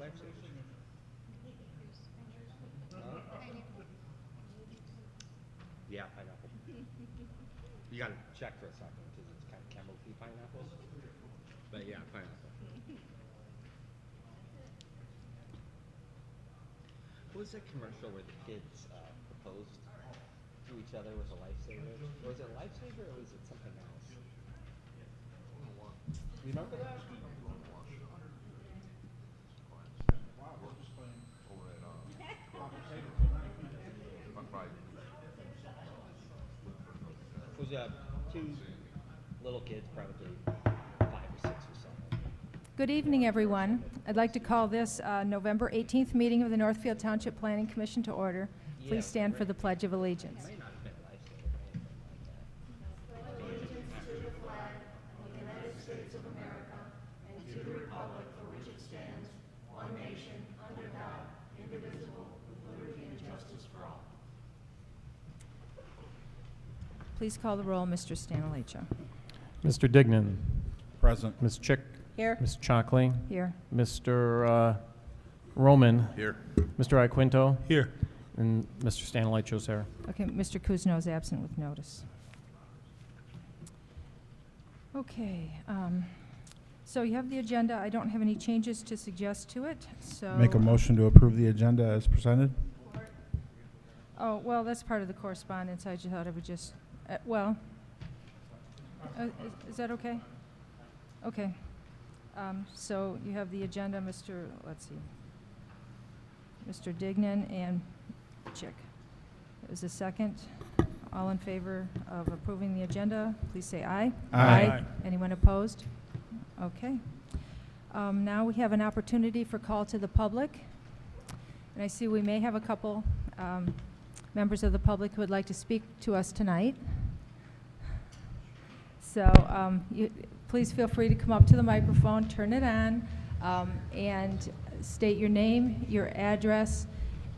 actually? Yeah, pineapple. You gotta check for a second because it's kind of camouflage pineapples. But yeah, pineapple. What was that commercial where the kids proposed to each other with a lifesaver? Was it a lifesaver or was it something else? You remember that? It was two little kids, probably 5 or 6 or so. Good evening, everyone. I'd like to call this November 18th meeting of the Northfield Township Planning Commission to order. Please stand for the Pledge of Allegiance. Might not have been a lifesaver or anything like that. Allegiance to the flag of the United States of America and to the republic for which it stands, one nation, under God, indivisible, with liberty and justice for all. Please call the roll, Mr. Stanalecho. Mr. Dignan. Present. Ms. Chick. Here. Ms. Chalkley. Here. Mr. Roman. Here. Mr. Iaquinto. Here. And Mr. Stanalecho's here. Okay, Mr. Kuzno is absent with notice. Okay, so you have the agenda. I don't have any changes to suggest to it, so... Make a motion to approve the agenda as presented. Oh, well, that's part of the correspondence. I just thought I would just, is that okay? Okay. So you have the agenda, let's see, Mr. Dignan and Chick. Is a second. All in favor of approving the agenda, please say aye. Aye. Anyone opposed? Okay. Now we have an opportunity for call to the public. And I see we may have a couple members of the public who would like to speak to us tonight. So please feel free to come up to the microphone, turn it on, and state your name, your address,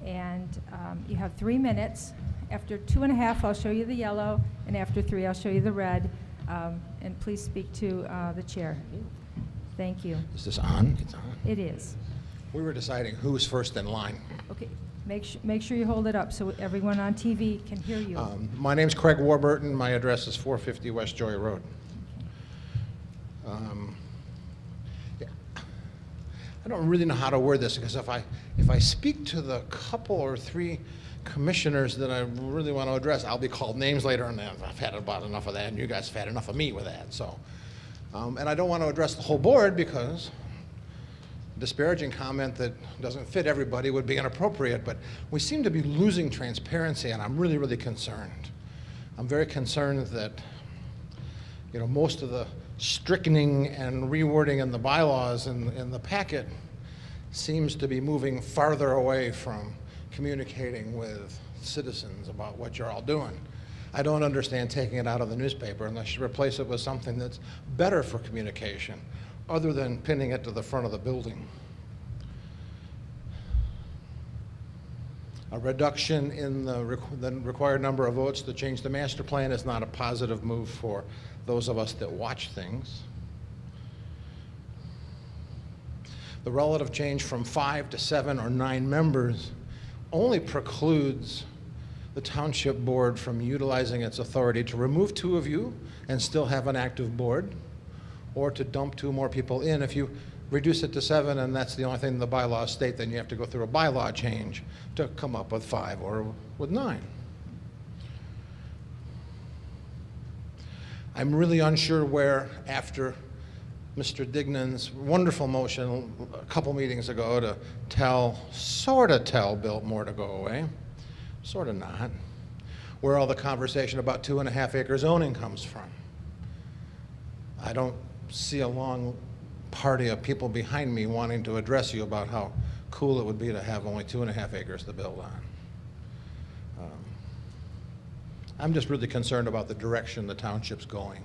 and you have 3 minutes. After 2.5, I'll show you the yellow, and after 3, I'll show you the red. And please speak to the chair. Thank you. Is this on? It's on. It is. We were deciding who's first in line. Okay. Make sure you hold it up so everyone on TV can hear you. My name's Craig Warburton. My address is 450 West Joy Road. Yeah. I don't really know how to word this because if I speak to the couple or 3 commissioners that I really want to address, I'll be called names later, and I've had about enough of that, and you guys have had enough of me with that. So, and I don't want to address the whole board because disparaging comment that doesn't fit everybody would be inappropriate, but we seem to be losing transparency, and I'm really, really concerned. I'm very concerned that, you know, most of the strictening and rewording in the bylaws in the packet seems to be moving farther away from communicating with citizens about what you're all doing. I don't understand taking it out of the newspaper unless you replace it with something that's better for communication, other than pinning it to the front of the building. A reduction in the required number of votes to change the master plan is not a positive move for those of us that watch things. The relative change from 5 to 7 or 9 members only precludes the township board from utilizing its authority to remove 2 of you and still have an active board, or to dump 2 more people in. If you reduce it to 7 and that's the only thing the bylaws state, then you have to go through a bylaw change to come up with 5 or with 9. I'm really unsure where, after Mr. Dignan's wonderful motion a couple meetings ago to sort of tell Biltmore to go away, sort of not, where all the conversation about 2.5 acre zoning comes from. I don't see a long party of people behind me wanting to address you about how cool it would be to have only 2.5 acres to build on. I'm just really concerned about the direction the township's going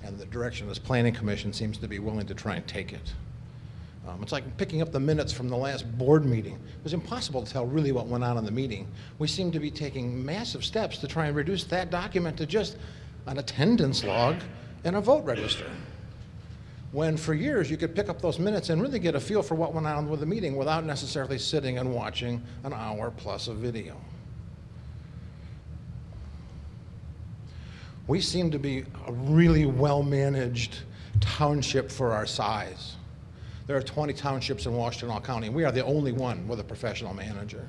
and the direction this planning commission seems to be willing to try and take it. It's like picking up the minutes from the last board meeting. It was impossible to tell really what went on in the meeting. We seem to be taking massive steps to try and reduce that document to just an attendance log and a vote register. when for years you could pick up those minutes and really get a feel for what went on with the meeting without necessarily sitting and watching an hour plus of video. We seem to be a really well-managed township for our size. There are 20 townships in Washtenaw County, and we are the only one with a professional manager.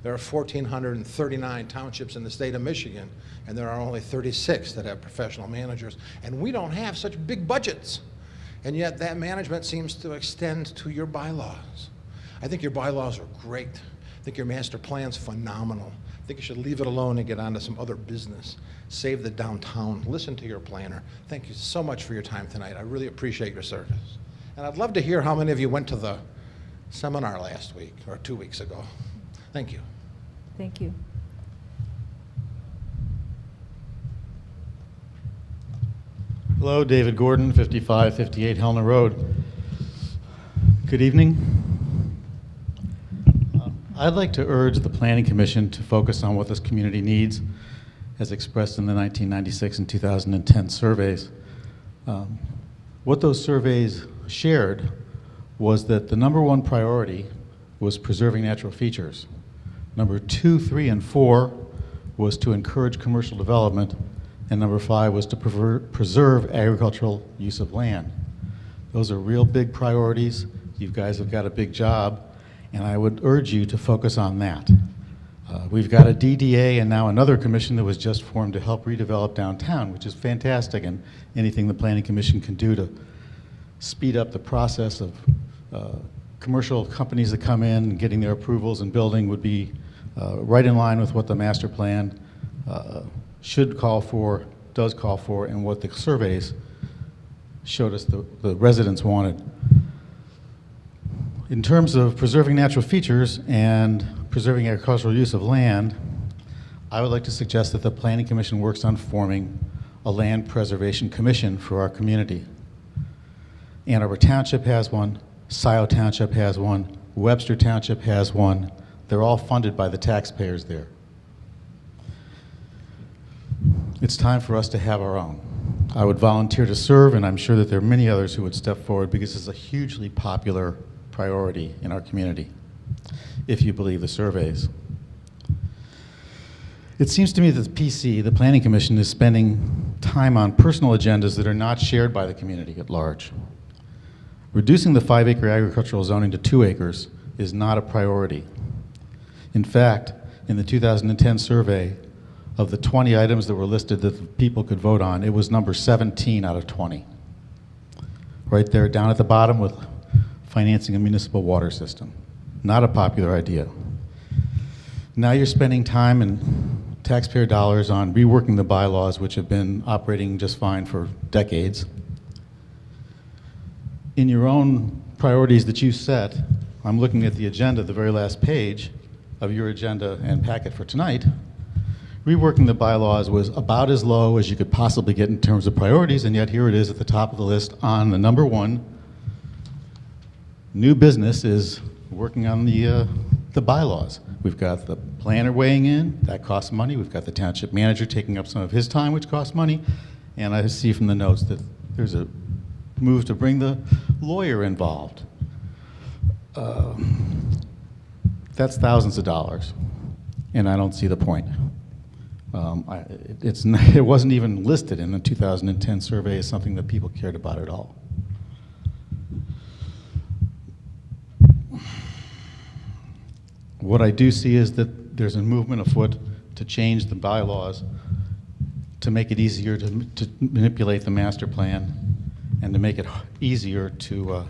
There are 1,439 townships in the state of Michigan, and there are only 36 that have professional managers. And we don't have such big budgets. And yet that management seems to extend to your bylaws. I think your bylaws are great. I think your master plan's phenomenal. I think you should leave it alone and get on to some other business. Save the downtown. Listen to your planner. Thank you so much for your time tonight. I really appreciate your service. And I'd love to hear how many of you went to the seminar last week or 2 weeks ago. Thank you. Thank you. Hello, David Gordon, 5558 Helena Road. Good evening. I'd like to urge the Planning Commission to focus on what this community needs, as expressed in the 1996 and 2010 surveys. What those surveys shared was that the #1 priority was preserving natural features. Number 2, 3, and 4 was to encourage commercial development, and number 5 was to preserve agricultural use of land. Those are real big priorities. You guys have got a big job, and I would urge you to focus on that. We've got a DDA and now another commission that was just formed to help redevelop downtown, which is fantastic, and anything the Planning Commission can do to speed up the process of commercial companies that come in and getting their approvals and building would be right in line with what the master plan should call for, does call for, and what the surveys showed us the residents wanted. In terms of preserving natural features and preserving agricultural use of land, I would like to suggest that the Planning Commission works on forming a land preservation commission for our community. Ann Arbor Township has one, Scioto Township has one, Webster Township has one. They're all funded by the taxpayers there. It's time for us to have our own. I would volunteer to serve, and I'm sure that there are many others who would step forward because it's a hugely popular priority in our community, if you believe the surveys. It seems to me that the PC, the Planning Commission, is spending time on personal agendas that are not shared by the community at large. Reducing the 5-acre agricultural zoning to 2 acres is not a priority. In fact, in the 2010 survey, of the 20 items that were listed that people could vote on, it was number 17 out of 20. Right there down at the bottom with financing a municipal water system. Not a popular idea. Now you're spending time and taxpayer dollars on reworking the bylaws, which have been operating just fine for decades. In your own priorities that you set, I'm looking at the agenda, the very last page of your agenda and packet for tonight. Reworking the bylaws was about as low as you could possibly get in terms of priorities, and yet here it is at the top of the list on the #1. New business is working on the bylaws. We've got the planner weighing in, that costs money. We've got the township manager taking up some of his time, which costs money. And I see from the notes that there's a move to bring the lawyer involved. That's thousands of dollars, and I don't see the point. It wasn't even listed in the 2010 survey as something that people cared about at all. What I do see is that there's a movement afoot to change the bylaws to make it easier to manipulate the master plan and to make it easier to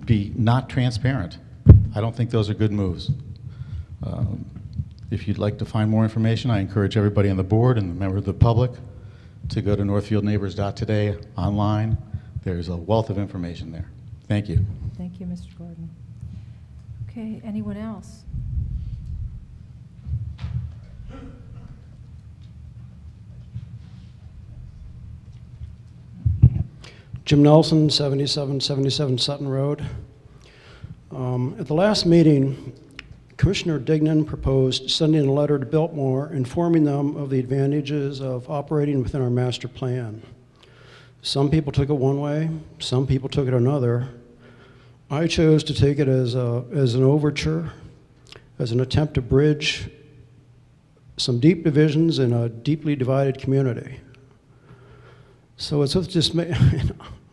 be not transparent. I don't think those are good moves. If you'd like to find more information, I encourage everybody on the board and the member of the public to go to northfieldneighbors.today online. There's a wealth of information there. Thank you. Thank you, Mr. Gordon. Okay, anyone else? Jim Nelson, 7777 Sutton Road. At the last meeting, Commissioner Dignan proposed sending a letter to Biltmore informing them of the advantages of operating within our master plan. Some people took it one way, some people took it another. I chose to take it as an overture, as an attempt to bridge some deep divisions in a deeply divided community. So it's with dismay.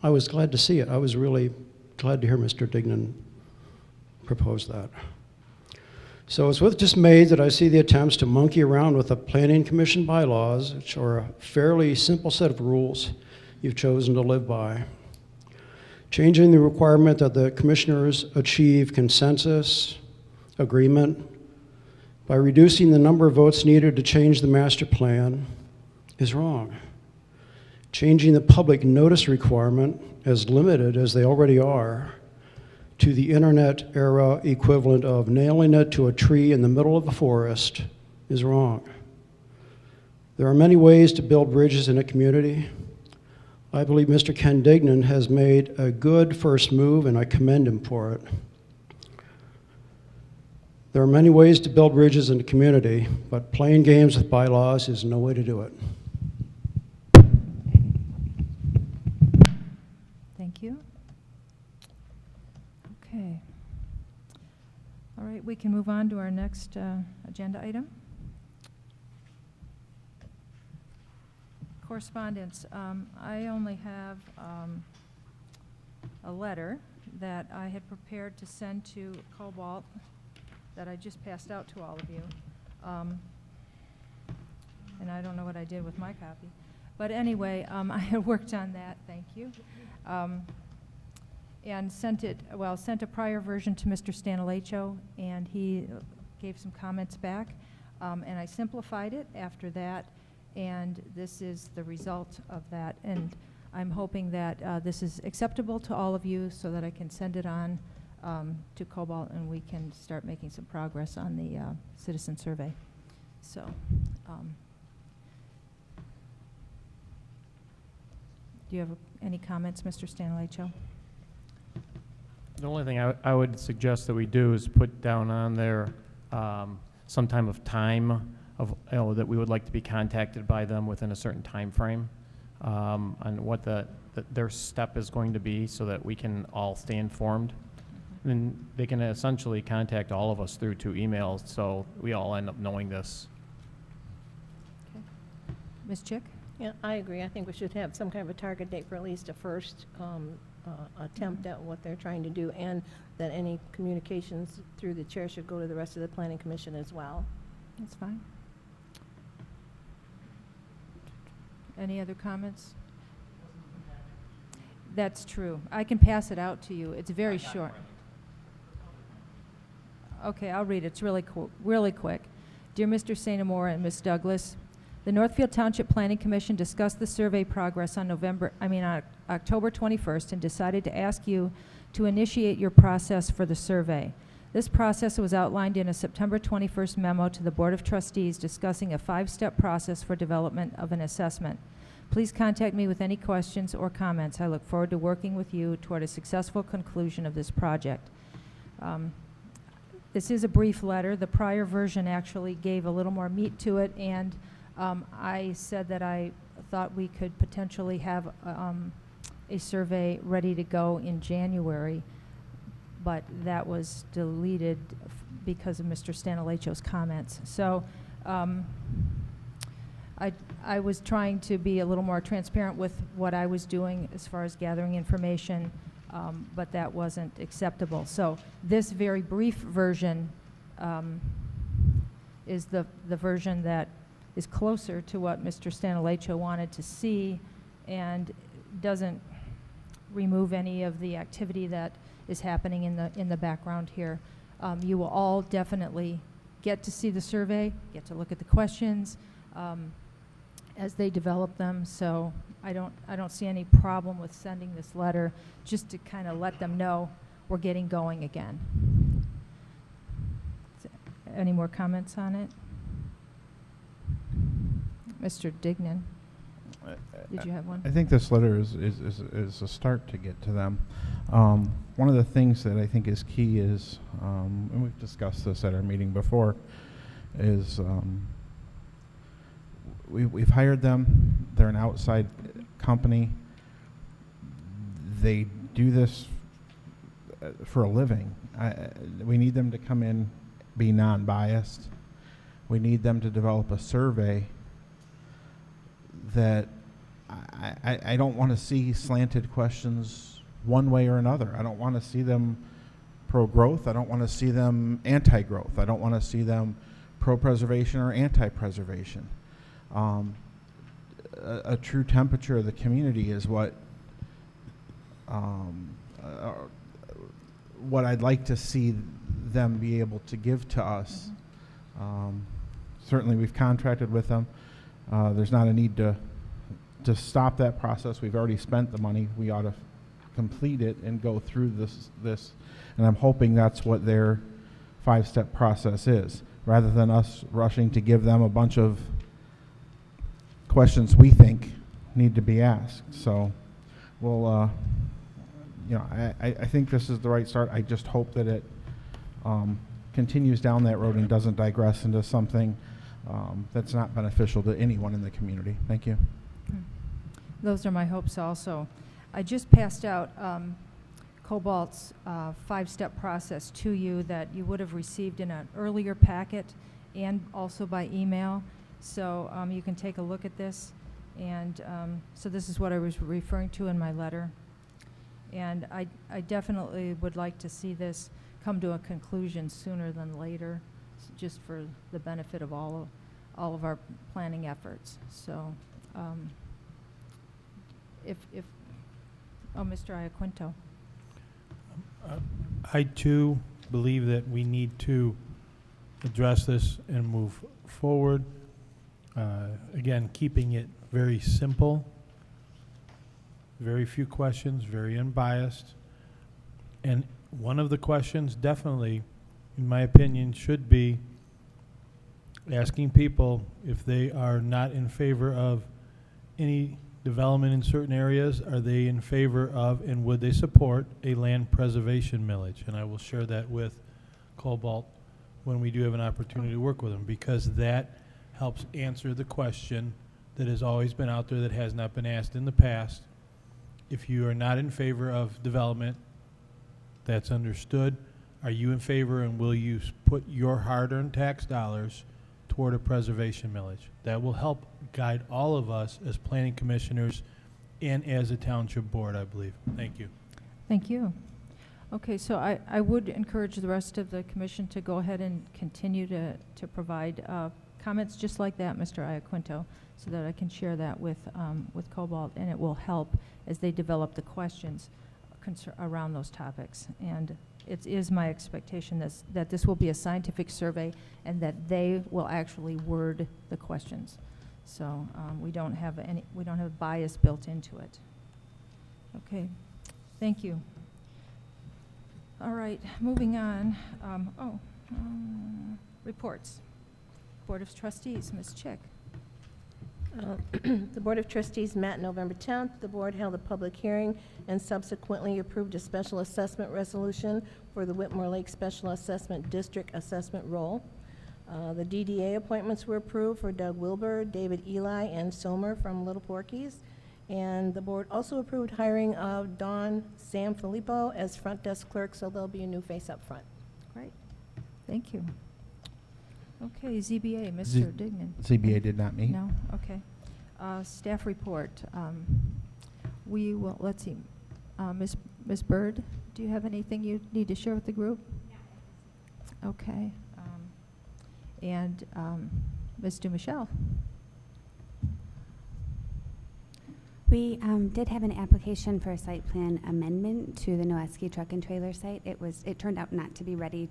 I was glad to see it. I was really glad to hear Mr. Dignan propose that. So it's with dismay that I see the attempts to monkey around with the Planning Commission bylaws, which are a fairly simple set of rules you've chosen to live by. Changing the requirement that the commissioners achieve consensus, agreement, by reducing the number of votes needed to change the master plan is wrong. Changing the public notice requirement, as limited as they already are, to the internet era equivalent of nailing it to a tree in the middle of the forest is wrong. There are many ways to build bridges in a community. I believe Mr. Ken Dignan has made a good first move, and I commend him for it. There are many ways to build bridges in a community, but playing games with bylaws is no way to do it. Thank you. Okay. All right, we can move on to our next agenda item. Correspondence. I only have a letter that I had prepared to send to Cobalt that I just passed out to all of you. And I don't know what I did with my copy. But anyway, I had worked on that, thank you. And sent a prior version to Mr. Stanilecho, and he gave some comments back. And I simplified it after that, and this is the result of that. And I'm hoping that this is acceptable to all of you so that I can send it on to Cobalt and we can start making some progress on the citizen survey. So, do you have any comments, Mr. Stanilecho? The only thing I would suggest that we do is put down on there some time of time of that we would like to be contacted by them within a certain time frame on what their step is going to be, so that we can all stay informed. And they can essentially contact all of us through 2 emails, so we all end up knowing this. Okay. Ms. Chick? Yeah, I agree. I think we should have some kind of a target date for at least a first attempt at what they're trying to do, and that any communications through the chair should go to the rest of the Planning Commission as well. That's fine. Any other comments? That's true. I can pass it out to you. It's very short. Okay, I'll read it. It's really quick. Dear Mr. St. Amour and Ms. Douglas, the Northfield Township Planning Commission discussed the survey progress on October 21st and decided to ask you to initiate your process for the survey. This process was outlined in a September 21st memo to the Board of Trustees discussing a 5-step process for development of an assessment. Please contact me with any questions or comments. I look forward to working with you toward a successful conclusion of this project. This is a brief letter. The prior version actually gave a little more meat to it, and I said that I thought we could potentially have a survey ready to go in January, but that was deleted because of Mr. Stanilecho's comments. So I was trying to be a little more transparent with what I was doing as far as gathering information, but that wasn't acceptable. So this very brief version is the version that is closer to what Mr. Stanilecho wanted to see and doesn't remove any of the activity that is happening in the background here. You will all definitely get to see the survey, get to look at the questions as they develop them. So I don't see any problem with sending this letter, just to kind of let them know we're getting going again. Any more comments on it? Mr. Dignan, did you have one? I think this letter is a start to get to them. One of the things that I think is key is, and we've discussed this at our meeting before, is we've hired them. They're an outside company. they do this for a living. We need them to come in, be non-biased. We need them to develop a survey that I don't want to see slanted questions one way or another. I don't want to see them pro-growth. I don't want to see them anti-growth. I don't want to see them pro-preservation or anti-preservation. A true temperature of the community is what I'd like to see them be able to give to us. Certainly we've contracted with them. There's not a need to stop that process. We've already spent the money. We ought to complete it and go through this. And I'm hoping that's what their 5-step process is, rather than us rushing to give them a bunch of questions we think need to be asked. So we'll, I think this is the right start. I just hope that it continues down that road and doesn't digress into something that's not beneficial to anyone in the community. Thank you. Those are my hopes also. I just passed out Cobalt's 5-step process to you that you would have received in an earlier packet and also by email. So you can take a look at this. And so this is what I was referring to in my letter. And I definitely would like to see this come to a conclusion sooner than later, just for the benefit of all of our planning efforts. So Mr. Iaquinto. I too believe that we need to address this and move forward. Again, keeping it very simple, very few questions, very unbiased. And one of the questions definitely, in my opinion, should be asking people if they are not in favor of any development in certain areas, are they in favor of and would they support a land preservation millage? And I will share that with Cobalt when we do have an opportunity to work with them, because that helps answer the question that has always been out there that has not been asked in the past. If you are not in favor of development, that's understood. Are you in favor, and will you put your hard-earned tax dollars toward a preservation millage? That will help guide all of us as planning commissioners and as a township board, I believe. Thank you. Thank you. Okay, so I would encourage the rest of the commission to go ahead and continue to provide comments just like that, Mr. Iaquinto, so that I can share that with Cobalt, and it will help as they develop the questions around those topics. And it is my expectation that this will be a scientific survey and that they will actually word the questions. So we don't have bias built into it. Okay, thank you. All right, moving on. Reports. Board of Trustees, Ms. Chick. The Board of Trustees met November 10th. The board held a public hearing and subsequently approved a special assessment resolution for the Whitmore Lake Special Assessment District Assessment Role. The DDA appointments were approved for Doug Wilbur, David Eli, and Somer from Little Porkies. And the board also approved hiring of Dawn Sanfilippo as front desk clerk, so there'll be a new face up front. Great. Thank you. Okay, ZBA, Mr. Dignan. ZBA did not meet. No? Okay. Staff report. We will, let's see. Ms. Bird, do you have anything you need to share with the group? No. Okay. And Ms. DuMichelle. We did have an application for a site plan amendment to the Noeski truck and trailer site. It turned out not to be ready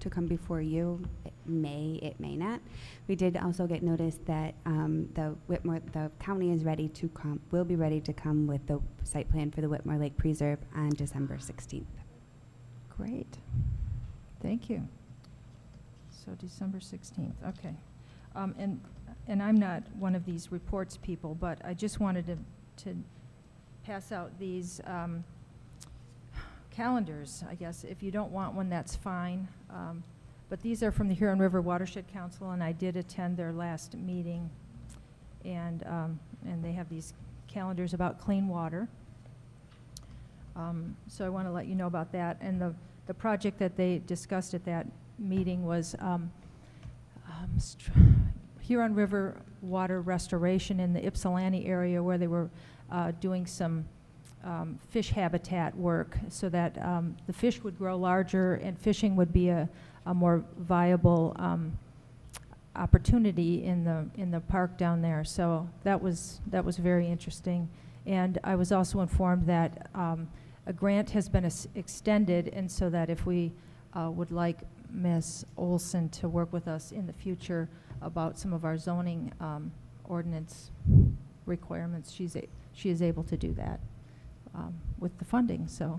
to come before you. It may not. We did also get notice that the county is ready to will be ready to come with the site plan for the Whitmore Lake Preserve on December 16th. Great. Thank you. So December 16th, okay. And I'm not one of these reports people, but I just wanted to pass out these calendars, I guess. If you don't want one, that's fine. But these are from the Huron River Watershed Council, and I did attend their last meeting. And they have these calendars about clean water. So I want to let you know about that. And the project that they discussed at that meeting was Huron River water restoration in the Ypsilanti area, where they were doing some fish habitat work so that the fish would grow larger and fishing would be a more viable opportunity in the park down there. So that was very interesting. And I was also informed that a grant has been extended, and so that if we would like Ms. Olson to work with us in the future about some of our zoning ordinance requirements, she is able to do that with the funding. So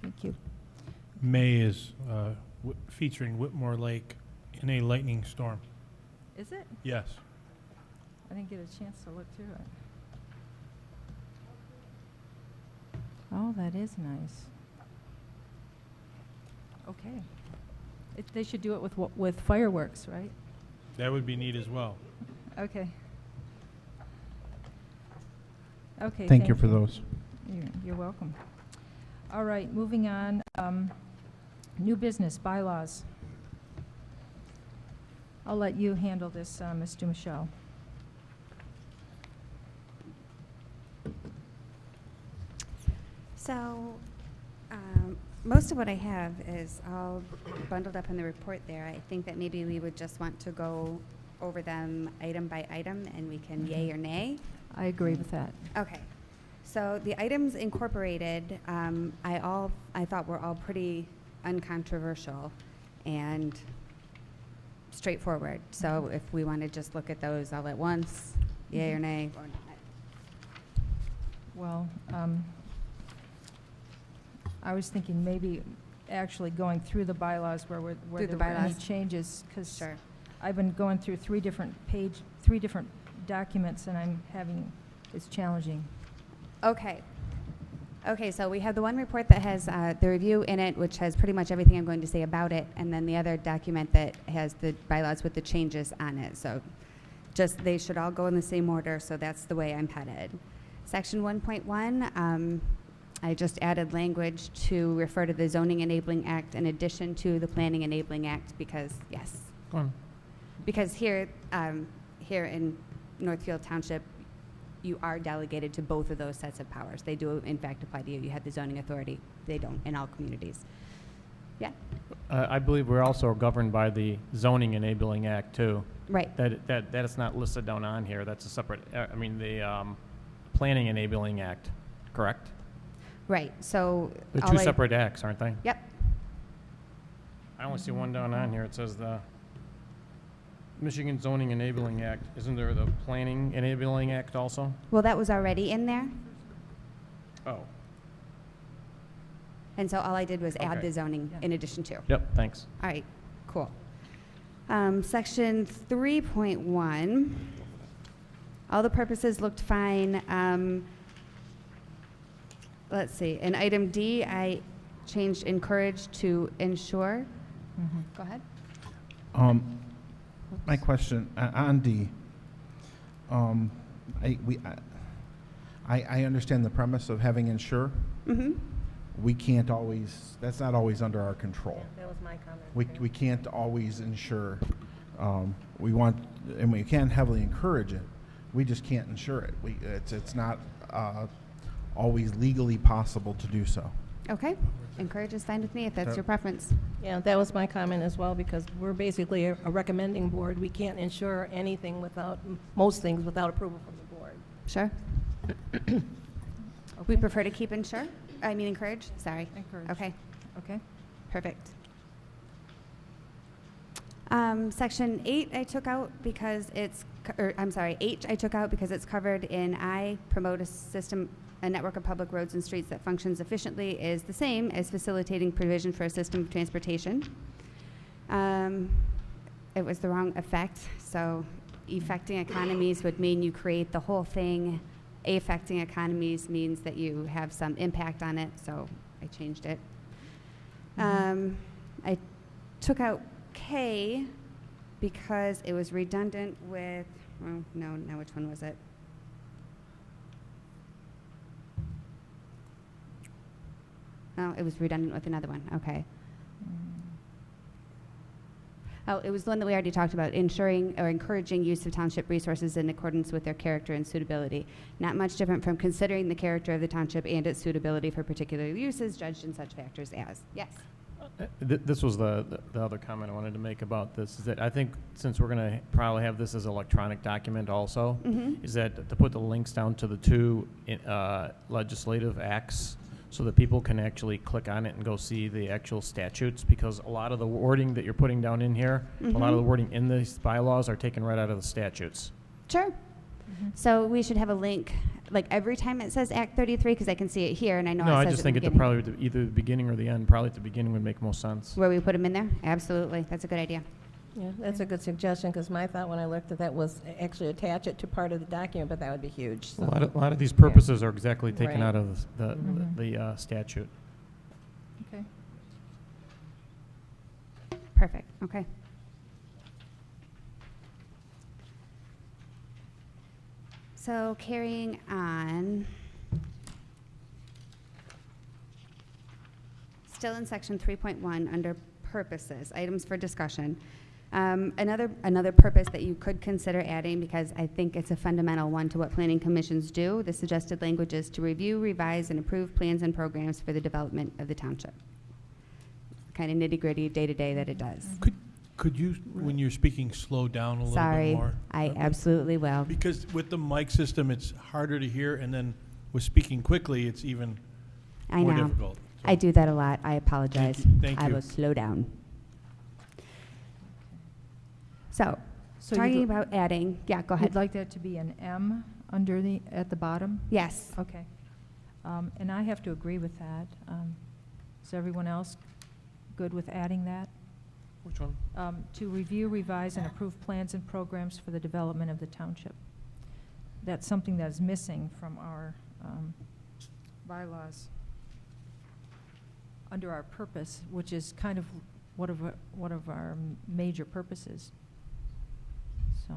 thank you. May is featuring Whitmore Lake in a lightning storm. Is it? Yes. I didn't get a chance to look through it. Oh, that is nice. Okay. They should do it with fireworks, right? That would be neat as well. Okay. Okay. Thank you for those. You're welcome. All right, moving on. New business, bylaws. I'll let you handle this, Mr. Michelle. So, most of what I have is all bundled up in the report there. I think that maybe we would just want to go over them item by item, and we can yay or nay. I agree with that. Okay. So the items incorporated, I thought were all pretty uncontroversial and straightforward. So if we want to just look at those all at once, yay or nay, or not. Well, I was thinking maybe actually going through the bylaws where there were any changes, because Sure. I've been going through three different documents, and it's challenging. Okay. Okay, so we have the one report that has the review in it, which has pretty much everything I'm going to say about it, and then the other document that has the bylaws with the changes on it. So they should all go in the same order, so that's the way I'm headed. Section 1.1, I just added language to refer to the Zoning Enabling Act in addition to the Planning Enabling Act because, yes. Go on. Because here in Northfield Township, you are delegated to both of those sets of powers. They do, in fact, apply to you. You have the zoning authority. They don't in all communities. Yeah? I believe we're also governed by the Zoning Enabling Act, too. Right. That is not listed down on here. That's a separate, the Planning Enabling Act, correct? Right. So They're two separate acts, aren't they? Yep. I only see one down on here. It says the Michigan Zoning Enabling Act. Isn't there the Planning Enabling Act also? Well, that was already in there. Oh. And so all I did was add Okay. the zoning in addition to. Yep, thanks. All right, cool. Section 3.1, all the purposes looked fine. Let's see, in item D, I changed encourage to ensure. Go ahead. My question on D, I understand the premise of having insure. Mm-hmm. We can't always, that's not always under our control. That was my comment. We can't always insure. We want, and we can heavily encourage it. We just can't insure it. It's not always legally possible to do so. Okay, encourage is fine with me if that's your preference. Yeah, that was my comment as well, because we're basically a recommending board. We can't ensure anything most things without approval from the board. Sure. We prefer to keep encourage, sorry. Encourage. Okay, Okay. perfect. Section 8 I took out because H I took out because it's covered in I, promote a network of public roads and streets that functions efficiently is the same as facilitating provision for a system of transportation. It was the wrong effect, so effecting economies would mean you create the whole thing. Affecting economies means that you have some impact on it, so I changed it. I took out K because it was redundant with, now which one was it? Oh, it was redundant with another one, okay. Oh, it was the one that we already talked about, ensuring or encouraging use of township resources in accordance with their character and suitability. Not much different from considering the character of the township and its suitability for particular uses judged in such factors as. Yes? This was the other comment I wanted to make about this, is that I think since we're going to probably have this as an electronic document also, is that to put the links down to the two legislative acts so that people can actually click on it and go see the actual statutes, because a lot of the wording that you're putting down in here, a lot of the wording in these bylaws are taken right out of the statutes. Sure. So we should have a link, like every time it says Act 33, because I can see it here, and I know it No, says I just think at at the probably either the beginning or the end. Probably at the beginning would make most sense. Where we put them in there? Absolutely. That's a good idea. Yeah, that's a good suggestion, because my thought when I looked at that was actually attach it to part of the document, but that would be huge. A So. lot of these purposes are exactly taken Right. out of the statute. Okay. Perfect. Okay. So carrying on, still in section 3.1 under purposes, items for discussion. Another purpose that you could consider adding, because I think it's a fundamental one to what planning commissions do, the suggested language is to review, revise, and approve plans and programs for the development of the township. Kind of nitty-gritty day-to-day that it does. Could you, when you're speaking, slow down a little Sorry, bit more? I absolutely will. Because with the mic system, it's harder to hear, and then with speaking quickly, it's even I more know. difficult. So- I do that a lot. I apologize. Thank I you. will slow down. So, So talking you'd about adding, yeah, go ahead. You'd like that to be an M under at the bottom? Yes. Okay. And I have to agree with that. Is everyone else good with adding that? Which one? To review, revise, and approve plans and programs for the development of the township. That's something that's missing from our bylaws under our purpose, which is kind of one of our major purposes. So,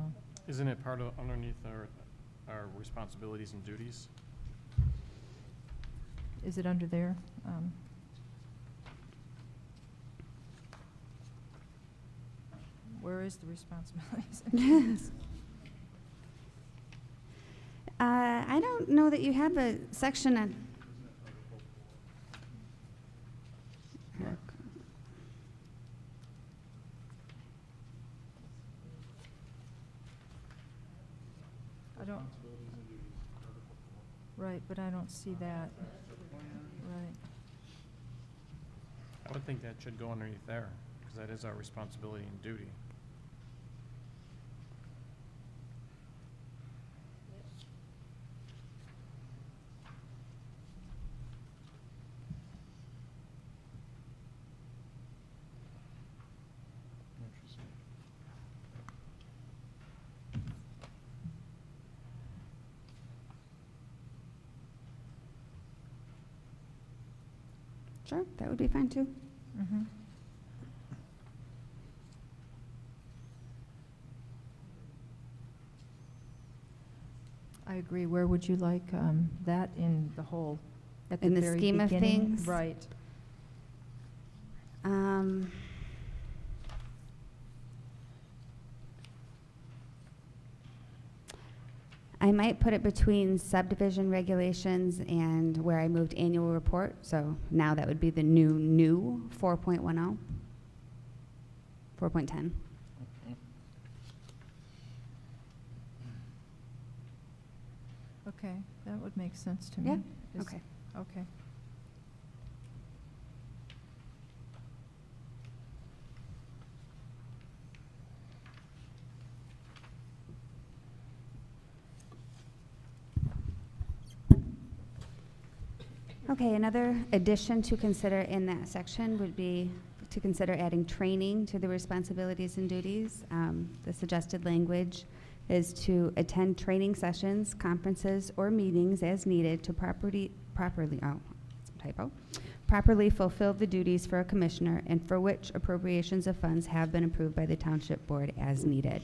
Isn't it part of underneath our responsibilities and duties? is it under there? Where is the responsibilities? I don't know that you have a section on. I don't. Right, but I don't see that. Right. I would think that should go underneath there, because that is our responsibility and duty. Sure, that would be fine too. Mm-hmm. I agree. Where would you like that in the whole? At In the very scheme of beginning? things? Right. I might put it between subdivision regulations and where I moved annual report. So now that would be the new 4.10, 4.10. Okay, that would make sense to me. Yeah, Is- okay. Okay. Okay, another addition to consider in that section would be to consider adding training to the responsibilities and duties. The suggested language is to attend training sessions, conferences, or meetings as needed to properly fulfill the duties for a commissioner and for which appropriations of funds have been approved by the township board as needed.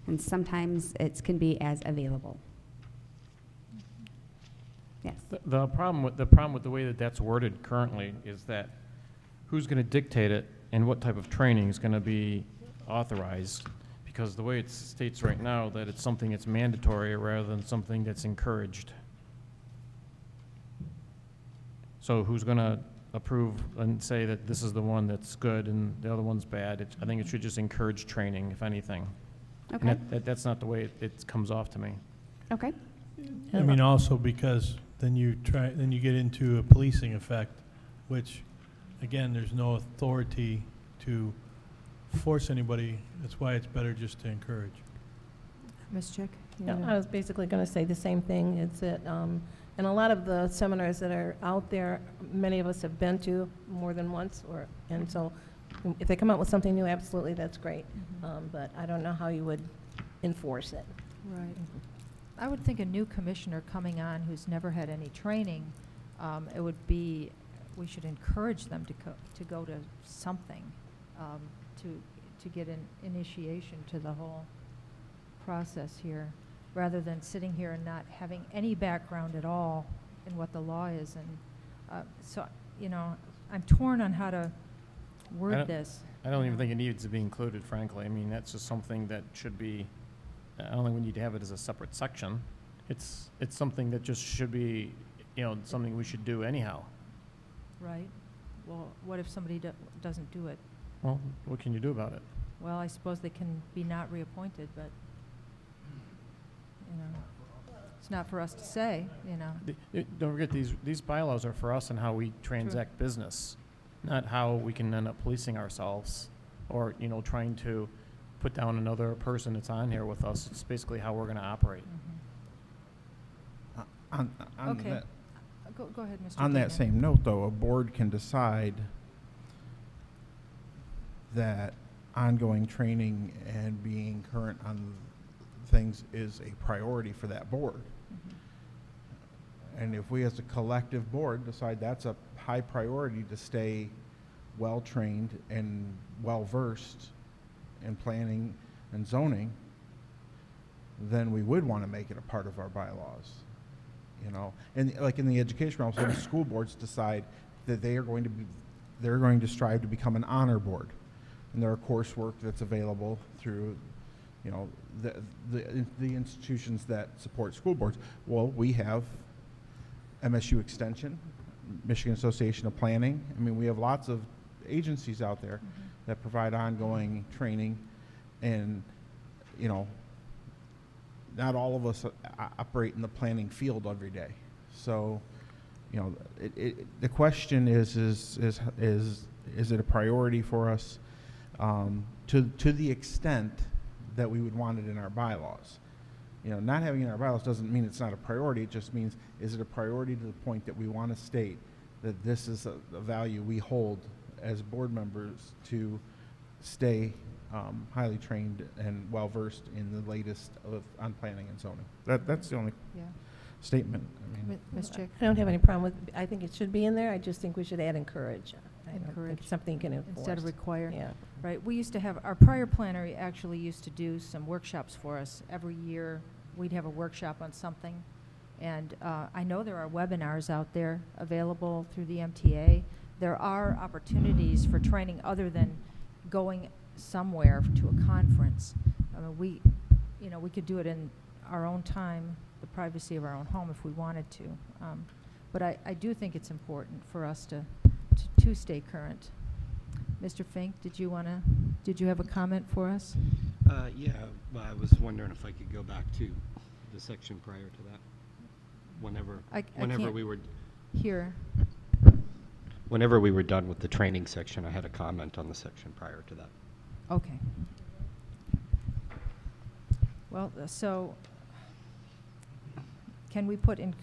And sometimes it can be as available. Yes. The problem with the way that that's worded currently is that who's going to dictate it and what type of training is going to be authorized? Because the way it states right now that it's something that's mandatory rather than something that's encouraged. So who's going to approve and say that this is the one that's good and the other one's bad? I think it should just encourage training, if anything. Okay. And that's not the way it comes off to me. Okay. I mean, also because then you get into a policing effect, which, again, there's no authority to force anybody. That's why it's better just to encourage. Ms. Chick? you Yeah, wanna- I was basically going to say the same thing. It's that, and a lot of the seminars that are out there, many of us have been to more than once, and so if they come up with something new, absolutely, that's great. But I don't know how you would enforce it. Right. I would think a new commissioner coming on who's never had any training, it would be, we should encourage them to go to something, to get an initiation to the whole process here, rather than sitting here and not having any background at all in what the law is. And so, you know, I'm torn on how to word this. I don't even think it needs to be included, frankly. I mean, that's just something that should be, I don't think we need to have it as a separate section. It's something that just should be, you know, something we should do anyhow. Right? Well, what if somebody doesn't do it? Well, what can you do about it? Well, I suppose they can be not reappointed, but, you know, it's not for us to say, you know. Don't forget, these bylaws are for us and how we transact business, not how we can end up policing ourselves or, you know, trying to put down another person that's on here with us. It's basically how we're going to operate. On Okay. that, Go ahead, Mr. on that Dignan. same note, though, a board can decide that ongoing training and being current on things is a priority for that board. And if we as a collective board decide that's a high priority to stay well-trained and well-versed in planning and zoning, then we would want to make it a part of our bylaws. You know, and like in the education realm, some school boards decide that they're going to strive to become an honor board, and there are coursework that's available through, you know, the institutions that support school boards. Well, we have MSU Extension, Michigan Association of Planning. I mean, we have lots of agencies out there that provide ongoing training, and you know, not all of us operate in the planning field every day. So, you know, the question is it a priority for us to the extent that we would want it in our bylaws? You know, not having it in our bylaws doesn't mean it's not a priority. It just means, is it a priority to the point that we want to state that this is a value we hold as board members to stay highly trained and well-versed in the latest on planning and zoning. That's the only statement. I mean, Ms. Chick? I don't have any problem with, I think it should be in there. I just think we should add encourage. I don't think Encourage. it's something you can enforce. Instead of require. Yeah. Right, we used to have, our prior planner actually used to do some workshops for us. Every year, we'd have a workshop on something. And I know there are webinars out there available through the MTA. There are opportunities for training other than going somewhere to a conference. I mean, we could do it in our own time, the privacy of our own home if we wanted to. But I do think it's important for us to stay current. Mr. Fink, did you have a comment for us? Yeah, well, I was wondering if I could go back to the section prior to that. Whenever can't we were Here. Whenever we were done with the training section, I had a comment on the section prior to that. Okay. Well, so can we put in,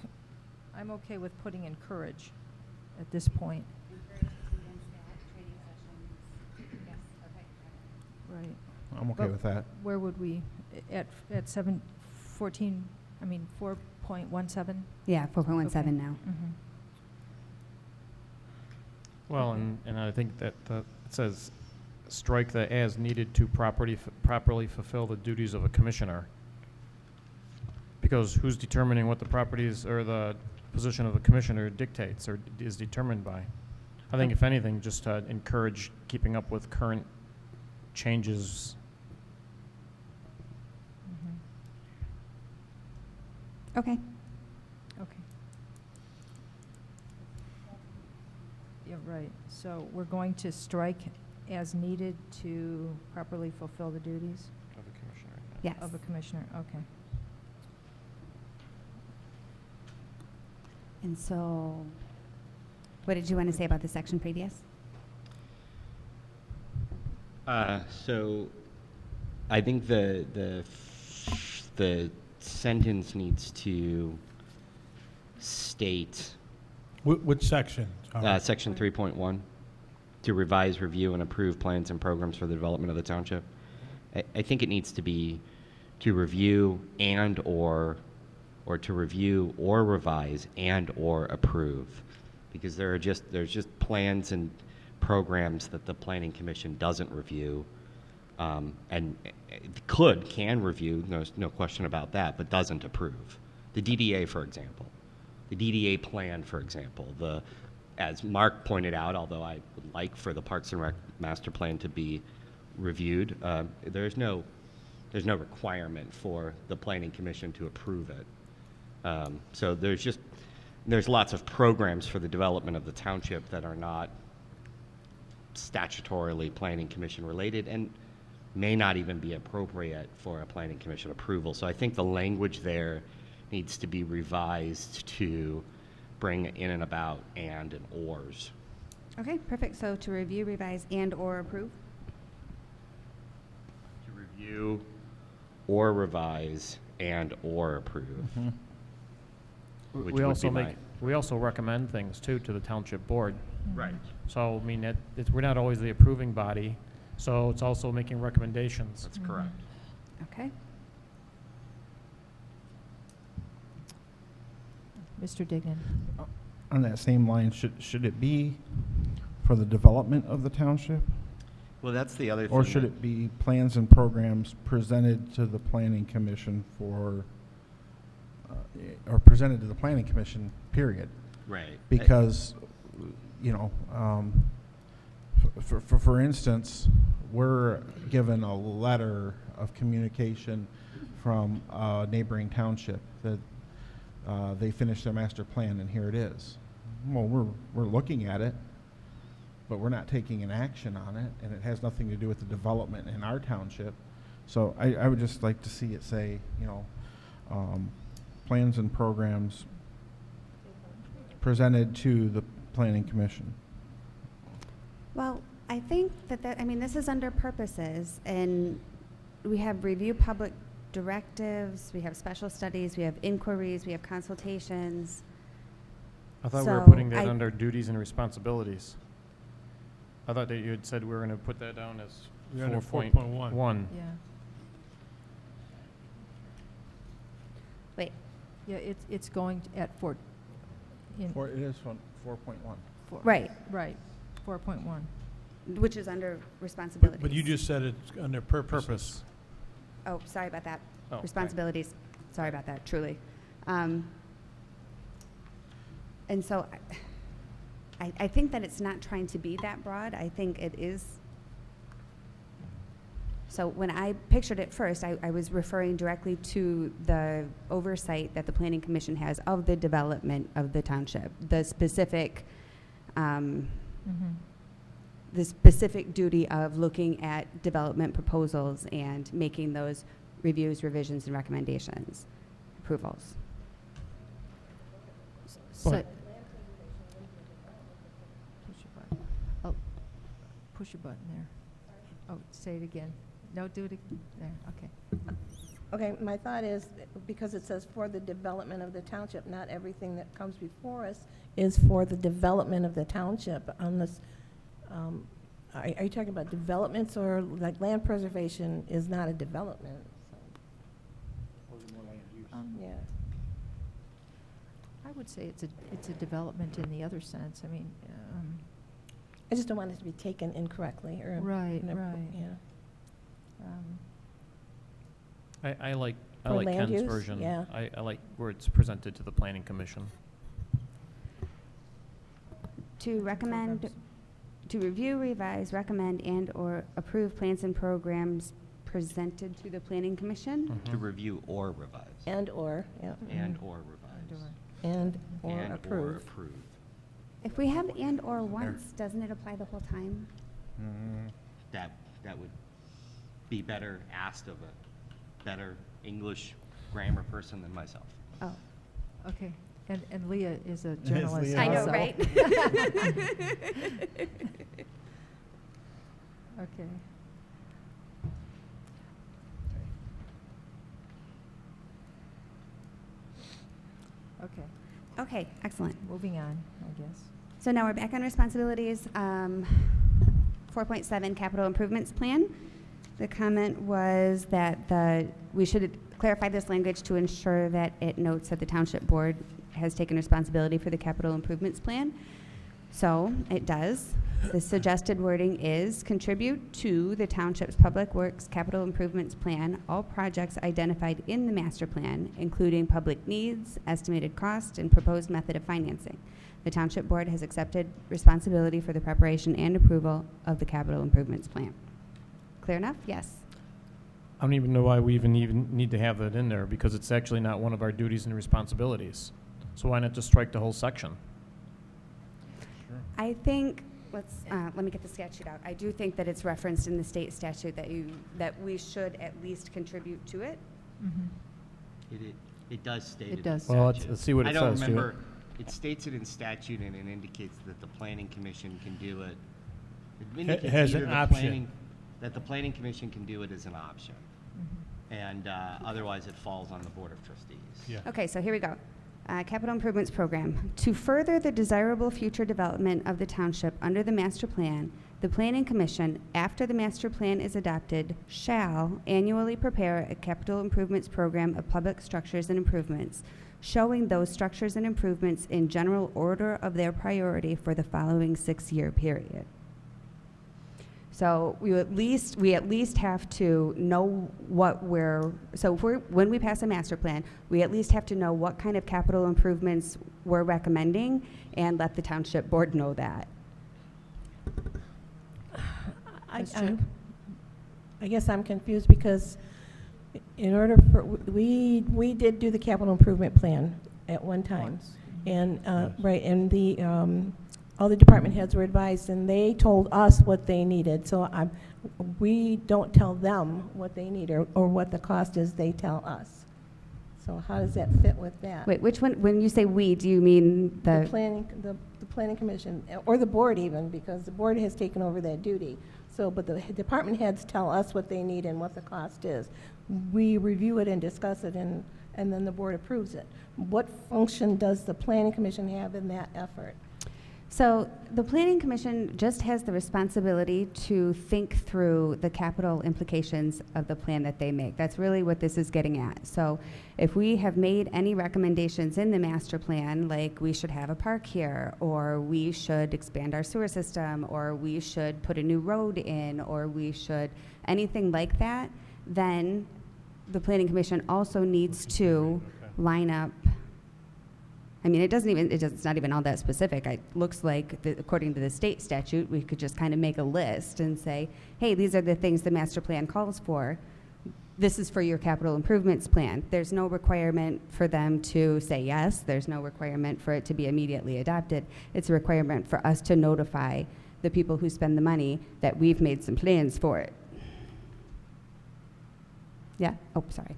I'm okay with putting encourage at this point. Right. I'm okay But with that. Where would we, at 4.17? Yeah, 4.17 Okay. now. Well, and I think that it says strike the as needed to properly fulfill the duties of a commissioner. Because who's determining what the properties or the position of the commissioner dictates or is determined by. I think if anything, just to encourage keeping up with current changes. Okay. Okay. Yeah, right. So we're going to strike as needed to properly fulfill the duties Of a commissioner. Yes. of a commissioner. Okay. And so, what did you want to say about the section previous? So I think the sentence needs to state Which section? Sorry. section 3.1 to revise, review, and approve plans and programs for the development of the township. I think it needs to be to review and or to review or revise and or approve, because there's just plans and programs that the Planning Commission doesn't review, and can review, no question about that, but doesn't approve. The DDA, for example. The DDA plan, for example. As Mark pointed out, although I would like for the Parks and Rec master plan to be reviewed, there's no requirement for the Planning Commission to approve it. So there's lots of programs for the development of the township that are not statutorily Planning Commission related and may not even be appropriate for a Planning Commission approval. So I think the language there needs to be revised to bring in and about and ors. Okay, perfect. So to review, revise, and or approve? To review or revise and or approve. Which We would also be my- we also recommend things too to the township board. Right. So, I mean, we're not always the approving body, so it's also making recommendations. That's correct. Okay. Mr. Dignan. On that same line, should it be for the development of the township? Well, that's the other thing. Or should it be plans and programs presented to the Planning Commission or presented to the Planning Commission, period? Right. Because, for instance, we're given a letter of communication from a neighboring township that they finished their master plan, and here it is. Well, we're looking at it, but we're not taking an action on it, and it has nothing to do with the development in our township. So I would just like to see it say, plans and programs presented to the Planning Commission. Well, I think this is under purposes, and we have review public directives, we have special studies, we have inquiries, we have consultations. I thought we were So putting that under duties and responsibilities. I thought that you had said we were going to put that down as We're under 4.1. Yeah. Wait, Yeah, it's going at four. It is 4.1. right, Right, 4.1. which is under responsibilities. But you just said it's under purpose. Oh, sorry about that. Oh, okay. Responsibilities. Sorry about that, truly. And so I think that it's not trying to be that broad. I think it is. So when I pictured it first, I was referring directly to the oversight that the Planning Commission has of the development of the township, the specific duty of looking at development proposals and making those reviews, revisions, and recommendations, approvals. So, But- push your button. Oh, push your button there. Oh, say it again. No, do it again. There, okay. Okay, my thought is, because it says for the development of the township, not everything that comes before us is for the development of the township unless, are you talking about developments or like land preservation is not a development? Yeah. I would say it's a development in the other sense. I mean, I just don't want it to be taken incorrectly or. Right, you know, right. Yeah. I like For land Ken's use? version. Yeah. I like where it's presented to the Planning Commission. To recommend, Programs. to review, revise, recommend, and/or approve plans and programs presented to the Planning Commission. To review or revise. And/or, yeah, And or revise. and/or And or approve. approve. If we have and/or once, doesn't it apply the whole time? That would be better asked of a better English grammar person than myself. Oh, Okay, and Leah is a journalist Leah I know, also. right? Okay. Okay, Okay, excellent. moving on, I guess. So now we're back on responsibilities. 4.7 capital improvements plan. The comment was that we should clarify this language to ensure that it notes that the township board has taken responsibility for the capital improvements plan. So it does. The suggested wording is contribute to the township's public works capital improvements plan all projects identified in the master plan, including public needs, estimated cost, and proposed method of financing. The township board has accepted responsibility for the preparation and approval of the capital improvements plan. Clear enough? Yes. I don't even know why we even need to have that in there, because it's actually not one of our duties and responsibilities. So why not just strike the whole section? I think, let me get the statute out. I do think that it's referenced in the state statute that we should at least contribute to it. It does state It in does. the Well, statute. let's see what it I don't says, Stuart. remember, it states it in statute and it indicates that the planning commission can do it. It indicates has either an the option. planning- That the planning commission can do it as an option. And otherwise it falls on the board of trustees. Yeah. Okay, so here we go. Capital Improvements Program. To further the desirable future development of the township under the master plan, the Planning Commission, after the master plan is adopted, shall annually prepare a capital improvements program of public structures and improvements, showing those structures and improvements in general order of their priority for the following 6-year period. So we at least have to know what when we pass a master plan, we at least have to know what kind of capital improvements we're recommending and let the township board know that. Ms. I guess I'm confused because in order for, we did do the capital improvement plan at one time. And, right, and all the department heads were advised, and they told us what they needed. So we don't tell them what they need or what the cost is, they tell us. So how does that fit with that? Wait, which one, when you say we, do you mean The planning commission, or the board even, because the board has taken over that duty. So, but the department heads tell us what they need and what the cost is. We review it and discuss it, and then the board approves it. What function does the planning commission have in that effort? So the Planning Commission just has the responsibility to think through the capital implications of the plan that they make. That's really what this is getting at. So if we have made any recommendations in the master plan, like we should have a park here, or we should expand our sewer system, or we should put a new road in, or we should, anything like that, then the Planning Commission also needs to line up. I mean, it's not even all that specific. It looks like, according to the state statute, we could just kind of make a list and say, hey, these are the things the master plan calls for. This is for your capital improvements plan. There's no requirement for them to say yes. There's no requirement for it to be immediately adopted. It's a requirement for us to notify the people who spend the money that we've made some plans for it. Yeah? Oh, sorry.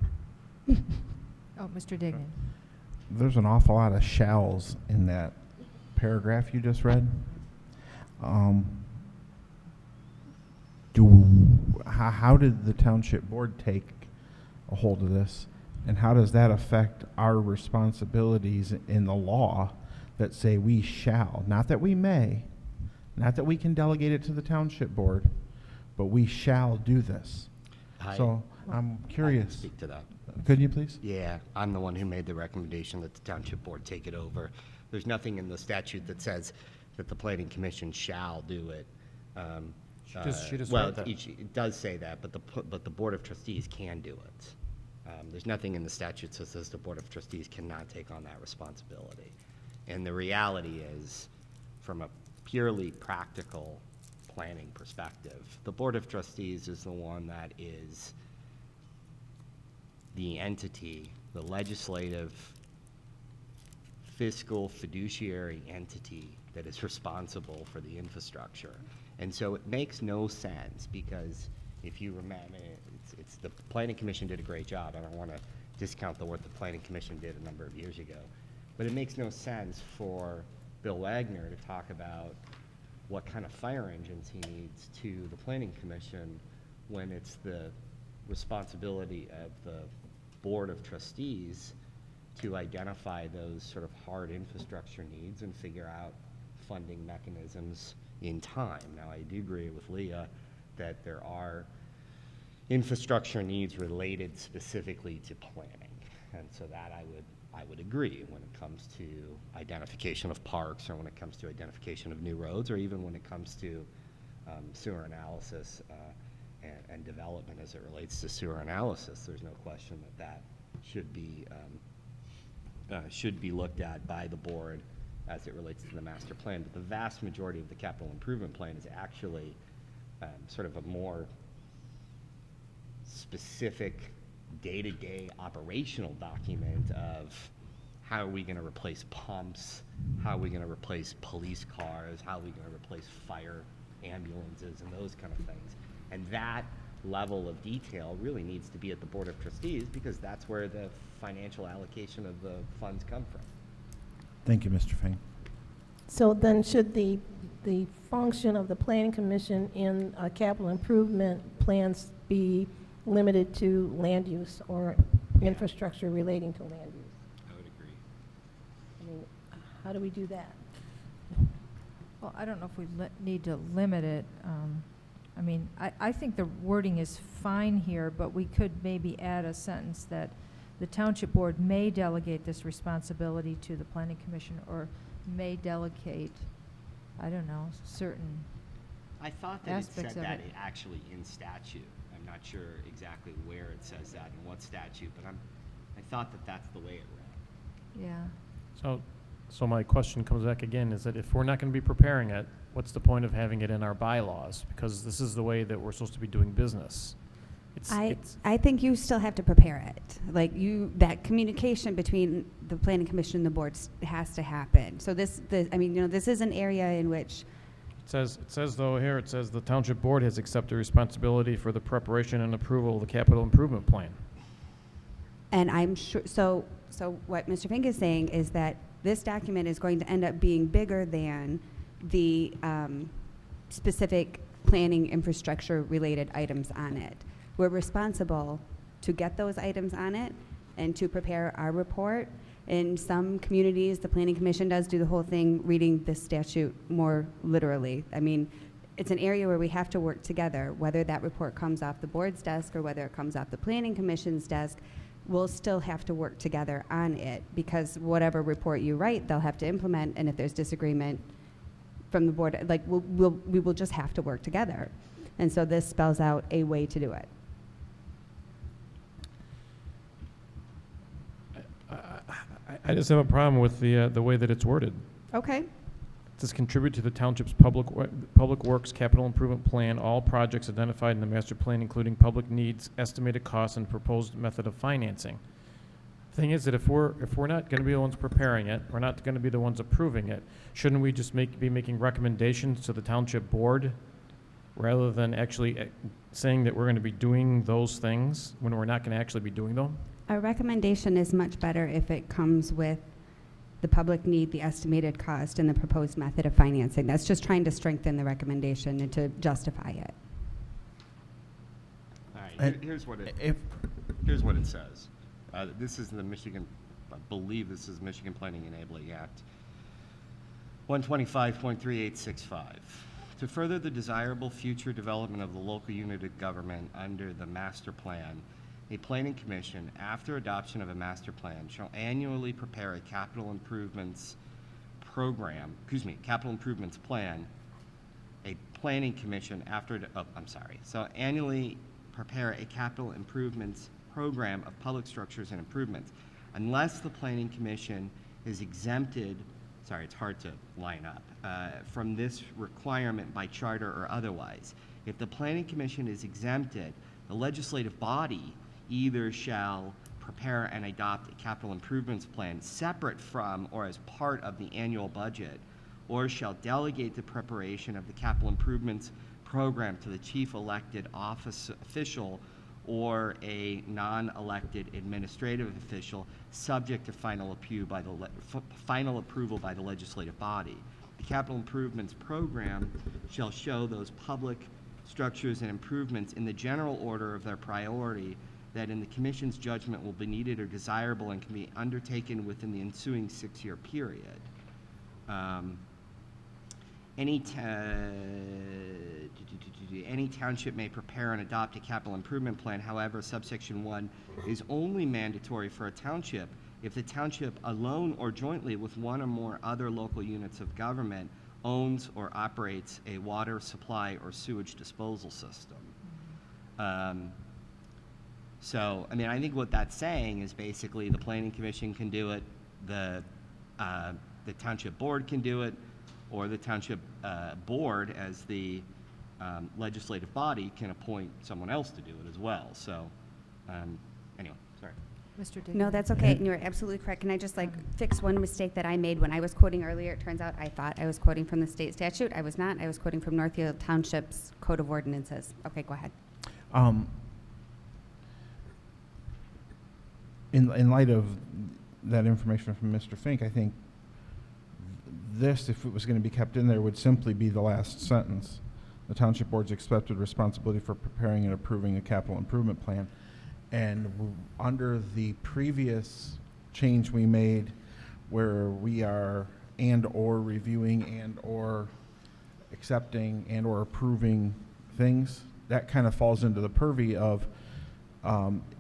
Oh, Mr. Dignan. There's an awful lot of shalls in that paragraph you just read. How did the township board take a hold of this, and how does that affect our responsibilities in the law that say we shall, not that we may, not that we can delegate it to the township board, but we shall do this? So I'm I can curious. speak to that. Could you please? Yeah, I'm the one who made the recommendation that the township board take it over. There's nothing in the statute that says that the planning commission shall do it. She just Well, wrote that. it does say that, but the board of trustees can do it. There's nothing in the statute that says the board of trustees cannot take on that responsibility. And the reality is, from a purely practical planning perspective, the Board of Trustees is the one that is the entity, the legislative, fiscal, fiduciary entity that is responsible for the infrastructure. And so it makes no sense, because if you remember, it's the Planning Commission did a great job. I don't want to discount the work the Planning Commission did a number of years ago. But it makes no sense for Bill Wagner to talk about what kind of fire engines he needs to the Planning Commission when it's the responsibility of the Board of Trustees to identify those sort of hard infrastructure needs and figure out funding mechanisms in time. Now, I do agree with Leah that there are infrastructure needs related specifically to planning, and so that I would agree when it comes to identification of parks, or when it comes to identification of new roads, or even when it comes to sewer analysis and development as it relates to sewer analysis. There's no question that should be looked at by the board as it relates to the master plan. But the vast majority of the capital improvement plan is actually sort of a more specific day-to-day operational document of how are we going to replace pumps, how are we going to replace police cars, how are we going to replace fire ambulances, and those kind of things. And that level of detail really needs to be at the Board of Trustees, because that's where the financial allocation of the funds come from. Thank you, Mr. Fink. So then should the function of the Planning Commission in capital improvement plans be limited to land use or infrastructure relating to land use? I would agree. I mean, how do we do that? Well, I don't know if we need to limit it. I mean, I think the wording is fine here, but we could maybe add a sentence that the Township Board may delegate this responsibility to the Planning Commission, or may delegate, I don't know, certain I thought that it aspects said of that it. actually in statute. I'm not sure exactly where it says that and what statute, but I thought that that's the way it read. Yeah. So my question comes back again, is that if we're not going to be preparing it, what's the point of having it in our bylaws? Because this is the way that we're supposed to be doing business. I think you still have to prepare it. Like that communication between the Planning Commission and the boards has to happen. So this is an area in which It says though here, it says the Township Board has accepted responsibility for the preparation and approval of the capital improvement plan. And I'm sure, so what Mr. Fink is saying is that this document is going to end up being bigger than the specific planning infrastructure related items on it. We're responsible to get those items on it and to prepare our report. In some communities, the Planning Commission does do the whole thing reading this statute more literally. I mean, it's an area where we have to work together, whether that report comes off the board's desk or whether it comes off the Planning Commission's desk. We'll still have to work together on it, because whatever report you write, they'll have to implement, and if there's disagreement from the board, like we will just have to work together. And so this spells out a way to do it. I just have a problem with the way that it's worded. Okay. It says contribute to the township's public works capital improvement plan all projects identified in the master plan, including public needs, estimated costs, and proposed method of financing. The thing is that if we're not going to be the ones preparing it, we're not going to be the ones approving it, shouldn't we just be making recommendations to the township board rather than actually saying that we're going to be doing those things when we're not going to actually be doing them? A recommendation is much better if it comes with the public need, the estimated cost, and the proposed method of financing. That's just trying to strengthen the recommendation and to justify it. All right, here's what it says. This is the Michigan, I believe this is Michigan Planning Enabling Act 125.3865. To further the desirable future development of the local unit of government under the master plan, a planning commission, after adoption of a master plan, shall annually prepare a capital improvements plan. A planning commission annually prepare a capital improvements program of public structures and improvements, unless the planning commission is exempted sorry, it's hard to line up, from this requirement by charter or otherwise. If the Planning Commission is exempted, the legislative body either shall prepare and adopt a capital improvements plan separate from or as part of the annual budget, or shall delegate the preparation of the capital improvements program to the chief elected office official or a non-elected administrative official, subject to final approval by the legislative body. The capital improvements program shall show those public structures and improvements in the general order of their priority that in the Commission's judgment will be needed or desirable and can be undertaken within the ensuing 6-year period. Any township may prepare and adopt a capital improvement plan. However, subsection 1 is only mandatory for a township if the township alone or jointly with one or more other local units of government owns or operates a water supply or sewage disposal system. So, I mean, I think what that's saying is basically the Planning Commission can do it, the Township Board can do it, or the Township Board as the legislative body can appoint someone else to do it as well. So, anyway, sorry. Mr. Dignan? No, that's okay, and you're absolutely correct. Can I just fix one mistake that I made when I was quoting earlier? It turns out I thought I was quoting from the state statute. I was not. I was quoting from Northfield Township's Code of Ordinances. Okay, go ahead. In light of that information from Mr. Fink, I think this, if it was going to be kept in there, would simply be the last sentence. The Township Board's accepted responsibility for preparing and approving a capital improvement plan. And under the previous change we made, where we are and/or reviewing and/or accepting and/or approving things, that kind of falls into the purview of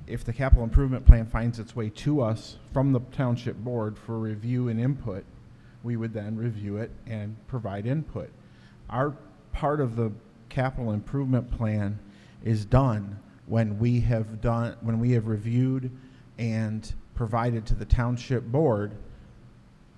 if the capital improvement plan finds its way to us from the Township Board for review and input, we would then review it and provide input. Our part of the capital improvement plan is done when we have reviewed and provided to the Township Board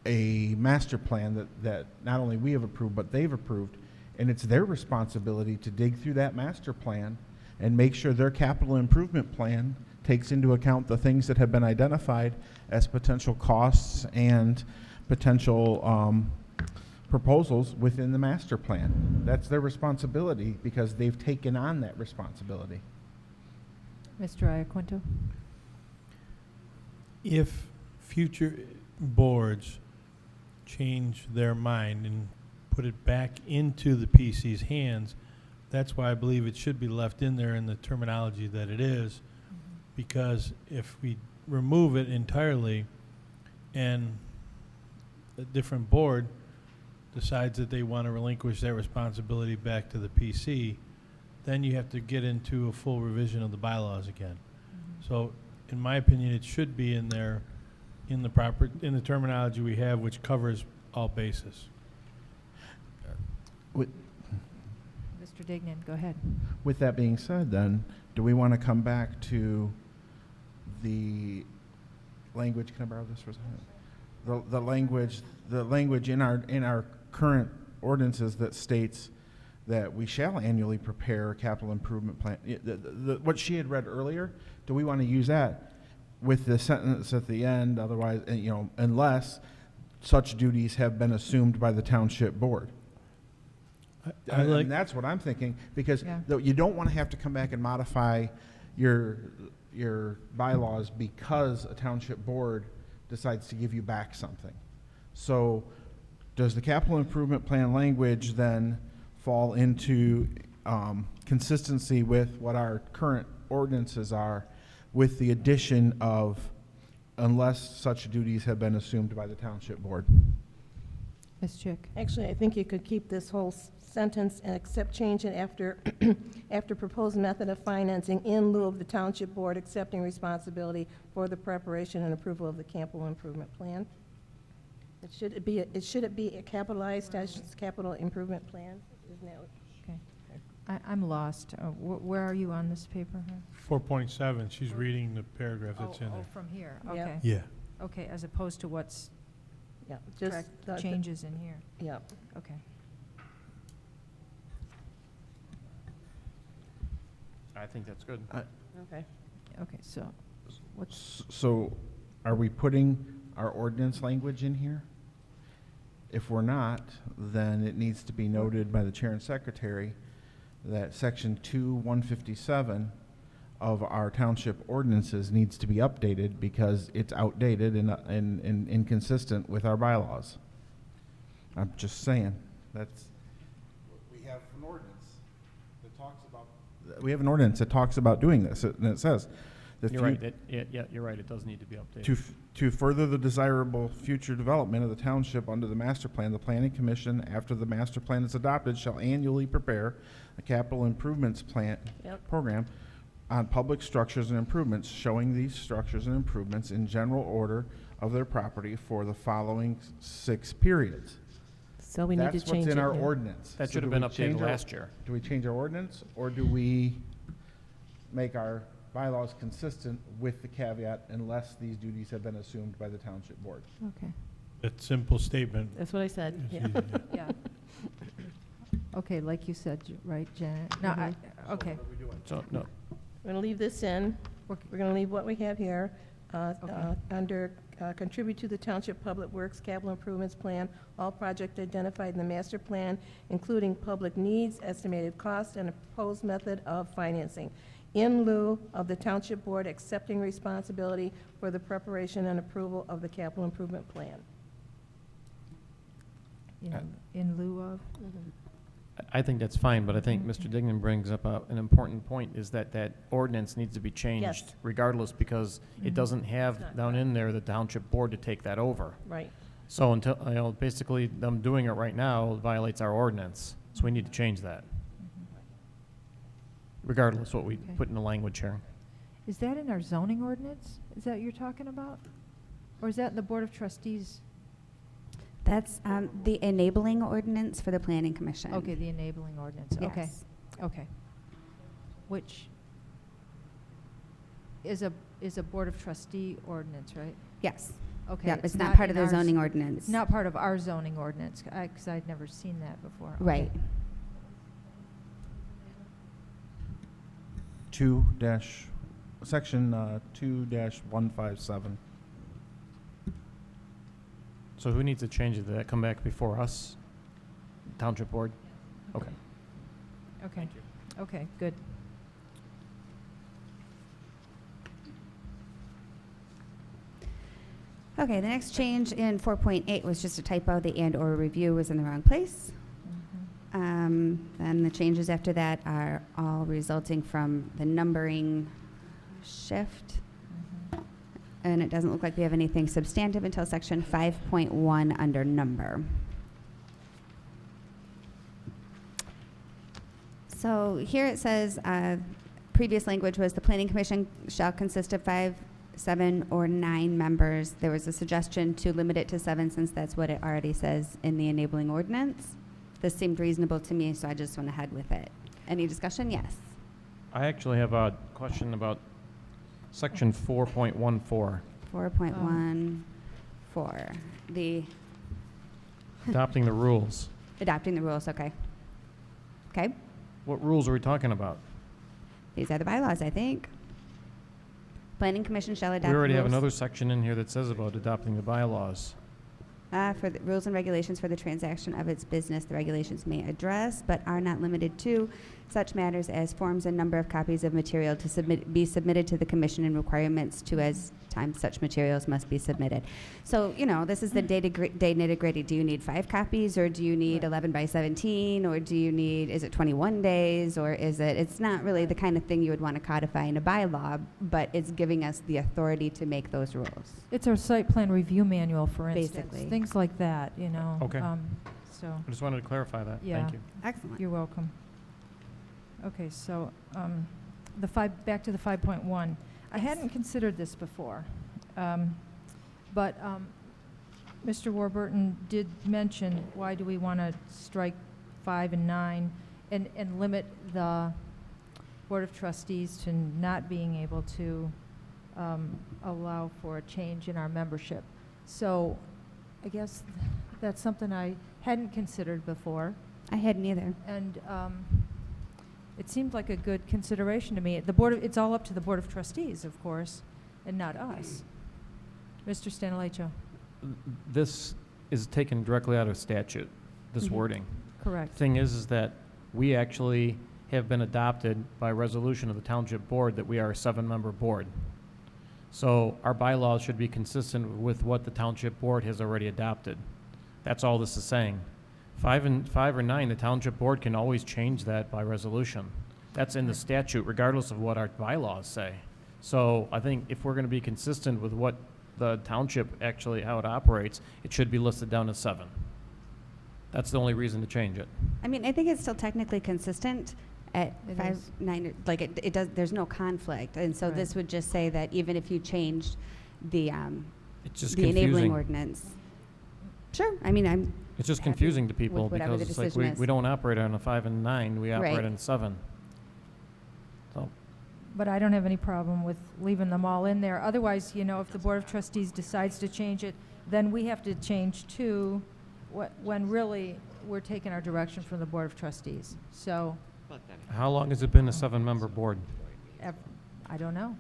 a master plan that not only we have approved but they've approved, and it's their responsibility to dig through that master plan and make sure their capital improvement plan takes into account the things that have been identified as potential costs and potential proposals within the master plan. That's their responsibility because they've taken on that responsibility. Mr. Iaquinto? If future boards change their mind and put it back into the PC's hands, that's why I believe it should be left in there in the terminology that it is, because if we remove it entirely and a different board decides that they want to relinquish their responsibility back to the PC, then you have to get into a full revision of the bylaws again. So, in my opinion, it should be in there in the terminology we have, which covers all bases. With Mr. Dignan, go ahead. With that being said, then, do we want to come back to the language? Can I borrow this for a second? The language in our current ordinances that states that we shall annually prepare a capital improvement plan. What she had read earlier, do we want to use that with the sentence at the end? Otherwise, unless such duties have been assumed by the Township Board. And that's what I'm thinking, because you don't want to have to come back and modify your bylaws because a Township Board decides to give you back something. So does the capital improvement plan language then fall into consistency with what our current ordinances are, with the addition of unless such duties have been assumed by the Township Board? Ms. Chick? Actually, I think you could keep this whole sentence and accept change it after after proposed method of financing in lieu of the Township Board accepting responsibility for the preparation and approval of the capital improvement plan. Should it be a capitalized as capital improvement plan? Isn't that what? Okay. I'm lost. Where are you on this paper? 4.7, she's reading the paragraph that's in there. Oh, from here. Yeah. Okay. Yeah. Okay, as opposed to what's Yeah, just correct the- changes in here. Yeah. Okay. I think that's good. Okay. Okay, so what's, So are we putting our ordinance language in here? If we're not, then it needs to be noted by the chair and secretary that section 2-157 of our township ordinances needs to be updated because it's outdated and inconsistent with our bylaws. I'm just saying, that's, we have an ordinance that talks about, we have an ordinance that talks about doing this, and it says, the You're few- right, yeah, you're right, it does need to be updated. To further the desirable future development of the township under the master plan, the planning commission, after the master plan is adopted, shall annually prepare a capital improvements plan program on public structures and improvements, showing these structures and improvements in general order of their property for the following 6 periods. So we need to change it. That's what's in our here. ordinance. That So should have do been we change updated our- last year. Do we change our ordinance, or do we make our bylaws consistent with the caveat unless these duties have been assumed by the township board? okay, That simple statement. That's what I said, is yeah. easy. yeah. Okay, like you said, right, Janet? No, okay. So, no, We're going to leave this in. We're going to leave what we have here under contribute to the Township Public Works Capital Improvements Plan, all projects identified in the master plan, including public needs, estimated cost, and a proposed method of financing, in lieu of the Township Board accepting responsibility for the preparation and approval of the capital improvement plan. In lieu of? I think that's fine, but I think Mr. Dignan brings up an important point, is that that ordinance needs to be changed Yes. regardless, because it doesn't have not down in there the township board to take that over. Right. So until, basically them doing it right now violates our ordinance, so we need to change that. Regardless what we Okay. put in the language here. Is that in our zoning ordinance? Is that what you're talking about? Or is that in the Board of Trustees? That's the enabling ordinance for the planning commission. Okay, the enabling ordinance, okay, Yes. okay. Which is a Board of Trustee ordinance, right? Yes. Okay. Yeah, it's not part of in the our zoning ordinance. It's not part of our zoning ordinance, because I'd never seen that before. Okay. Right. Section 2-157. So who needs to change it? Did that come back before us? Township board? Okay. Okay, Thank you. okay, good. Okay, the next change in 4.8 was just a typo. The and/or review was in the wrong place. Then the changes after that are all resulting from the numbering shift. And it doesn't look like we have anything substantive until section 5.1 under number. So here it says, previous language was the planning commission shall consist of 5, 7, or 9 members. There was a suggestion to limit it to 7 since that's what it already says in the enabling ordinance. This seemed reasonable to me, so I just went ahead with it. Any discussion? Yes. I actually have a question about section 4.14. 4.14. The Adopting the rules. adopting the rules, okay. Okay, What rules are we talking about? these are the bylaws, I think. Planning commission shall adopt We already have rules, another section in here that says about adopting the bylaws. for the rules and regulations for the transaction of its business. The regulations may address, but are not limited to, such matters as forms and number of copies of material to be submitted to the commission, and requirements to as time such materials must be submitted. So, this is the day nitty-gritty. Do you need 5 copies, or do you need 11 by 17, or do you need, is it 21 days, or is it's not really the kind of thing you would want to codify in a bylaw, but it's giving us the authority to make those rules. It's our site plan review manual, for instance. Basically. Things like that, Okay. So, I just wanted to clarify that. Yeah. Thank you. Excellent. you're welcome. Okay, so, back to the 5.1. I hadn't considered this before, but Mr. Warburton did mention, why do we want to strike 5 and 9 and limit the Board of Trustees to not being able to allow for a change in our membership? So I guess that's something I hadn't considered before, I hadn't either. and it seemed like a good consideration to me. It's all up to the Board of Trustees, of course, and not us. Mr. Stanilecho? This is taken directly out of statute, this Mhm. wording. Correct. Thing is that we actually have been adopted by resolution of the Township Board that we are a 7-member board. So our bylaws should be consistent with what the Township Board has already adopted. That's all this is saying. 5 or 9, the Township Board can always change that by resolution. That's in the statute, regardless of what our bylaws say. So I think if we're going to be consistent with what the township actually, how it operates, it should be listed down as 7. That's the only reason to change it. I mean, I think it's still technically consistent at It 5, is. 9, like it does, there's no conflict. And so Right. this would just say that even if you changed the It's just enabling confusing. ordinance. Sure, I mean, I'm It's just happy confusing to with people whatever because the it's like decision we is. don't operate on a 5 and 9, we operate Right. on 7. So, But I don't have any problem with leaving them all in there. Otherwise, if the Board of Trustees decides to change it, then we have to change too, when really we're taking our direction from the Board of Trustees. So, how long has it been a 7-member board? I don't know.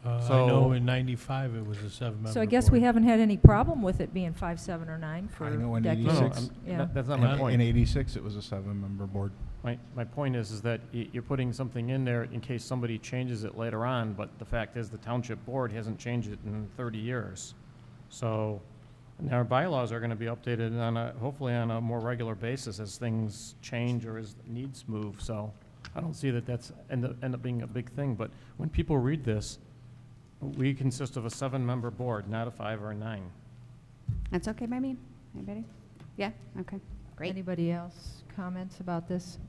I So- know in 95 it was a 7-member So I guess we board. haven't had any problem with it being 5, 7, or 9 for I know in decades. No, no, 86. Yeah. that's not my In point. 86, it was a 7-member board. My point is that you're putting something in there in case somebody changes it later on, but the fact is the Township Board hasn't changed it in 30 years. So, and our bylaws are going to be updated hopefully on a more regular basis as things change or as needs move. So I don't see that that's end up being a big thing. But when people read this, we consist of a 7-member board, not a 5 or a 9. That's okay by me. Anybody? Yeah, okay, great. Anybody else comments about this?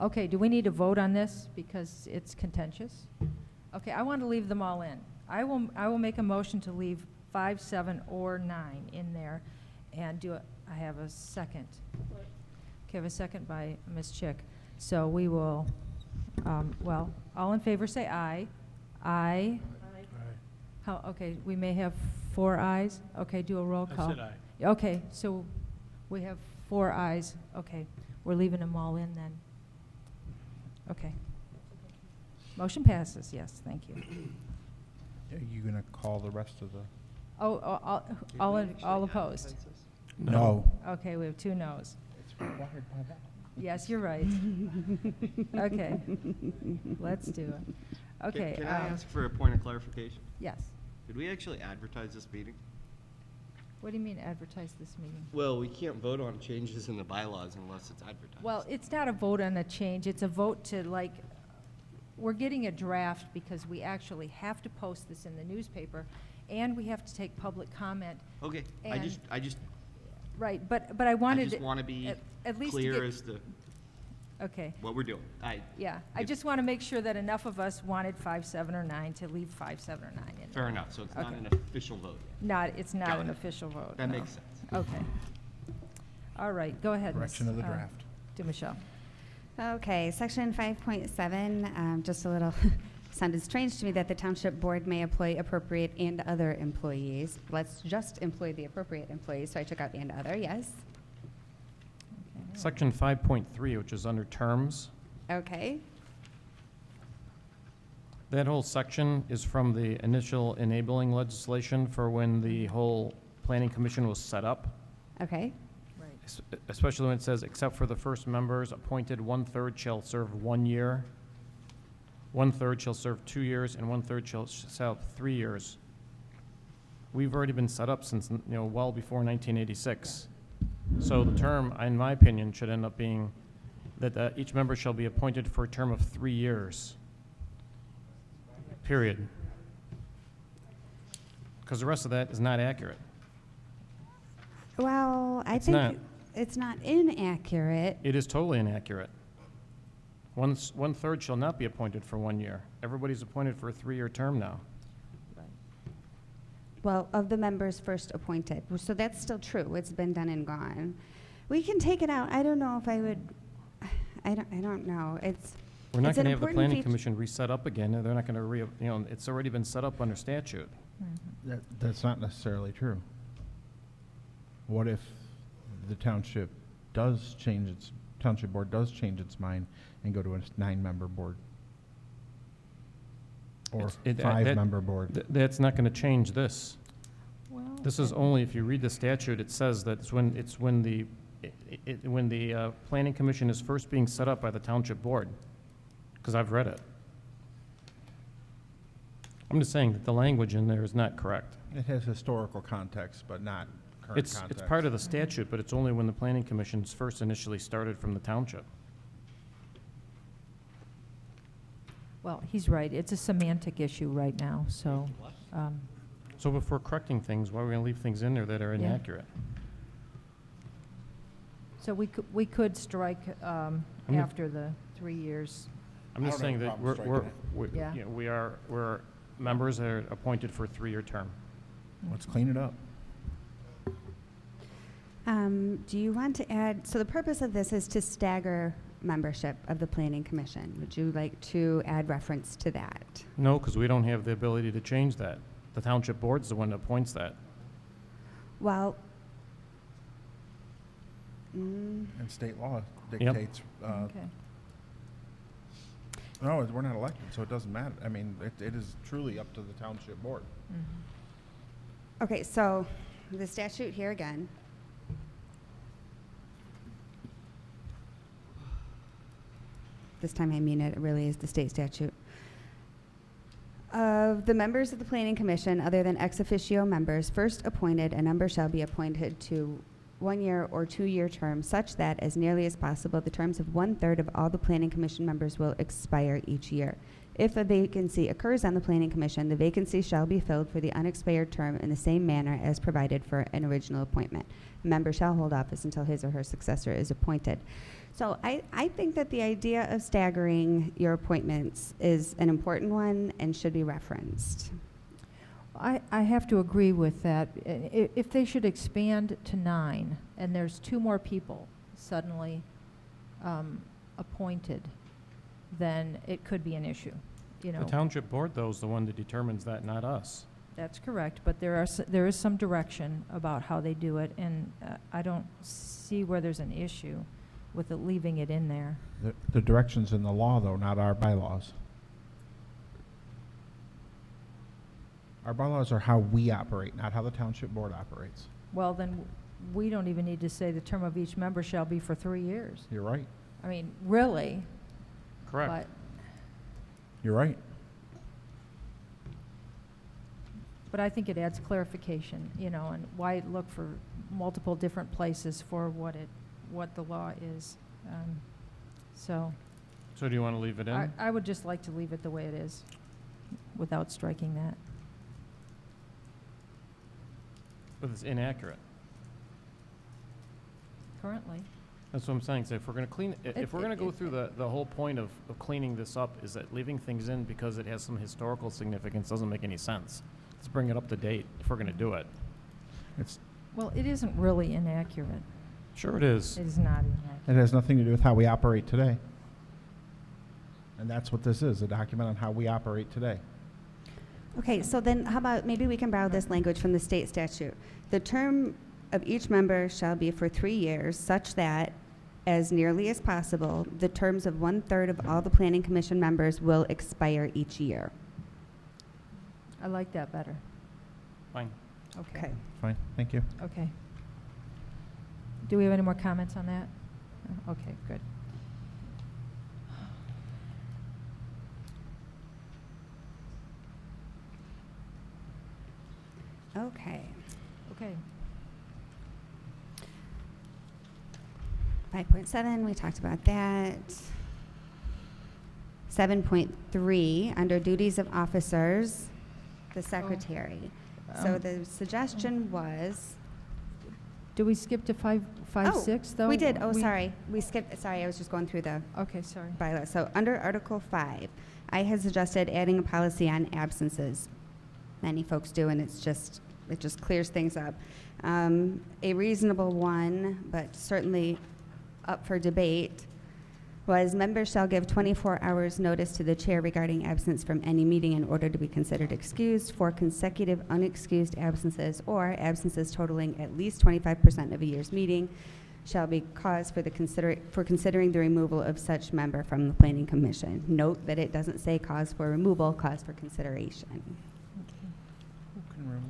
Okay, do we need to vote on this because it's contentious? Okay, I want to leave them all in. I will make a motion to leave 5, 7, or 9 in there and do it. I have a second. Okay, I have a second by Ms. Chick. So we will, all in favor say aye. Aye. Okay, we may have 4 ayes. Okay, do a roll I call. said aye. Okay, so we have 4 ayes. Okay, we're leaving them all in then. Okay. Motion passes, yes, thank you. Are you going to call the rest of the? All opposed? No. Okay, we have 2 noes. Yes, you're right. Okay, let's do it. Okay. Can I ask for a point of clarification? Yes. Did we actually advertise this meeting? What do you mean advertise this meeting? Well, we can't vote on changes in the bylaws unless it's advertised. Well, it's not a vote on a change, it's a vote to we're getting a draft because we actually have to post this in the newspaper and we have to take public comment. Okay, I and- just Right, but I wanted. just want to be at least to clear get- as to Okay, what we're doing. yeah, I if- just want to make sure that enough of us wanted 5, 7, or 9 to leave 5, 7, or 9 in there. Fair enough, so it's not Okay. an official vote yet. It's not Got an it. official vote. That no. makes sense. Okay. All right, go ahead. Correction Ms., of the draft. To Michelle. Okay, section 5.7, just a little, sounded strange to me that the township board may employ appropriate and other employees. Let's just employ the appropriate employees, so I took out and other, yes. Section 5.3, which is under terms. Okay, That whole section is from the initial enabling legislation for when the whole planning commission was set up, okay, Right. especially when it says, except for the first members appointed, 1/3 shall serve 1 year, 1/3 shall serve 2 years, and 1/3 shall serve 3 years. We've already been set up since, well before 1986. So the term, in my opinion, should end up being that each member shall be appointed for a term of 3 years. Period. Because the rest of that is not accurate. well, I It's think not. it's not inaccurate. It is totally inaccurate. 1/3 shall not be appointed for 1 year. Everybody's appointed for a 3-year term now. Well, of the members first appointed, so that's still true, it's been done and gone. We can take it out, I don't know if I would, I don't know, We're not It's an going to have the important planning feature. commission reset up again, and they're not going to it's already been set up under statute. That's not necessarily true. What if the township board does change its mind and go to a 9-member board? Or That- 5-member board? That's not going to change this. Well, This is only, if you read the statute, it says that it's when the planning commission is first being set up by the township board, because I've read it. I'm just saying that the language in there is not correct. It has historical context, but not current context. It's part of the statute, but it's only when the planning commission's first initially started from the township. Well, he's right. It's a semantic issue right now, so, So if we're correcting things, why are we going to leave things in there that are Yeah. inaccurate? so we could strike after the 3 years. I'm just I don't saying have a that problem striking Yeah. you know, we're members that are appointed for a 3-year term. Let's clean it up. Do you want to add, so the purpose of this is to stagger membership of the planning commission. Would you like to add reference to that? No, because we don't have the ability to change that. The township board's the one that appoints that. Well, And state law dictates, Okay. no, we're not elected, so it doesn't matter. I mean, it is truly up to the township board. okay, so the statute here again. This time I mean it really is the state statute. Of the members of the planning commission, other than ex officio members, first appointed, a number shall be appointed to 1-year or 2-year terms, such that, as nearly as possible, the terms of 1/3 of all the planning commission members will expire each year. If a vacancy occurs on the planning commission, the vacancy shall be filled for the unexpired term in the same manner as provided for an original appointment. A member shall hold office until his or her successor is appointed. So I think that the idea of staggering your appointments is an important one and should be referenced. I have to agree with that. If they should expand to 9, and there's 2 more people suddenly appointed, then it could be an issue, you know. The township board, though, is the one that determines that, not us. That's correct, but there is some direction about how they do it, and I don't see where there's an issue with it leaving it in there. The direction's in the law, though, not our bylaws. Our bylaws are how we operate, not how the township board operates. Well, then, we don't even need to say the term of each member shall be for 3 years. You're right. I mean, really, Correct. but, You're right. but I think it adds clarification, you know, and why look for multiple different places for what the law is. So So do you want to leave it in? I would just like to leave it the way it is without striking that. But it's inaccurate. Currently. That's what I'm saying. So if we're going to clean, if we're going to go through the whole point of cleaning this up, is that leaving things in because it has some historical significance doesn't make any sense. Let's bring it up to date if we're going to do it. Well, it isn't really inaccurate. Sure it is. It is not inaccurate. It has nothing to do with how we operate today. And that's what this is, a document on how we operate today. Okay, so then how about maybe we can borrow this language from the state statute. The term of each member shall be for 3 years, such that, as nearly as possible, the terms of 1/3 of all the planning commission members will expire each year. I like that better. Fine. Okay. Fine, thank you. Okay. Do we have any more comments on that? No? Okay, good. Okay. Okay. 5.7, we talked about that. 7.3, under duties of officers, the secretary. So the suggestion was, Do we skip to 5.6 though? we did, sorry. We skipped, sorry, I was just going through the Okay, sorry. bylaws. So under Article 5, I had suggested adding a policy on absences. Many folks do, and it just clears things up. A reasonable one, but certainly up for debate, was members shall give 24 hours notice to the chair regarding absence from any meeting in order to be considered excused for consecutive unexcused absences or absences totaling at least 25% of a year's meeting shall be cause for considering the removal of such member from the planning commission. Note that it doesn't say cause for removal, cause for consideration.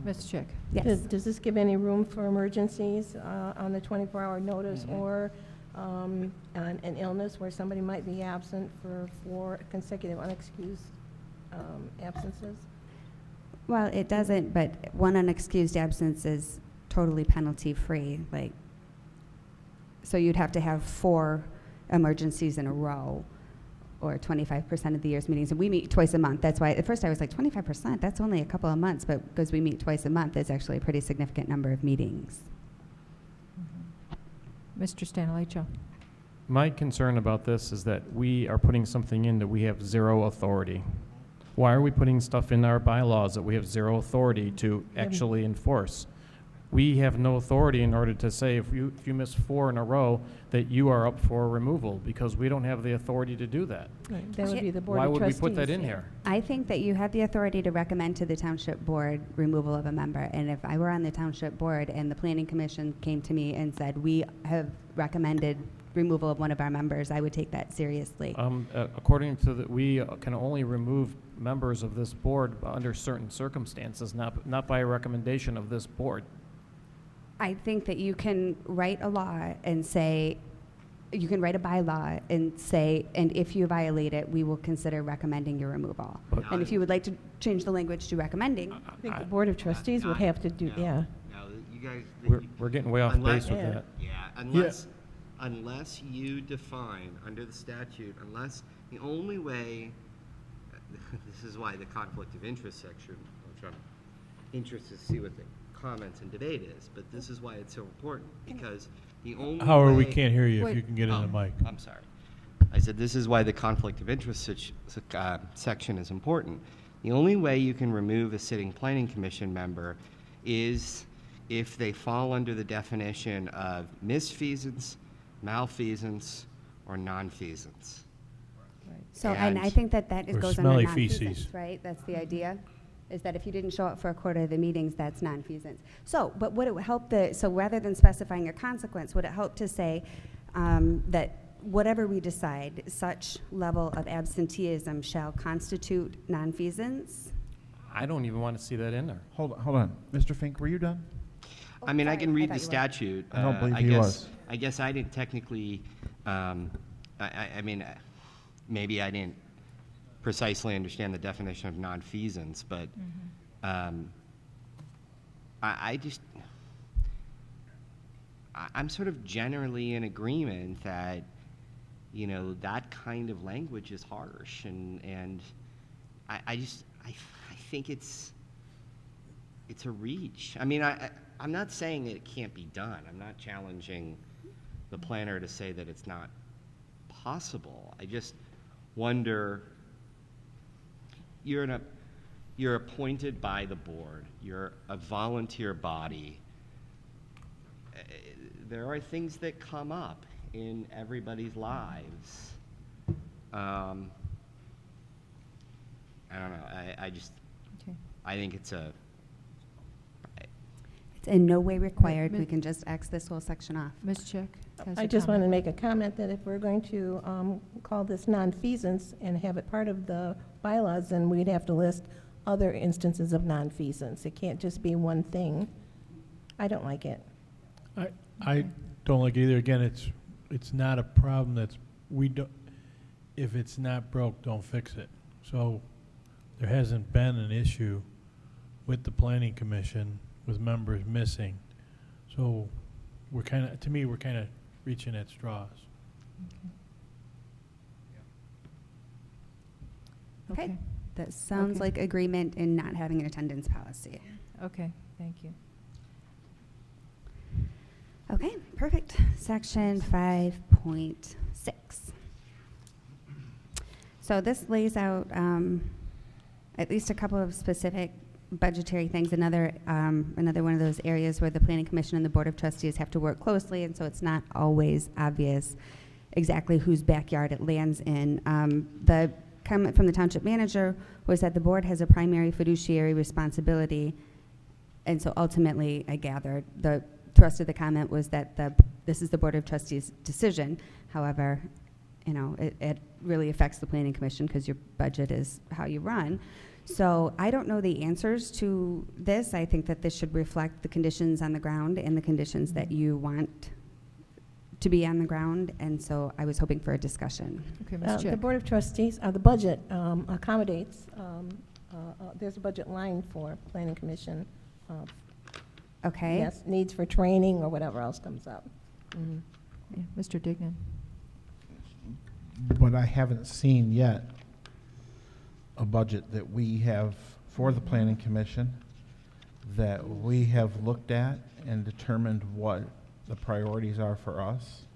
Ms. Chick? Yes. Does this give any room for emergencies on the 24-hour notice or an illness where somebody might be absent for 4 consecutive unexcused absences? Well, it doesn't, but one unexcused absence is totally penalty-free. Like, so you'd have to have 4 emergencies in a row, or 25% of the year's meetings. And we meet twice a month. That's why at first I was like, 25%? That's only a couple of months, but because we meet twice a month, it's actually a pretty significant number of meetings. Mr. Stanilecho? My concern about this is that we are putting something in that we have zero authority. Why are we putting stuff in our bylaws that we have zero authority to actually enforce? We have no authority in order to say if you miss 4 in a row that you are up for removal, because we don't have the authority to do that. Right, that would be the Board Why of would we Trustees. put that in yeah. here? I think that you have the authority to recommend to the township board removal of a member. And if I were on the township board and the planning commission came to me and said, we have recommended removal of one of our members, I would take that seriously. According to we can only remove members of this board under certain circumstances, not by a recommendation of this board. I think that you can write a law and say, you can write a bylaw and say, and if you violate it, we will consider recommending your removal. And if you would like to change the language to recommending. I think the Board of Trustees would have to do, yeah. No, you guys. We're getting way off base with that. Yeah, unless you define under the statute, unless the only way, this is why the conflict of interest section, I'm trying to interested to see what the comments and debate is, but this is why it's so important, because the only Howard, we way- can't hear you. Wait. If you can get in the mic. I'm sorry. I said this is why the conflict of interest section is important. The only way you can remove a sitting planning commission member is if they fall under the definition of misfeasance, malfeasance, or nonfeasance. So, and I And- think that Or goes smelly under feces. nonfeasance, right? That's the idea, is that if you didn't show up for a quarter of the meetings, that's nonfeasance. So, but would it help so rather than specifying a consequence, would it help to say that whatever we decide, such level of absenteeism shall constitute nonfeasance? I don't even want to see that in there. Hold on. Mr. Fink, were you done? I mean, I can sorry, I read thought the you were. statute. I don't believe he guess, was. I guess I didn't technically, I mean, maybe I didn't precisely understand the definition of nonfeasance, but I'm sort of generally in agreement that, you know, that kind of language is harsh, and I think it's a reach. I mean, I'm not saying that it can't be done. I'm not challenging the planner to say that it's not possible. I just wonder, you're appointed by the board. You're a volunteer body. There are things that come up in everybody's lives. I don't know. Okay. I think it's a. It's in no way required. Mi- We can just X this whole section off. Ms. Chick has I a just want to comment. make a comment that if we're going to call this nonfeasance and have it part of the bylaws, then we'd have to list other instances of nonfeasance. It can't just be one thing. I don't like it. I don't like it either. Again, it's not a problem if it's not broke, don't fix it. So there hasn't been an issue with the planning commission with members missing. So we're kind of reaching at straws. Okay. That sounds Okay. like agreement in not having an attendance policy. Okay, thank you. Okay, perfect. Section 5.6. So this lays out at least a couple of specific budgetary things. Another one of those areas where the Planning Commission and the Board of Trustees have to work closely, and so it's not always obvious exactly whose backyard it lands in. The comment from the township manager was that the board has a primary fiduciary responsibility, and so ultimately, I gathered, the thrust of the comment was that this is the Board of Trustees' decision. However, you know, it really affects the Planning Commission because your budget is how you run. So I don't know the answers to this. I think that this should reflect the conditions on the ground and the conditions that you want to be on the ground, and so I was hoping for a discussion. Okay, Ms. The Chick. Board of Trustees, the budget accommodates, there's a budget line for Planning Commission. Okay? Yes, needs for training or whatever else comes up. Mhm. Yeah, Mr. Dignan. But I haven't seen yet a budget that we have for the Planning Commission that we have looked at and determined what the priorities are for us.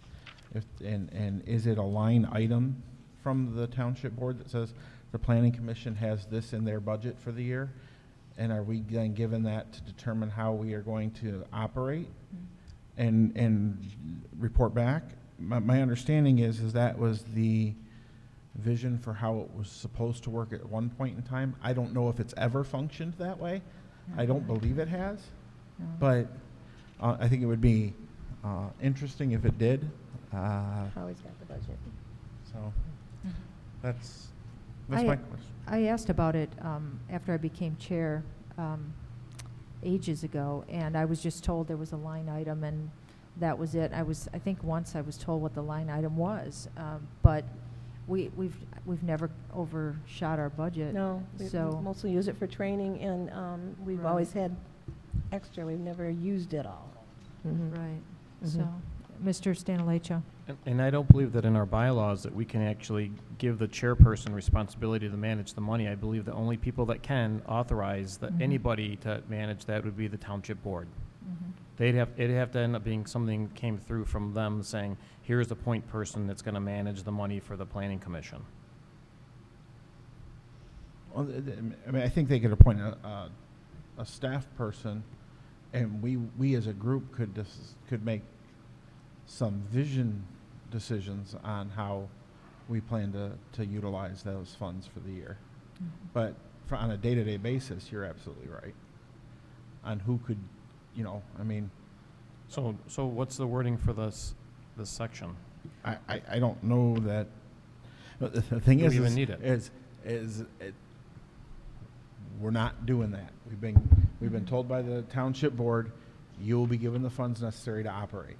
And is it a line item from the Township Board that says the Planning Commission has this in their budget for the year? And are we then given that to determine how we are going to operate and report back? My understanding is that was the vision for how it was supposed to work at one point in time. I don't know if it's ever functioned that way. I don't believe it has, but I think it would be interesting if it did. Howie's got the budget. So that's my question. I asked about it after I became chair ages ago, and I was just told there was a line item, and that was it. I think once I was told what the line item was, but we've never overshot our budget. No, we so mostly use it for training, and we've Right. always had extra. We've never used it all. Mhm. right. Mhm. So, Mr. Stanilecho. And I don't believe that in our bylaws that we can actually give the chairperson responsibility to manage the money. I believe the only people that can authorize that Mhm. anybody to manage that would be the township board. Mhm. It'd have to end up being something came through from them saying, here's the point person that's going to manage the money for the planning commission. Well, I mean, I think they could appoint a staff person, and we as a group could make some vision decisions on how we plan to utilize those funds for the year. Mhm. But on a day-to-day basis, you're absolutely right. On who could, I mean, So what's the wording for this section? I don't know that. The thing Do is, we even need it? is we're not doing that. We've been told by the township board, you'll be given the funds necessary to operate.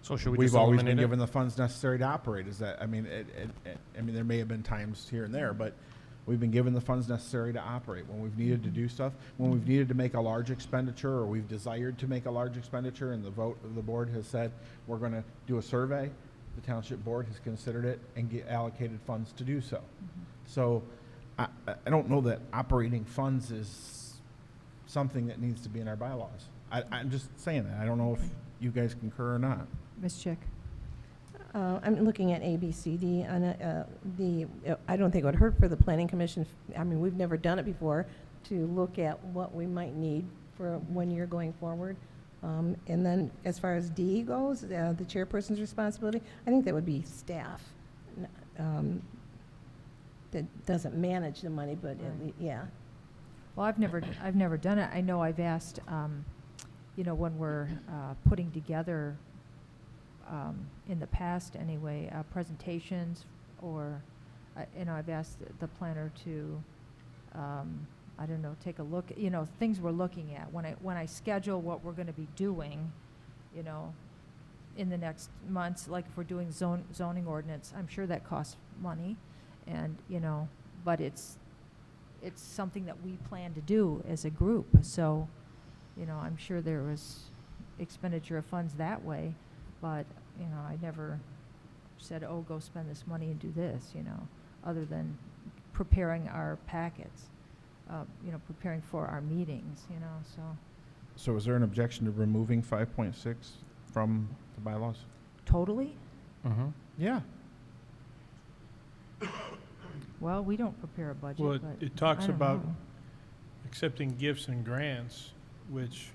So should we We've just always been eliminate given it? the funds necessary to operate. Is that? I mean, there may have been times here and there, but we've been given the funds necessary to operate. When we've needed to do stuff, when we've needed to make a large expenditure, or we've desired to make a large expenditure, and the vote of the board has said we're going to do a survey, the township board has considered it and allocated funds to do so. So I don't know that operating funds is something that needs to be in our bylaws. I'm just saying that. I don't know if you guys concur or not. Ms. Chick. I'm looking at A, B, C, D, and I don't think it would hurt for the planning commission. I mean, we've never done it before, to look at what we might need for 1 year going forward. And then as far as D goes, the chairperson's responsibility, I think that would be staff. That doesn't manage the money, but yeah. Well, I've never done it. I know I've asked, when we're putting together, in the past anyway, presentations, or, I've asked the planner to, take a look, things we're looking at. When I schedule what we're going to be doing, in the next months, like if we're doing zoning ordinance, I'm sure that costs money, and, but it's something that we plan to do as a group. So, I'm sure there was expenditure of funds that way, but, I never said, oh, go spend this money and do this, other than preparing our packets, preparing for our meetings, so. So is there an objection to removing 5.6 from the bylaws? Totally? Mm-hmm. Yeah. Well, we don't prepare a budget, Well, but it talks I don't about know. accepting gifts and grants, which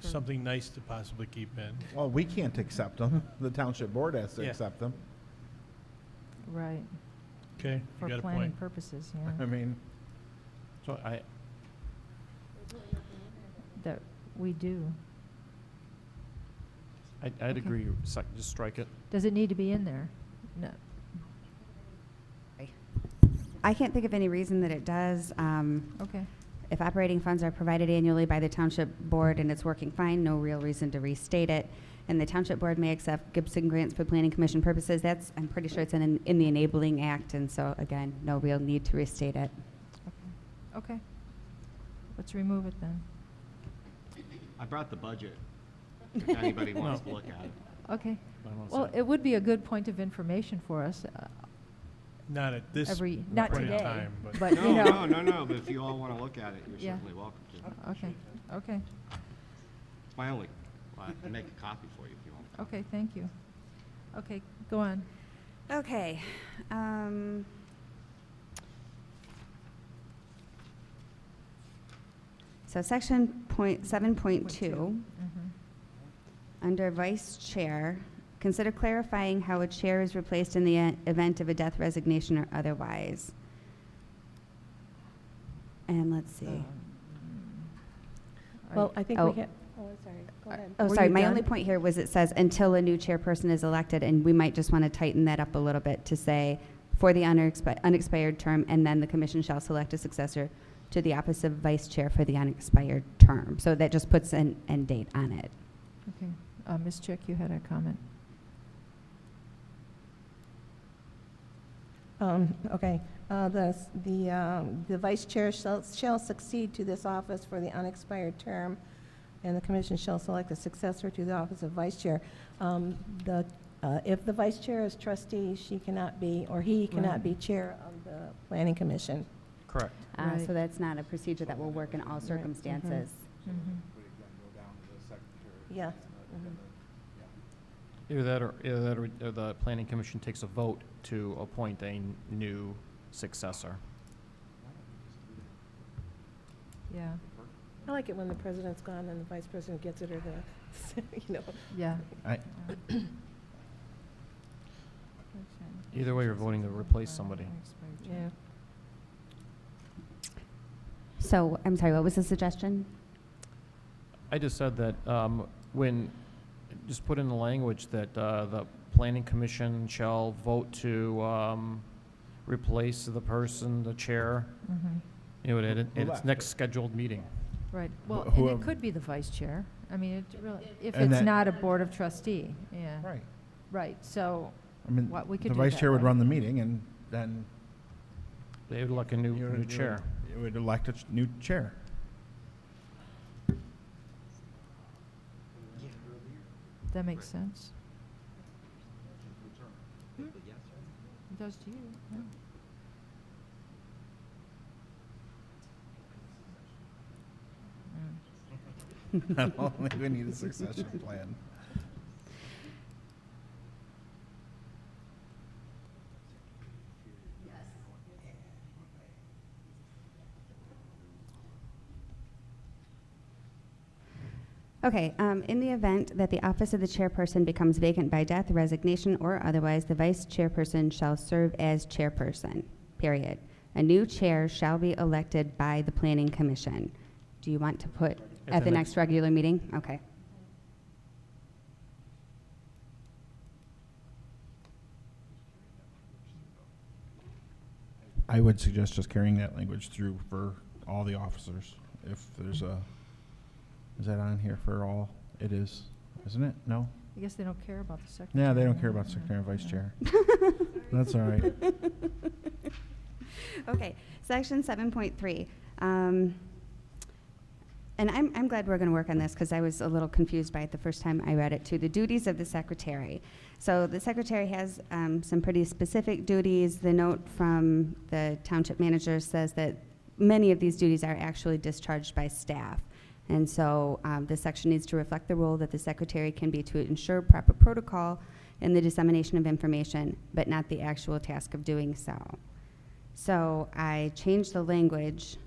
something nice to possibly keep in. Well, we can't accept them. The township board has to Yeah. accept them. Right, Okay, you for got a planning point. purposes, I yeah, mean, So that we do. I'd Okay. agree, just strike it. Does it need to be in there? No. I can't think of any reason that it does. Okay, If operating funds are provided annually by the township board and it's working fine, no real reason to restate it. And the township board may accept Gibson grants for planning commission purposes. That's, I'm pretty sure it's in the Enabling Act, and so again, no real need to restate it. okay. Let's remove it then. I brought the budget, if anybody wants to look at it. Okay. I don't Well, say- it would be a good point of information for us, Not at this not point in today, time, but but, you know. No, but if you all want to look at it, you're Yeah. certainly welcome to. Okay, okay, It's my only, well, I can make a copy for you if you want. okay, thank you. Okay, go on. Okay. So section 7.2, Mhm. under vice chair, consider clarifying how a chair is replaced in the event of a death, resignation, or otherwise. And let's see. Well, I think Oh. we have, oh, I'm sorry, go ahead. Oh, Were sorry, you my done? only point here was it says until a new chairperson is elected, and we might just want to tighten that up a little bit to say for the unexpired term, and then the commission shall select a successor to the office of vice chair for the unexpired term. So that just puts an end date on it. Okay, Ms. Chick, you had a comment. Okay, the vice chair shall succeed to this office for the unexpired term, and the commission shall select a successor to the office of vice chair. If the vice chair is trustee, she cannot be, or he cannot Right. be chair of the planning commission. Correct. Right. So that's not a procedure that will work in all circumstances. Mhm. Yeah. Either that or the planning commission takes a vote to appoint a new successor. Yeah, I like it when the president's gone and the vice president gets it, or the, you know. yeah. I, Either way, you're voting to replace somebody. Yeah. So, I'm sorry, what was the suggestion? I just said that just put in the language that the planning commission shall vote to replace the person, the chair, Mhm. at its left next scheduled meeting. Right, well, Wh- and it whoever- could be the vice chair. I mean, it really, if And it's that- not a board of trustee, yeah. right. Right, so, I mean, What we could the do vice that chair would way. run the meeting, and then They would elect a new chair. You would elect a new chair. that makes sense. It does to you, yeah. I don't think we need a succession plan. Okay, in the event that the office of the chairperson becomes vacant by death, resignation, or otherwise, the vice chairperson shall serve as chairperson, period. A new chair shall be elected by the planning commission. Do you want to put at the next regular meeting? Okay. I would suggest just carrying that language through for all the officers. If there's a, is that on here for all? It is, isn't it? No? I guess they don't care about the secretary. Yeah, they don't care about Yeah, secretary and vice yeah. chair. That's all right. Okay, section 7.3. And I'm glad we're going to work on this because I was a little confused by it the first time I read it too. The duties of the secretary. So the secretary has some pretty specific duties. The note from the township manager says that many of these duties are actually discharged by staff. And so this section needs to reflect the role that the secretary can be to ensure proper protocol in the dissemination of information, but not the actual task of doing so. So I changed the language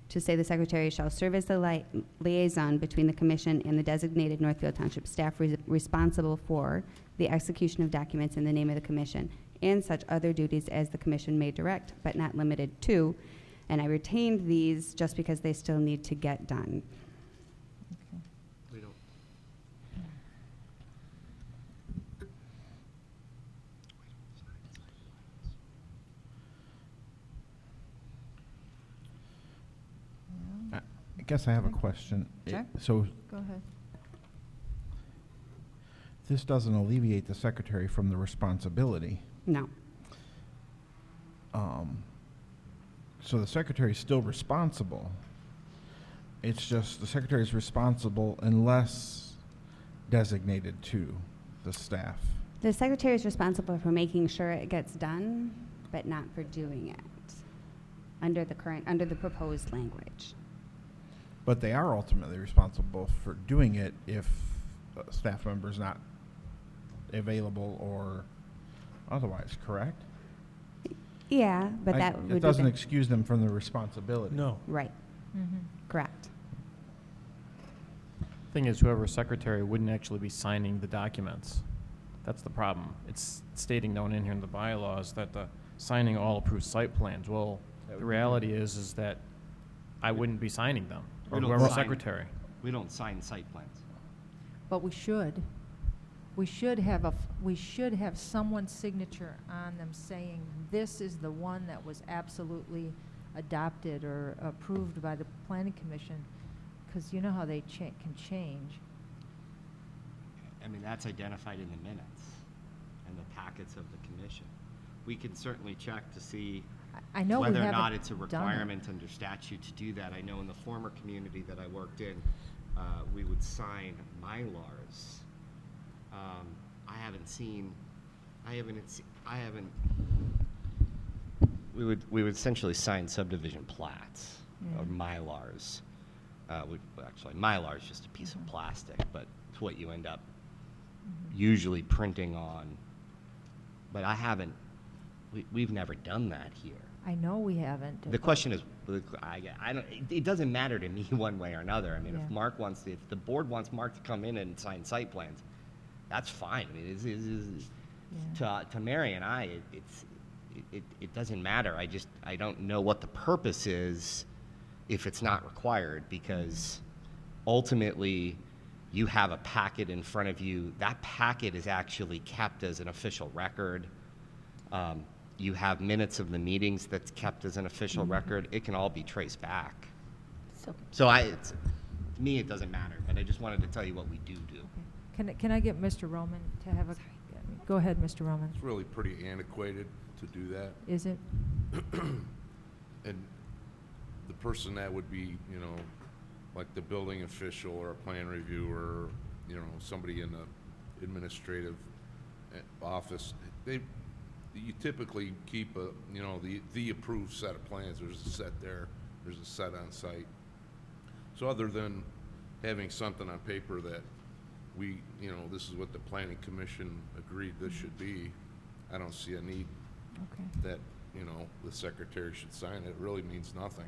to say the secretary shall serve as the liaison between the commission and the designated Northfield Township staff responsible for the execution of documents in the name of the commission and such other duties as the commission may direct, but not limited to. And I retained these just because they still need to get done. We don't. I guess I have a question. Sure. So Go ahead. this doesn't alleviate the secretary from the responsibility. No. So the secretary is still responsible. It's just the secretary is responsible unless designated to the staff. The secretary is responsible for making sure it gets done, but not for doing it under the proposed language. But they are ultimately responsible for doing it if a staff member is not available or otherwise, correct? Yeah, but that would It be doesn't the- excuse them from the responsibility. No. Right, Mm-hmm. correct. Thing is, whoever's secretary wouldn't actually be signing the documents. That's the problem. It's stating down in here in the bylaws that the signing all approved site plans. Well, the reality is that I wouldn't be signing them, or We don't whoever's sign- secretary. We don't sign site plans. But we should. We should have someone's signature on them saying, this is the one that was absolutely adopted or approved by the planning commission, because you know how they can change. I mean, that's identified in the minutes and the packets of the commission. We can certainly check to see I know we whether or haven't not it's a done it. requirement under statute to do that. I know in the former community that I worked in, we would sign Mylars. We would essentially sign subdivision plats or Mylars. Actually, Mylar is just a piece of plastic, but it's what you end up usually printing on. But we've never done that here. I know we haven't. The question is, it doesn't matter to me one way or another. I mean, Yeah. if the board wants Mark to come in and sign site plans, that's fine. I mean, to Mary and I, it doesn't matter. I don't know what the purpose is if it's not required, because ultimately you have a packet in front of you. That packet is actually kept as an official record. You have minutes of the meetings that's kept as an official record. It can all be traced back. So to me, it doesn't matter, but I just wanted to tell you what we do. Can I get Mr. Roman to have a, go ahead, Mr. Roman. It's really pretty antiquated to do that. Is it? And the person that would be, like the building official or a plan reviewer, somebody in the administrative office, you typically keep the approved set of plans. There's a set there, there's a set on site. So other than having something on paper that this is what the planning commission agreed this should be, I don't see a need that, the secretary should sign it. It really means nothing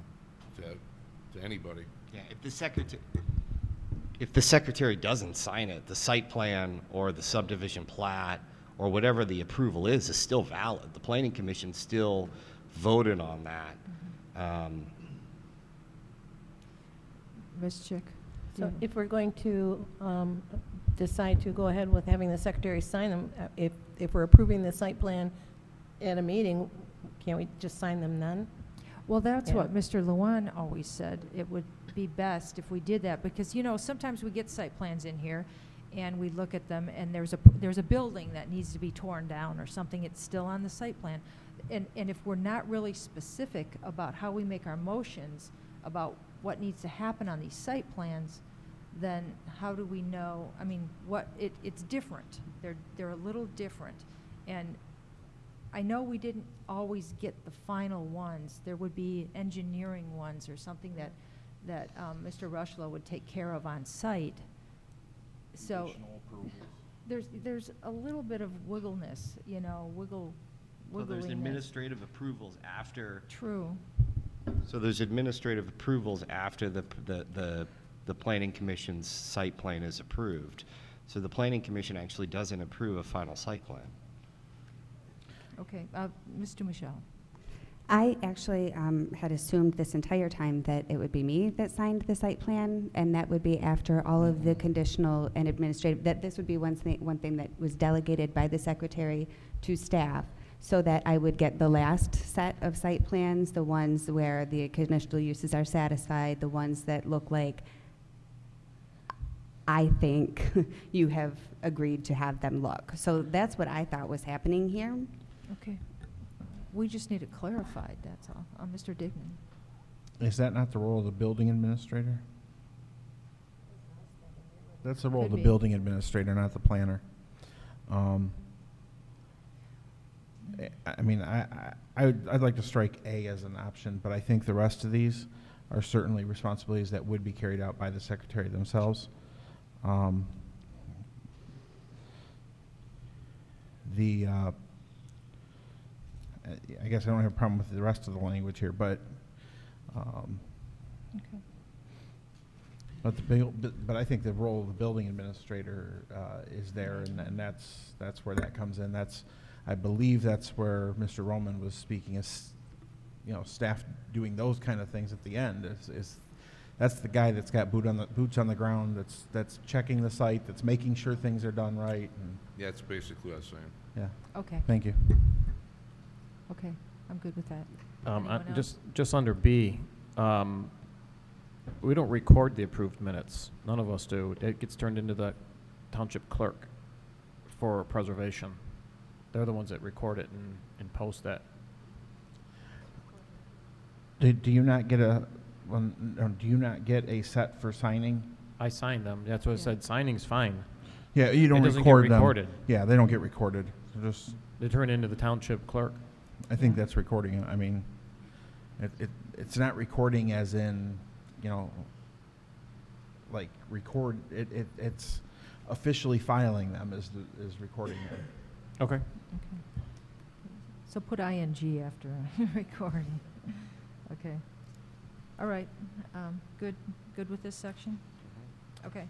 to anybody. Yeah, if the secretary doesn't sign it, the site plan or the subdivision plat or whatever the approval is still valid. The planning commission still voted on that. Ms. Chick? So if we're going to decide to go ahead with having the secretary sign them, if we're approving the site plan at a meeting, can't we just sign them then? Well, that's Yeah. what Mr. Luan always said. It would be best if we did that, because, sometimes we get site plans in here, and we look at them, and there's a building that needs to be torn down or something. It's still on the site plan. And if we're not really specific about how we make our motions about what needs to happen on these site plans, then how do we know? I mean, it's different. They're a little different. And I know we didn't always get the final ones. There would be engineering ones or something that Mr. Rushlow would take care of on site. So there's a little bit of wiggleness, Well, there's wiggliness. administrative approvals after True. So there's administrative approvals after the planning commission's site plan is approved. So the planning commission actually doesn't approve a final site plan. Okay, Mr. Michelle. I actually had assumed this entire time that it would be me that signed the site plan, and that would be after all of the conditional and administrative, that this would be one thing that was delegated by the secretary to staff, so that I would get the last set of site plans, the ones where the conditional uses are satisfied, the ones that look like I think you have agreed to have them look. So that's what I thought was happening here. Okay. We just need it clarified, that's all. Mr. Dignan. Is that not the role of the building administrator? That's the role of Could the be. building administrator, not the planner. I mean, I'd like to strike A as an option, but I think the rest of these are certainly responsibilities that would be carried out by the secretary themselves. I guess I don't have a problem with the rest of the language here, but Okay. but I think the role of the building administrator is there, and that's where that comes in. I believe that's where Mr. Roman was speaking, as staff doing those kind of things at the end. That's the guy that's got boots on the ground, that's checking the site, that's making sure things are done right. And Yeah, it's basically what I was saying. yeah. Okay. Thank you. Okay, I'm good with that. Anyone else? Just under B, we don't record the approved minutes. None of us do. It gets turned into the township clerk for preservation. They're the ones that record it and post that. Do you not get a set for signing? I signed them. That's what I said. Signing's fine. Yeah, you don't It doesn't record get them. recorded. Yeah, they don't get recorded. They turn into the township clerk. I think that's recording. I mean, it's not recording as in, like record. It's officially filing them is recording them. Okay. Okay. So put ing after recording. Okay. All right. Good with this section? Okay.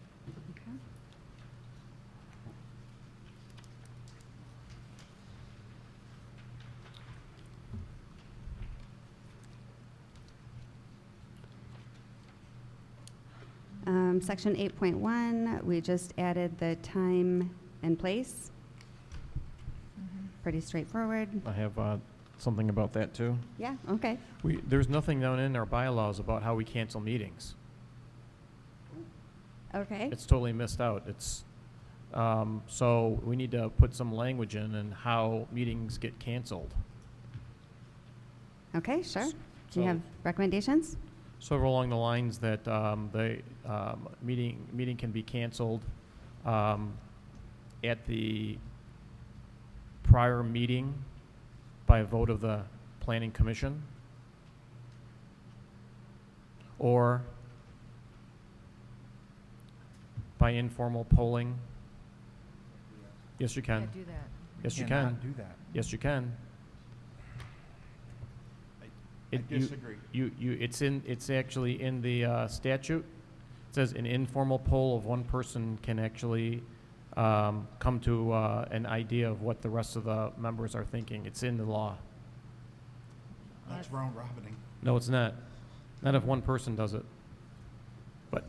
Section 8.1, we just added the time and place. Pretty straightforward. I have something about that too. Yeah, okay. There's nothing down in our bylaws about how we cancel meetings. Okay. It's totally missed out. So we need to put some language in and how meetings get canceled. Okay, sure. Do So- you have recommendations? Sort of along the lines that the meeting can be canceled at the prior meeting by a vote of the planning commission, or by informal polling. Yes, you can. Can't do that. Yes, you Cannot can. do that. Yes, you can. I disagree. It's actually in the statute. It says an informal poll of one person can actually come to an idea of what the rest of the members are thinking. It's in the law. That's round robining. No, it's not. Not if one person does it. But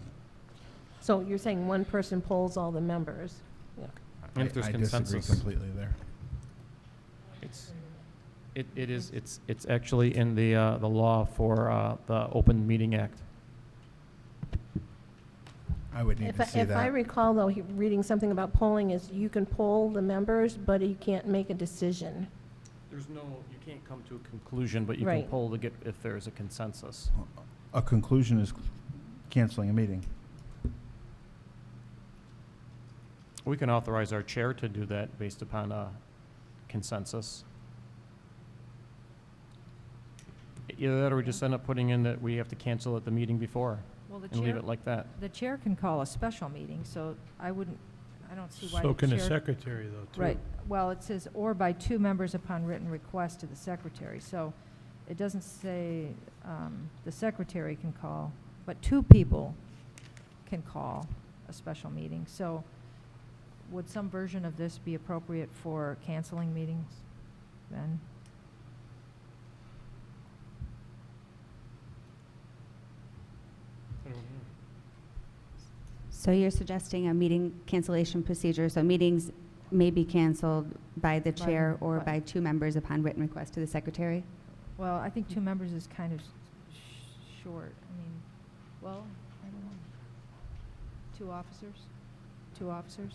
So you're saying one person polls all the members? Yeah. and if there's I consensus, disagree completely there. it's actually in the law for the Open Meeting Act. I would need to see If I that. recall, though, reading something about polling is you can poll the members, but you can't make a decision. You can't come to a conclusion, but you can Right. poll to get if there's a consensus. A conclusion is canceling a meeting. We can authorize our chair to do that based upon a consensus. Either that or we just end up putting in that we have to cancel at the meeting before Well, the and leave chair, it like that. the chair can call a special meeting, so I don't see why So the can the chair. secretary, though, too. Right. Well, it says, or by two members upon written request to the secretary. So it doesn't say the secretary can call, but 2 people can call a special meeting. So would some version of this be appropriate for canceling meetings then? So you're suggesting a meeting cancellation procedure, so meetings may be canceled by the chair or by 2 members upon written request to the secretary? Well, I think 2 members is kind of short. I mean, well, I don't know. 2 officers? 2 officers?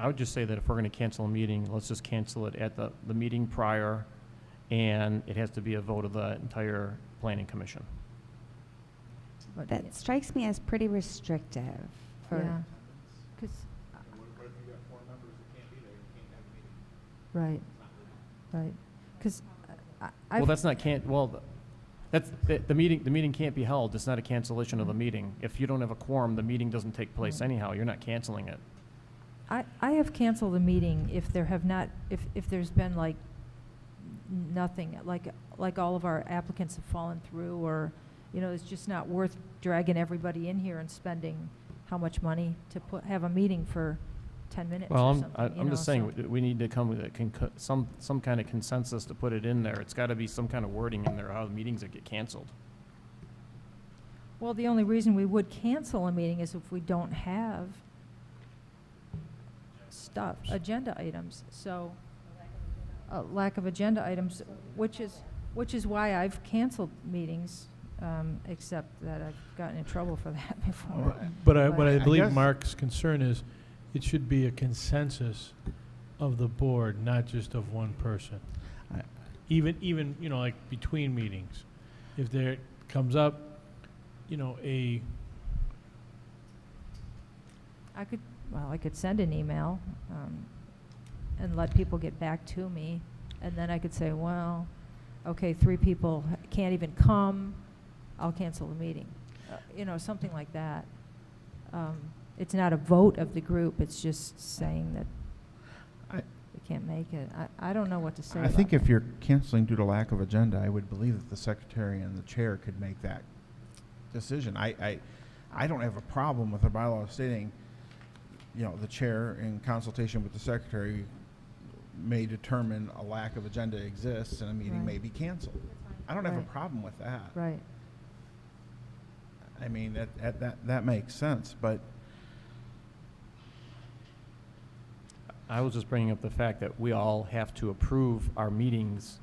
I would just say that if we're going to cancel a meeting, let's just cancel it at the meeting prior, and it has to be a vote of the entire planning commission. But That strikes me as pretty restrictive. yeah, because What if you got 4 members that can't be there, you can't have a meeting? right, right. Because Well, that's not that's, the meeting can't be held. It's not a cancellation of the meeting. If you don't have a quorum, the meeting doesn't take place anyhow. You're not canceling it. I have canceled a meeting if there have not, if there's been like nothing, like all of our applicants have fallen through, or, you know, it's just not worth dragging everybody in here and spending how much money to have a meeting for 10 minutes or Well, something. I'm just saying, we need to come with some kind of consensus to put it in there. It's got to be some kind of wording in there, how the meetings that get canceled. Well, the only reason we would cancel a meeting is if we don't have agenda items. So, lack of agenda items, which is why I've canceled meetings, except that I've gotten in trouble for that before. But I I believe guess- Mark's concern is, it should be a consensus of the board, not just of one person. I- Even, you know, like between meetings. If there comes up, you know, I could send an email and let people get back to me, and then I could say, well, okay, 3 people can't even come, I'll cancel the meeting. You know, something like that. It's not a vote of the group, it's just saying that they can't make it. I don't know what to say I about think if that. you're canceling due to lack of agenda, I would believe that the secretary and the chair could make that decision. I don't have a problem with the bylaw stating, you know, the chair in consultation with the secretary may determine a lack of agenda exists and a meeting Right. may be canceled. I don't have a Right. problem with that. Right. I mean, that makes sense, but I was just bringing up the fact that we all have to approve our meetings.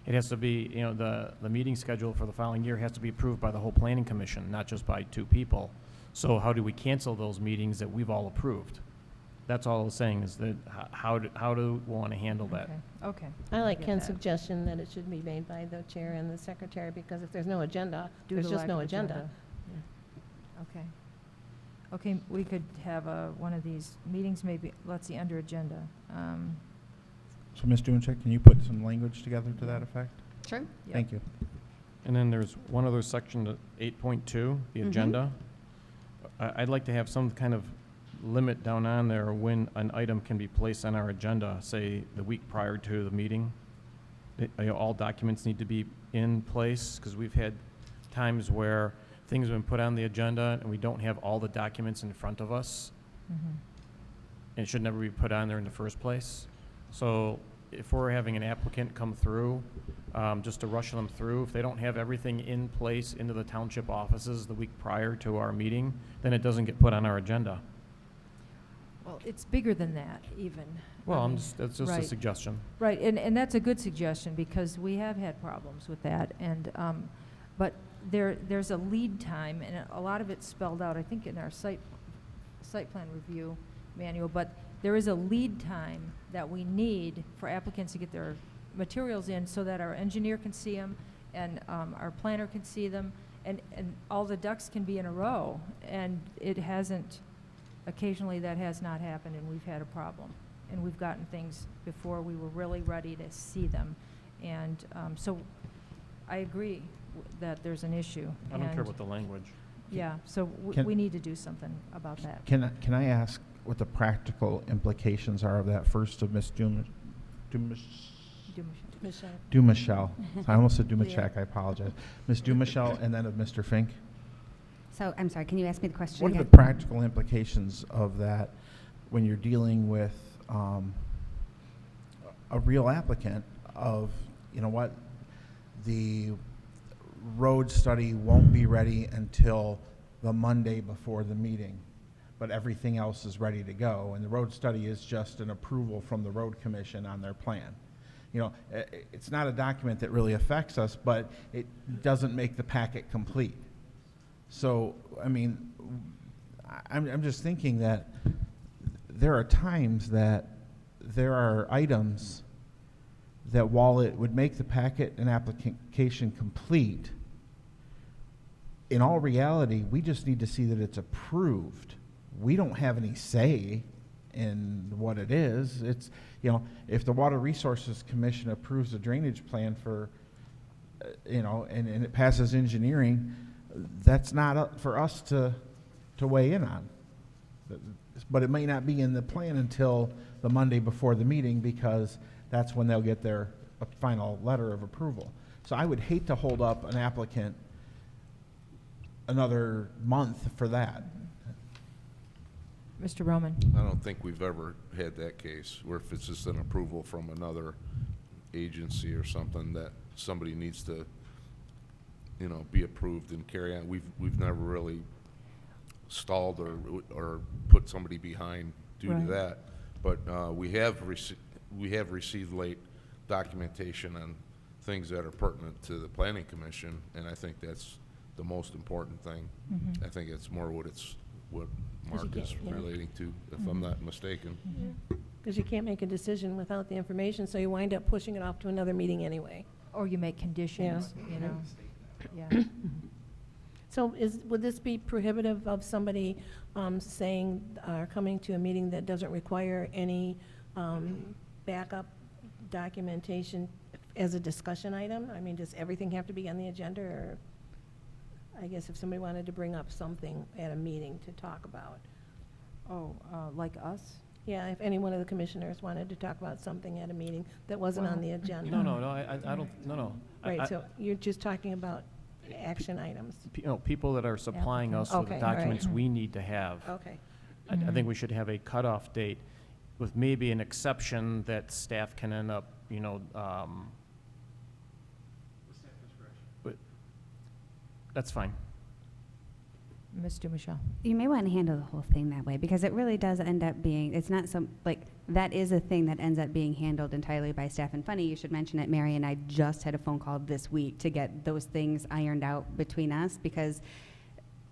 It has to be, you know, the meeting schedule for the following year has to be approved by the whole planning commission, not just by 2 people. So how do we cancel those meetings that we've all approved? That's all I was saying, is that how do we want to handle that? Okay. I like get Ken's that. suggestion that it should be made by the chair and the secretary, because if there's no agenda, Due there's to just lack no of agenda. Okay. Okay, we could have one of these meetings, maybe, let's see, under agenda. so Ms. Duencheck, can you put some language together to that effect? Sure. Yep. Thank you. And then there's one other section, 8.2, the agenda. I'd like to have some kind of limit down on there when an item can be placed on our agenda, say the week prior to the meeting. All documents need to be in place, because we've had times where things have been put on the agenda and we don't have all the documents in front of us. Mhm. And it should never be put on there in the first place. So if we're having an applicant come through, just to rush them through, if they don't have everything in place into the township offices the week prior to our meeting, then it doesn't get put on our agenda. Well, it's bigger than that, even. Well, I mean, that's just a right. suggestion. Right, and that's a good suggestion, because we have had problems with that, and, but there's a lead time, and a lot of it's spelled out, I think, in our site plan review manual, but there is a lead time that we need for applicants to get their materials in, so that our engineer can see them, and our planner can see them, and all the ducks can be in a row, and it hasn't, occasionally that has not happened, and we've had a problem. And we've gotten things before we were really ready to see them. And so I agree that there's an issue. I don't care and about the language. Yeah, so Can- we need to do something about that. Can I ask what the practical implications are of that first of Ms. Michelle. Dumichelle. I almost said Yeah. Dumachek, I apologize. Ms. Dumichelle, and then of Mr. Fink. So, I'm sorry, can you ask me the question What are again? the practical implications of that when you're dealing with a real applicant of, you know what, the road study won't be ready until the Monday before the meeting, but everything else is ready to go, and the road study is just an approval from the road commission on their plan. You know, it's not a document that really affects us, but it doesn't make the packet complete. So, I mean, I'm just thinking that there are times that there are items that while it would make the packet and application complete, in all reality, we just need to see that it's approved. We don't have any say in what it is. It's, you know, if the Water Resources Commission approves a drainage plan for, you know, and it passes engineering, that's not up for us to weigh in on. But it may not be in the plan until the Monday before the meeting, because that's when they'll get their final letter of approval. So I would hate to hold up an applicant another month for that. Mr. Roman? I don't think we've ever had that case where if it's just an approval from another agency or something that somebody needs to, you know, be approved and carry on. We've never really stalled or put somebody behind due to that. But we have received late documentation on things that are pertinent to the Planning Commission, and I think that's the most important thing. I think it's more what Mark is relating to, if I'm not mistaken. Because you can't make a decision without the information, so you wind up pushing it off to another meeting anyway. Or you make conditions, you know? Yeah. So would this be prohibitive of somebody saying, or coming to a meeting that doesn't require any backup documentation as a discussion item? I mean, does everything have to be on the agenda, or I guess if somebody wanted to bring up something at a meeting to talk about? Oh, like us? Yeah, if any one of the commissioners wanted to talk about something at a meeting that wasn't on the agenda. No, I don't, no. Right, so you're just talking about action items. You know, people that are supplying us with the Okay, documents right. we need to have. Okay. I think we should have a cutoff date with maybe an exception that staff can end up, you know, but that's fine. Ms. Dumichelle? You may want to handle the whole thing that way, because it really does end up being, it's not some, like, that is a thing that ends up being handled entirely by staff. And funny, you should mention it, Mary and I just had a phone call this week to get those things ironed out between us, because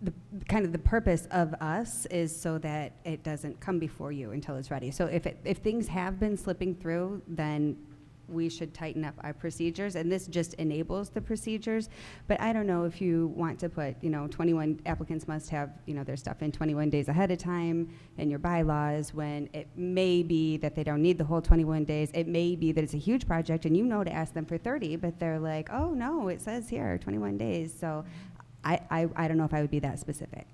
the kind of the purpose of us is so that it doesn't come before you until it's ready. So if things have been slipping through, then we should tighten up our procedures, and this just enables the procedures. But I don't know if you want to put, you know, 21 applicants must have, you know, their stuff in 21 days ahead of time in your bylaws, when it may be that they don't need the whole 21 days. It may be that it's a huge project and you know to ask them for 30, but they're like, oh no, it says here 21 days. So I don't know if I would be that specific.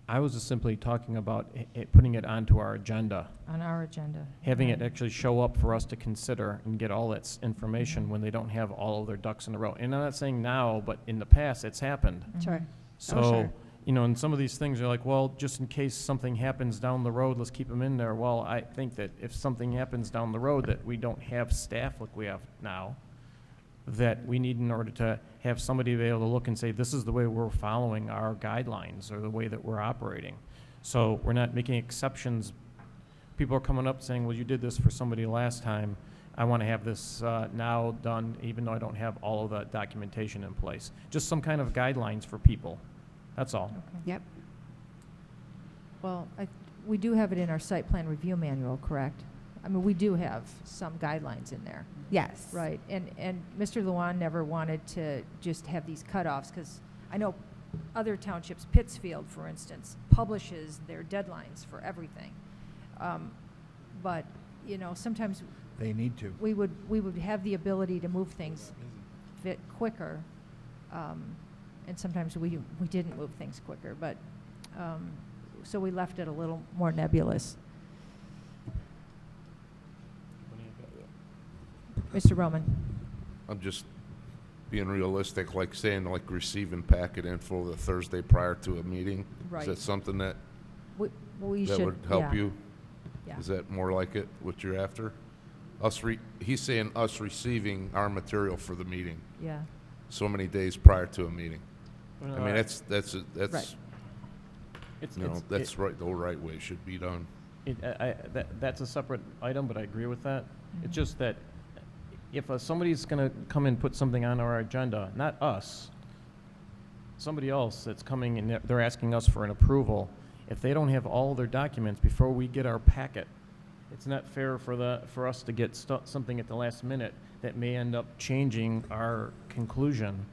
I was just simply talking about putting it onto our agenda. On our agenda. Having it actually show up for us to consider and get all that information when they don't have all of their ducks in a row. And I'm not saying now, but in the past, it's happened. Sure. So, Oh, sure. you know, and some of these things are like, well, just in case something happens down the road, let's keep them in there. Well, I think that if something happens down the road that we don't have staff like we have now, that we need in order to have somebody be able to look and say, this is the way we're following our guidelines or the way that we're operating. So we're not making exceptions. People are coming up saying, well, you did this for somebody last time. I want to have this now done, even though I don't have all of the documentation in place. Just some kind of guidelines for people. That's all. Okay. Yep. Well, we do have it in our site plan review manual, correct? I mean, we do have some guidelines in there. Yes. Right, and Mr. Luan never wanted to just have these cutoffs, because I know other townships, Pittsfield, for instance, publishes their deadlines for everything. But, you know, sometimes They need to. we would have the ability to move things fit quicker, and sometimes we didn't move things quicker, but, so we left it a little more nebulous. Mr. Roman? I'm just being realistic, like saying like receiving packet info the Thursday prior to a meeting. Right. Is that something that, We that should, would help yeah. you? Yeah. Is that more like it, what you're after? He's saying us receiving our material for the meeting Yeah. so many days prior to a meeting. I mean, that's, Right. you know, that's right, the right way it should be done. That's a separate item, but I agree with that. It's just that if somebody's going to come and put something on our agenda, not us, somebody else that's coming and they're asking us for an approval, if they don't have all their documents before we get our packet, it's not fair for us to get something at the last minute that may end up changing our conclusion,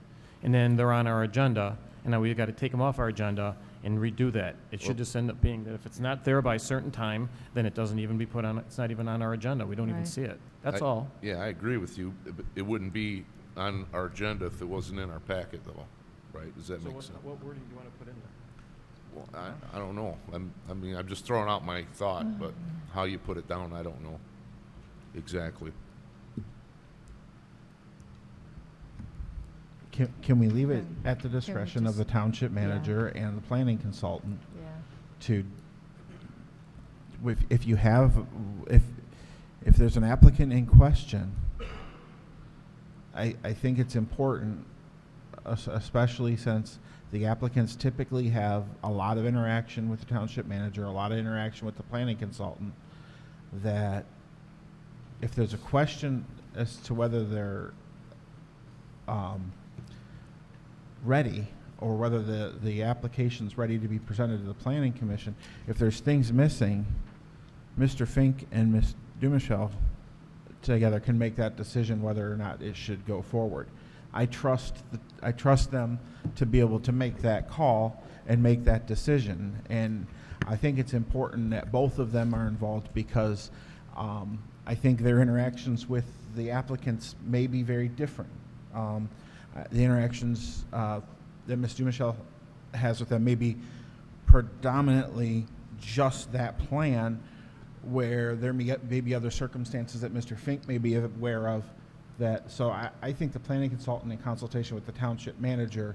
and then they're on our agenda, and now we've got to take them off our agenda and redo that. It should just end up being that if it's not there by a certain time, then it doesn't even be put on, it's not even on our agenda. We don't even Right. see it. That's all. Yeah, I agree with you. It wouldn't be on our agenda if it wasn't in our packet, though, right? Does that So make sense? what wording do you want to put in there? Well, I don't know. I mean, I'm just throwing out my thought, but how you put it down, I don't know exactly. Can we leave it at the Can we discretion of the just- township manager and the planning consultant Yeah. to, if you have, if there's an applicant in question, I think it's important, especially since the applicants typically have a lot of interaction with the township manager, a lot of interaction with the planning consultant, that if there's a question as to whether they're ready, or whether the application's ready to be presented to the planning commission, if there's things missing, Mr. Fink and Ms. Dumichel together can make that decision whether or not it should go forward. I trust them to be able to make that call and make that decision, and I think it's important that both of them are involved because I think their interactions with the applicants may be very different. The interactions that Ms. Dumichel has with them may be predominantly just that plan, where there may be other circumstances that Mr. Fink may be aware of. So I think the planning consultant, in consultation with the township manager,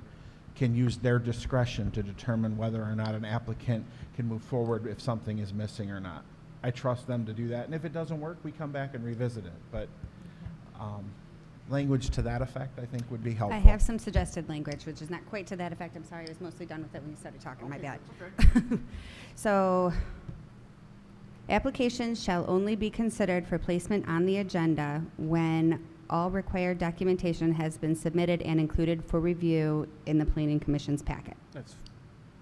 can use their discretion to determine whether or not an applicant can move forward if something is missing or not. I trust them to do that, and if it doesn't work, we come back and revisit it. But language to that effect, I think, would be helpful. I have some suggested language, which is not quite to that effect. I'm sorry, I was mostly done with it when you started talking. My bad. Okay. So, applications shall only be considered for placement on the agenda when all required documentation has been submitted and included for review in the Planning Commission's packet.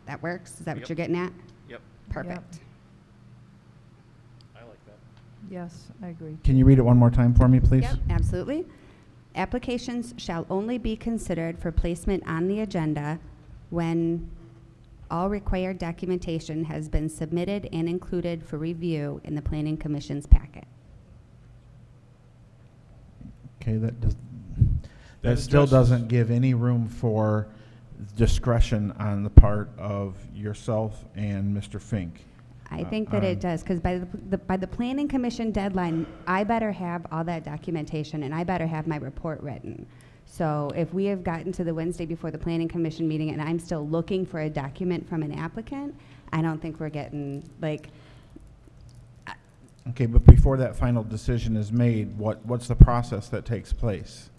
That works? Is that what you're getting at? Yep. Perfect. I like that. Yes, I agree. Can you read it one more time for me, please? Yep, absolutely. Applications shall only be considered for placement on the agenda when all required documentation has been submitted and included for review in the Planning Commission's packet. Okay, that That still addresses- doesn't give any room for discretion on the part of yourself and Mr. Fink. I think that it does, because by the Planning Commission deadline, I better have all that documentation, and I better have my report written. So if we have gotten to the Wednesday before the Planning Commission meeting, and I'm still looking for a document from an applicant, I don't think we're getting, like... Okay, but before that final decision is made, what's the process that takes place?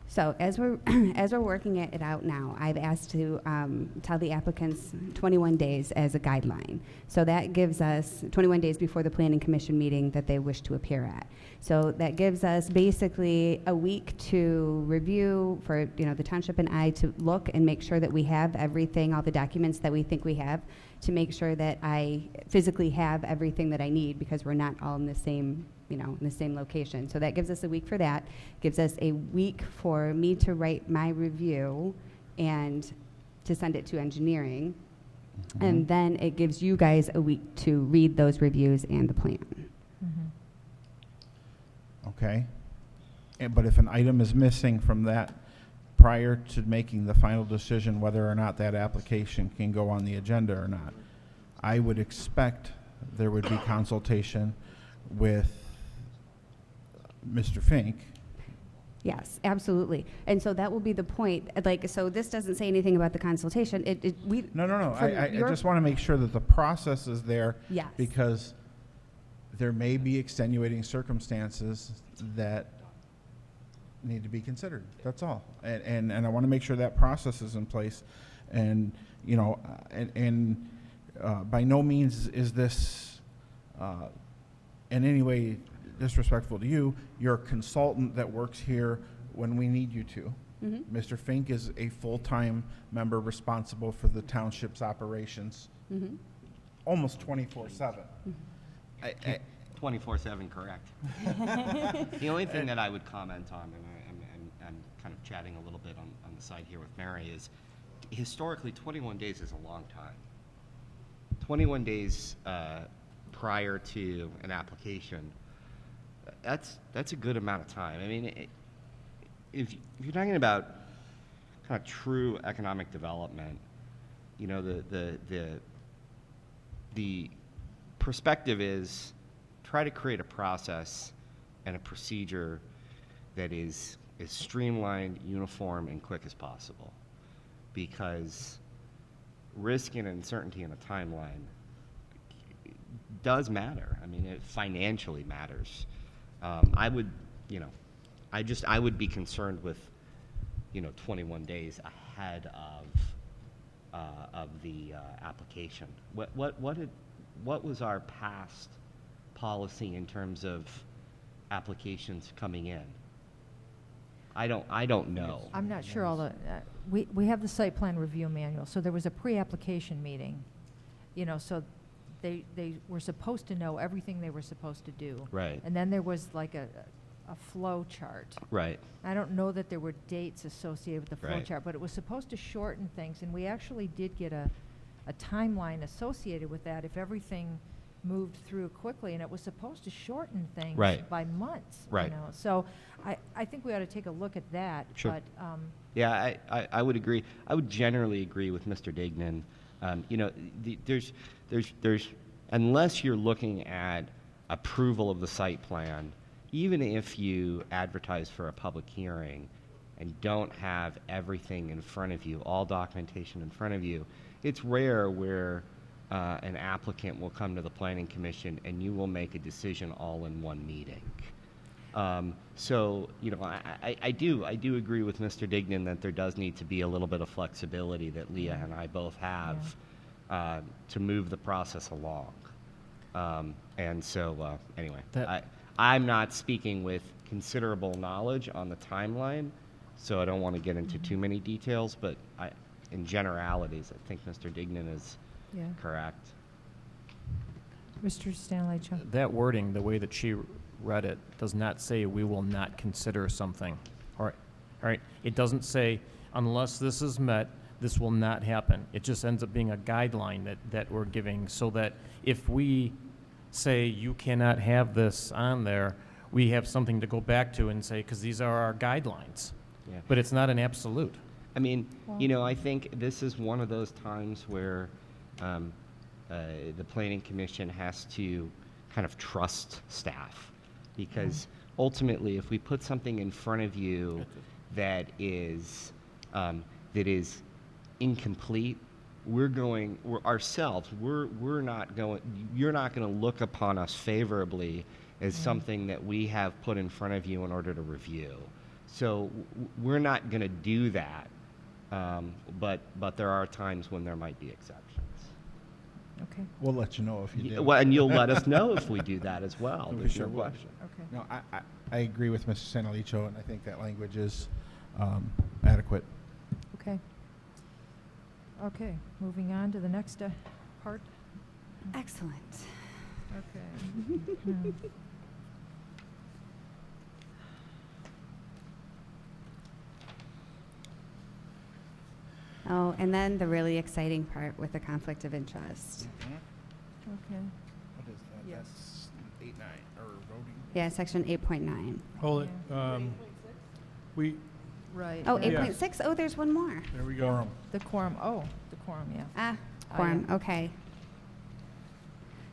So as we're working it out now, I've asked to tell the applicants 21 days as a guideline. So that gives us 21 days before the Planning Commission meeting that they wish to appear at. So that gives us basically a week to review for the township and I to look and make sure that we have everything, all the documents that we think we have, to make sure that I physically have everything that I need, because we're not all in the same in the same location. So that gives us a week for that. Gives us a week for me to write my review and to send it to engineering. Mm-hmm. And then it gives you guys a week to read those reviews and the plan. Okay. But if an item is missing from that prior to making the final decision whether or not that application can go on the agenda or not, I would expect there would be consultation with Mr. Fink. Yes, absolutely. And so that will be the point. Like, so this doesn't say anything about the consultation. No. from I your- just want to make sure that the process is there. Yes. Because there may be extenuating circumstances that need to be considered. That's all. And I want to make sure that process is in place. And, you know, by no means is this in any way disrespectful to you. You're a consultant that works here when we need you to. Mm-hmm. Mr. Fink is a full-time member responsible for the township's operations, Mm-hmm. almost 24/7. 24/7, correct. The only thing that I would comment on, and I'm kind of chatting a little bit on the side here with Mary, is historically 21 days is a long time. 21 days prior to an application, that's a good amount of time. I mean, if you're talking about kind of true economic development, you know, the perspective is try to create a process and a procedure that is as streamlined, uniform, and quick as possible. Because risk and uncertainty in a timeline does matter. I mean, it financially matters. I would, you know, I would be concerned with, you know, 21 days ahead of the application. What was our past policy in terms of applications coming in? I don't know. I'm not sure all the, we have the site plan review manual, so there was a pre-application meeting, you know, so they were supposed to know everything they were supposed to do. Right. And then there was like a flow chart. Right. I don't know that there were dates associated with the flow Right. chart, but it was supposed to shorten things, and we actually did get a timeline associated with that if everything moved through quickly, and it was supposed to shorten things Right. by months. Right. You know? So I think we ought to take a look at that. Sure. But Yeah, I would agree. I would generally agree with Mr. Dignan. You know, there's unless you're looking at approval of the site plan, even if you advertise for a public hearing and don't have everything in front of you, all documentation in front of you, it's rare where an applicant will come to the Planning Commission and you will make a decision all in one meeting. So, you know, I do agree with Mr. Dignan that there does need to be a little bit of flexibility that Leah and I both have to move the process along. And so, anyway, I'm not speaking with considerable knowledge on the timeline, so I don't want to get into too many details, but in generalities, I think Mr. Dignan is correct. Mr. Stanley, That wording, the way that she read it, does not say we will not consider something. All right. It doesn't say unless this is met, this will not happen. It just ends up being a guideline that we're giving, so that if we say you cannot have this on there, we have something to go back to and say, because these are our guidelines. Yeah. But it's not an absolute. I mean, you know, I think this is one of those times where the Planning Commission has to kind of trust staff, because ultimately, if we put something in front of you that is incomplete, we're not going. You're not going to look upon us favorably as something that we have put in front of you in order to review. So we're not going to do that. But there are times when there might be exceptions. Okay. We'll let you know if you do. Well, and you'll let us know if we do that as well. We There's sure no will. question. Okay. No, I agree with Mr. Sanalicho, and I think that language is adequate. Okay. Okay, moving on to the next part. Excellent. Okay. Oh, and then the really exciting part with the conflict of interest. Okay. What is that? Yes. That's 8-9, or voting? Yeah, section 8.9. Hold it. We, Right. Oh, yeah. 8.6? Oh, there's one more. there we go. The quorum, the quorum, yeah. Ah, quorum, okay.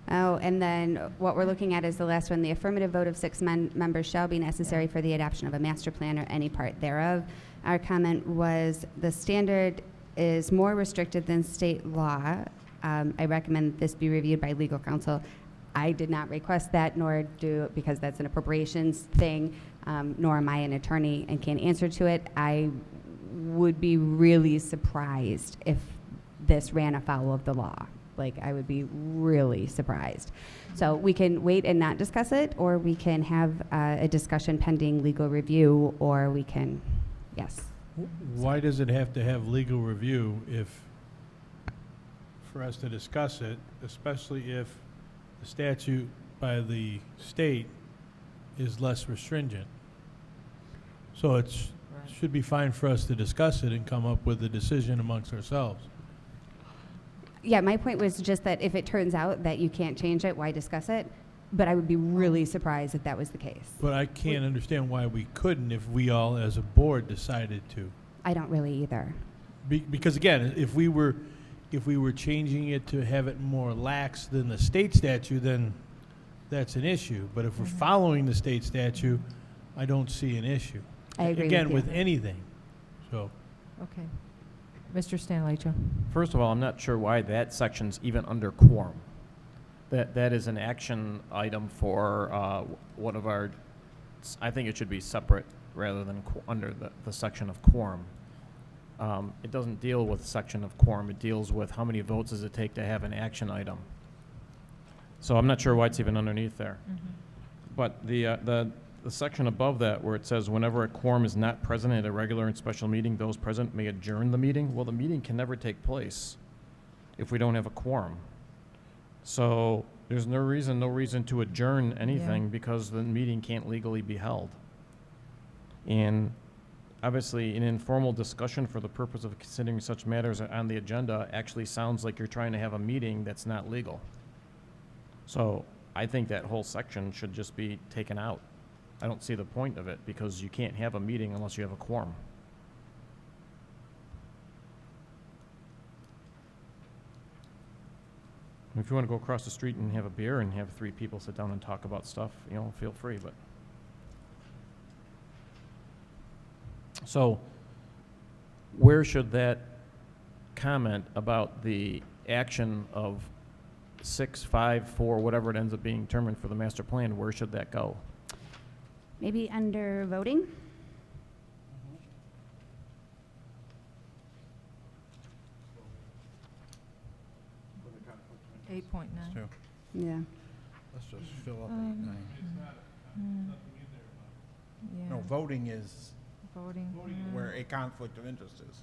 Oh, and then what we're looking at is the last one. The affirmative vote of 6 members shall be necessary for the adoption of a master plan or any part thereof. Our comment was the standard is more restricted than state law. I recommend this be reviewed by legal counsel. I did not request that, nor do, because that's an appropriations thing, nor am I an attorney and can't answer to it. I would be really surprised if this ran afoul of the law. Like, I would be really surprised. So we can wait and not discuss it, or we can have a discussion pending legal review, or we can, yes. Why does it have to have legal review for us to discuss it, especially if the statute by the state is less restringent? So it should be fine for us to discuss it and come up with a decision amongst ourselves. Yeah, my point was just that if it turns out that you can't change it, why discuss it? But I would be really surprised if that was the case. But I can't understand why we couldn't if we all as a board decided to. I don't really either. Because again, if we were changing it to have it more lax than the state statute, then that's an issue. But if we're following the state statute, I don't see an issue. I agree again, with with anything. So. Okay. Mr. Stanleycho. First of all, I'm not sure why that section's even under quorum. That is an action item for one of our, I think it should be separate rather than under the section of quorum. It doesn't deal with section of quorum. It deals with how many votes does it take to have an action item. So I'm not sure why it's even underneath there. But the section above that where it says whenever a quorum is not present at a regular and special meeting, those present may adjourn the meeting. Well, the meeting can never take place if we don't have a quorum. So there's no reason to adjourn anything because the meeting can't legally be held. And obviously, an informal discussion for the purpose of considering such matters on the agenda actually sounds like you're trying to have a meeting that's not legal. So I think that whole section should just be taken out. I don't see the point of it because you can't have a meeting unless you have a quorum. If you want to go across the street and have a beer and have 3 people sit down and talk about stuff, you know, feel free, but. So where should that comment about the action of 6, 5, 4, whatever it ends up being determined for the master plan, where should that go? Maybe under voting? 8.9. Yeah. Let's just fill up 8.9. Yeah. No, voting is Voting. where a conflict of interest is.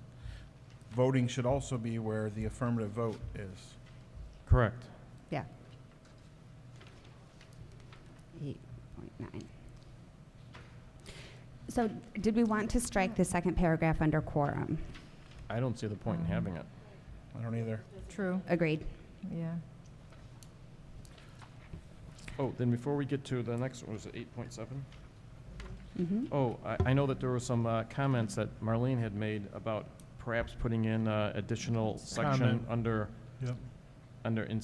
Voting should also be where the affirmative vote is. Correct. Yeah. 8.9. So did we want to strike the second paragraph under quorum? I don't see the point in having it. I don't either. True. Agreed. Yeah. Oh, then before we get to the next one, was it 8.7? Mm-hmm. Oh, I know that there were some comments that Marlene had made about perhaps putting in additional section Comment. under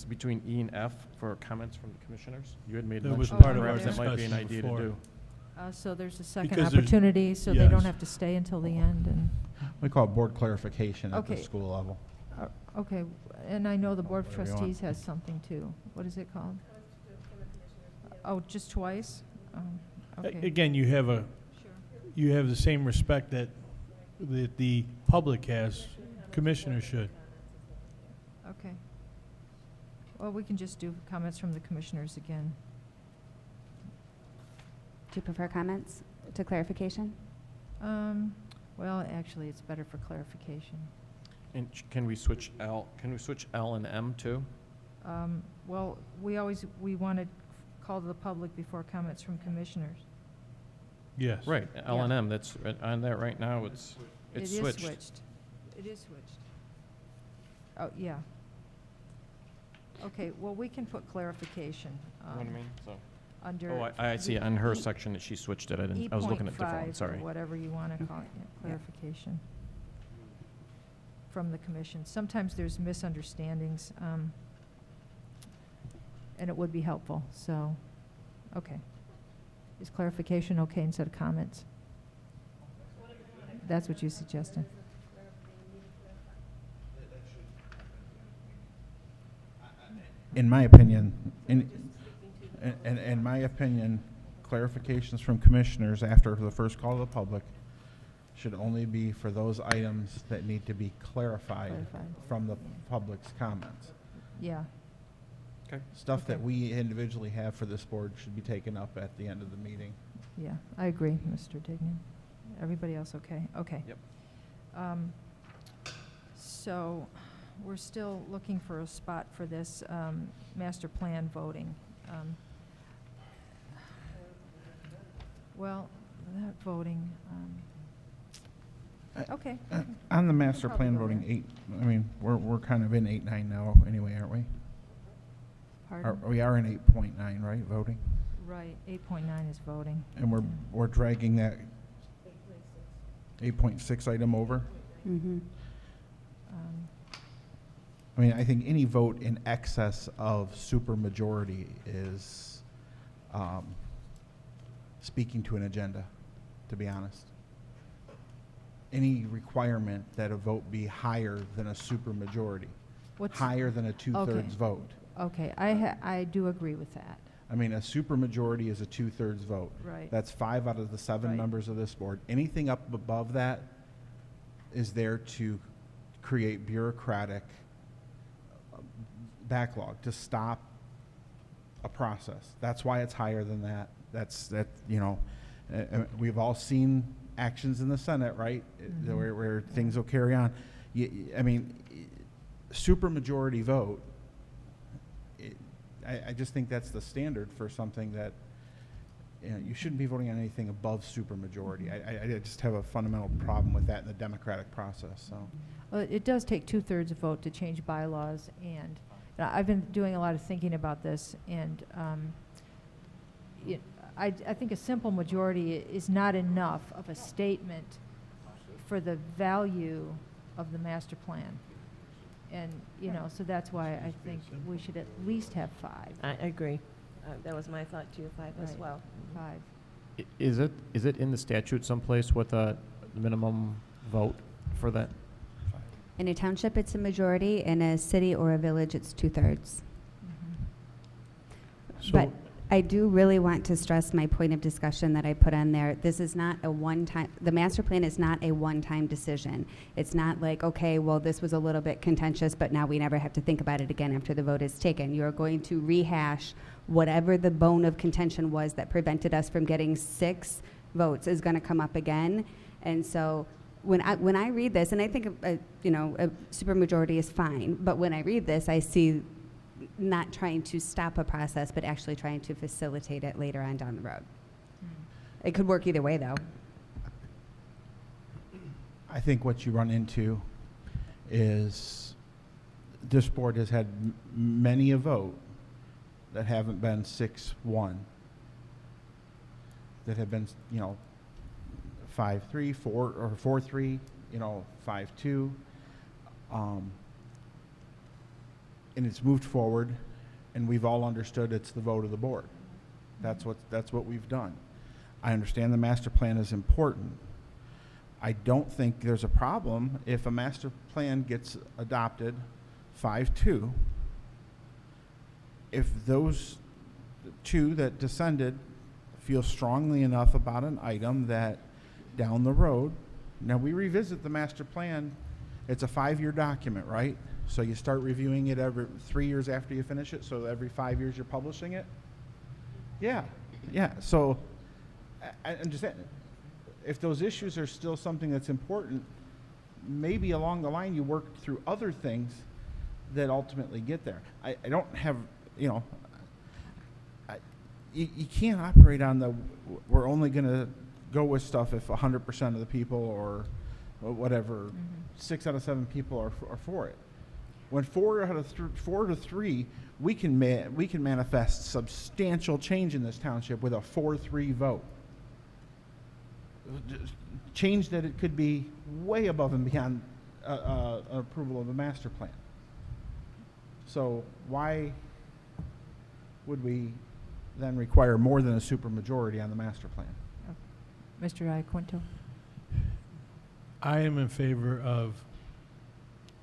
between E and F for comments from the commissioners. You had made That was mention part of our perhaps that might be an discussion idea before. to do. So there's a second Because there's- opportunity, so they don't yes. have to stay until the end. And We call it board clarification at the Okay. school level. okay, and I know the board of Whatever you want. trustees has something too. What is it called? Oh, just twice? Okay. Again, you have the same respect that the public has, commissioners should. Okay. Well, we can just do comments from the commissioners again. Do you prefer comments to clarification? Well, actually, it's better for clarification. And can we switch L? Can we switch L and M too? Well, we want to call to the public before comments from commissioners. Yes. Right, L and M. That's on that right now. It's It is switched. switched. It is switched. Oh, yeah. Okay, well, we can put clarification. You know what I mean? So. Under. Oh, I see. On her section that she switched it. I was looking at different one. E.5 Sorry. or whatever you want to call it, yeah, clarification from the commission. Sometimes there's misunderstandings. and it would be helpful, so, okay. Is clarification okay instead of comments? That's what you suggested. In my opinion, in my opinion, clarifications from commissioners after the first call to the public should only be for those items that need to be clarified from the public's comments. Yeah. Okay. Stuff that we individually have for this board should be taken up at the end of the meeting. Yeah, I agree, Mr. Dignan. Everybody else okay? Okay. Yep. So we're still looking for a spot for this master plan voting. Well, that voting, okay. On the master Probably plan go voting, there. 8, I mean, we're kind of in 8-9 now anyway, aren't we? Pardon? We are in 8.9, right, voting? Right, 8.9 is voting. And we're dragging that 8.6 item over? Mm-hmm. I mean, I think any vote in excess of supermajority is speaking to an agenda, to be honest. Any requirement that a vote be higher than a supermajority, higher than a two-thirds vote. Okay, I do agree with that. I mean, a supermajority is a two-thirds vote. Right. That's 5 out of the 7 Right. members of this board. Anything up above that is there to create bureaucratic backlog, to stop a process. That's why it's higher than that. We've all seen actions in the Senate, right? Mm-hmm. Where things will carry on. I mean, supermajority vote, I just think that's the standard for something that, you shouldn't be voting on anything above supermajority. I just have a fundamental problem with that in the democratic process, so. Well, it does take 2/3 vote to change bylaws, and I've been doing a lot of thinking about this, and I think a simple majority is not enough of a statement for the value of the master plan. And, so that's why I think we should at least have 5. I agree. That was my thought too, 5 as Right. well. 5. Is it in the statute someplace with a minimum vote for that? In a township, it's a majority. In a city or a village, it's 2/3. So, But I do really want to stress my point of discussion that I put on there. This is not a one-time, the master plan is not a one-time decision. It's not like, okay, well, this was a little bit contentious, but now we never have to think about it again after the vote is taken. You're going to rehash whatever the bone of contention was that prevented us from getting 6 votes is going to come up again. And so when I read this, and I think a supermajority is fine, but when I read this, I see not trying to stop a process, but actually trying to facilitate it later on down the road. It could work either way, though. I think what you run into is this board has had many a vote that haven't been 6-1, that have been, 5-3, 4 or 4-3, 5-2. And it's moved forward, and we've all understood it's the vote of the board. That's what we've done. I understand the master plan is important. I don't think there's a problem if a master plan gets adopted 5-2. If those 2 that descended feel strongly enough about an item that down the road, now we revisit the master plan. It's a 5-year document, right? So you start reviewing it every 3 years after you finish it, so every 5 years you're publishing it? Yeah. So I understand. If those issues are still something that's important, maybe along the line you work through other things that ultimately get there. I don't have, you can't operate on we're only going to go with stuff if 100% of the people or whatever, 6 out of 7 people are for it. When 4 to 3, we can manifest substantial change in this township with a 4-3 vote. Change that it could be way above and beyond approval of a master plan. So why would we then require more than a supermajority on the master plan? Mr. Iaquinto? I am in favor of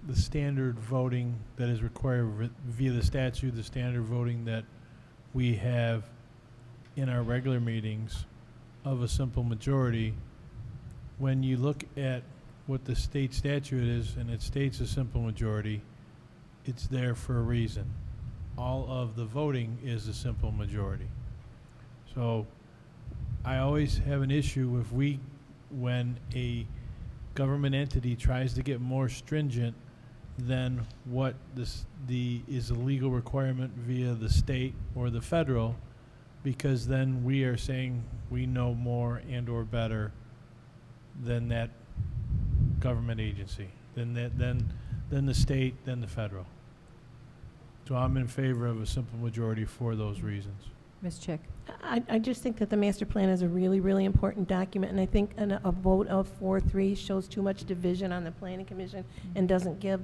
the standard voting that is required via the statute, the standard voting that we have in our regular meetings of a simple majority. When you look at what the state statute is, and it states a simple majority, it's there for a reason. All of the voting is a simple majority. So I always have an issue when a government entity tries to get more stringent than what is a legal requirement via the state or the federal, because then we are saying we know more and or better than that government agency, than the state, than the federal. So I'm in favor of a simple majority for those reasons. Ms. Chick? I just think that the master plan is a really, really important document, and I think a vote of 4-3 shows too much division on the planning commission and doesn't give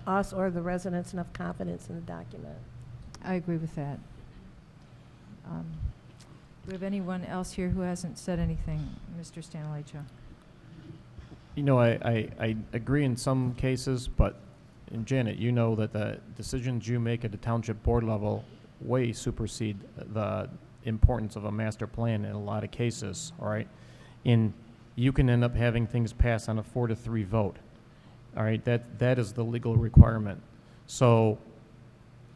us or the residents enough confidence in the document. I agree with that. Do we have anyone else here who hasn't said anything? Mr. Stanilecho? You know, I agree in some cases, but, and Janet, you know that the decisions you make at the township board level way supersede the importance of a master plan in a lot of cases, all right? And you can end up having things pass on a 4-3 vote, all right? That is the legal requirement. So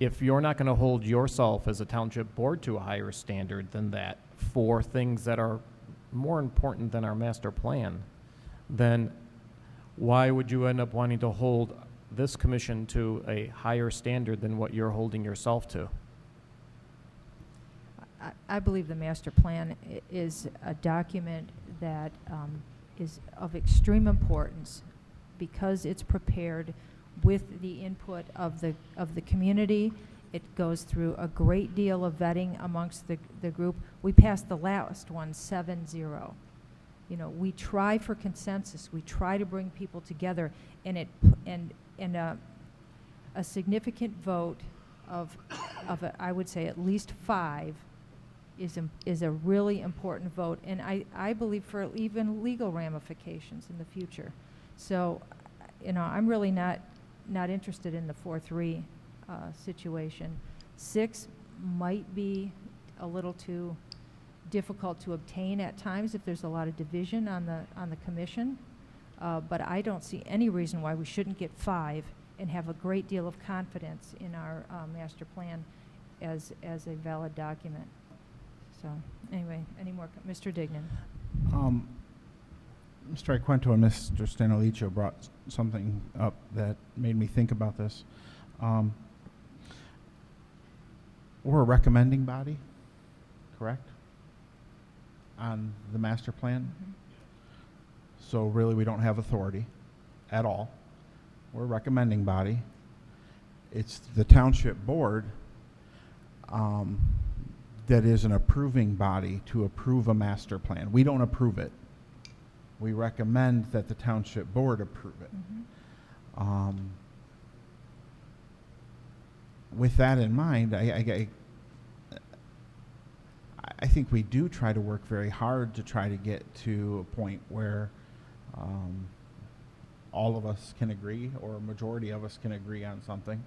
if you're not going to hold yourself as a township board to a higher standard than that for things that are more important than our master plan, then why would you end up wanting to hold this commission to a higher standard than what you're holding yourself to? I believe the master plan is a document that is of extreme importance because it's prepared with the input of the community. It goes through a great deal of vetting amongst the group. We passed the last one 7-0. You know, we try for consensus. We try to bring people together, and a significant vote of I would say at least 5 is a really important vote, and I believe for even legal ramifications in the future. So, you know, I'm really not interested in the 4-3 situation. 6 might be a little too difficult to obtain at times if there's a lot of division on the commission, but I don't see any reason why we shouldn't get 5 and have a great deal of confidence in our master plan as a valid document. So anyway, any more? Mr. Dignan. Mr. Iaquinto and Mr. Stanilecho brought something up that made me think about this. We're a recommending body, correct? On the master plan. Mm-hmm. So really we don't have authority at all. We're a recommending body. It's the township board that is an approving body to approve a master plan. We don't approve it. We recommend that the township board approve it. Mm-hmm. With that in mind, I think we do try to work very hard to try to get to a point where all of us can agree, or a majority of us can agree on something.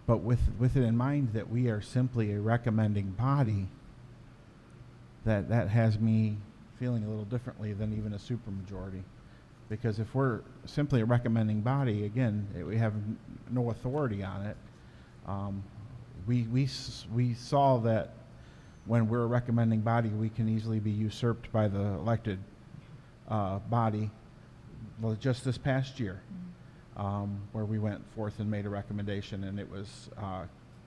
But with it in mind that we are simply a recommending body, that has me feeling a little differently than even a supermajority. Because if we're simply a recommending body, again, we have no authority on it. We saw that when we're a recommending body, we can easily be usurped by the elected body. Well, just this past year, where we went forth and made a recommendation, and it was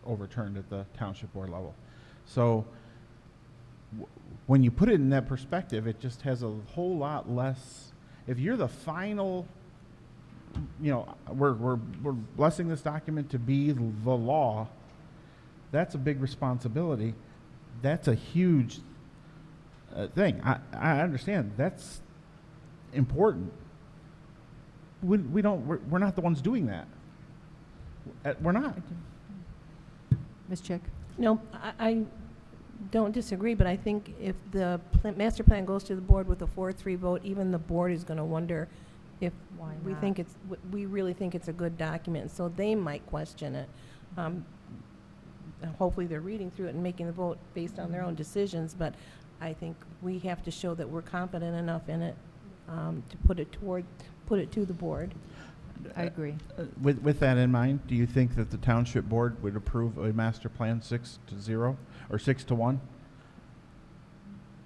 overturned at the township board level. So when you put it in that perspective, it just has a whole lot less. If you're the final, you know, we're blessing this document to be the law, that's a big responsibility. That's a huge thing. I understand. That's important. We're not the ones doing that. We're not. Ms. Chick? No, I don't disagree, but I think if the master plan goes to the board with a 4-3 vote, even the board is going to wonder if Why we not? think it's, we really think it's a good document, so they might question it. Hopefully they're reading through it and making the vote based on their own decisions, but I think we have to show that we're competent enough in it to put it to the board. I agree. With that in mind, do you think that the township board would approve a master plan 6-0 or 6-1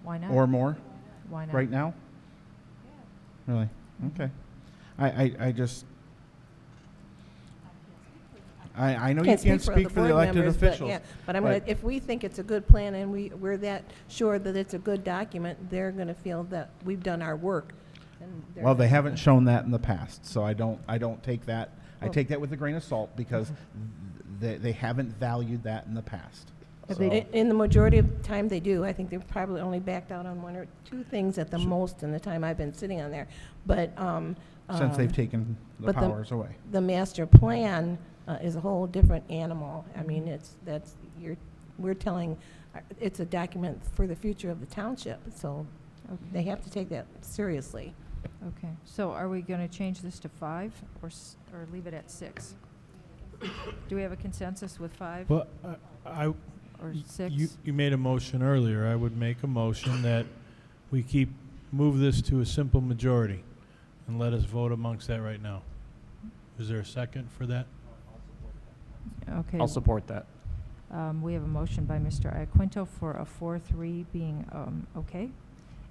Why not? or more Why not? right now? Really? Okay. I just, I know you can't speak for the board elected members, officials. But I'm gonna, if we think it's a good plan and we're that sure that it's a good document, they're gonna feel that we've done our work. And they're Well, they not- haven't shown that in the past, so I don't take that, I Well- take that with a grain of salt because they haven't valued that in the past. Have So- they- In the majority of the time they do. I think they've probably only backed out on 1 or 2 things at the most in the time I've been sitting on there. But, Since they've taken the but powers away. the master plan is a whole different animal. I mean, we're telling, it's a document for the future of the township, so they have to take that seriously. Okay, so are we going to change this to 5 or leave it at 6? Do we have a consensus with 5 Well, or 6? you made a motion earlier. I would make a motion that we move this to a simple majority and let us vote amongst that right now. Is there a second for that? Okay. I'll support that. We have a motion by Mr. Iaquinto for a 4-3 being okay,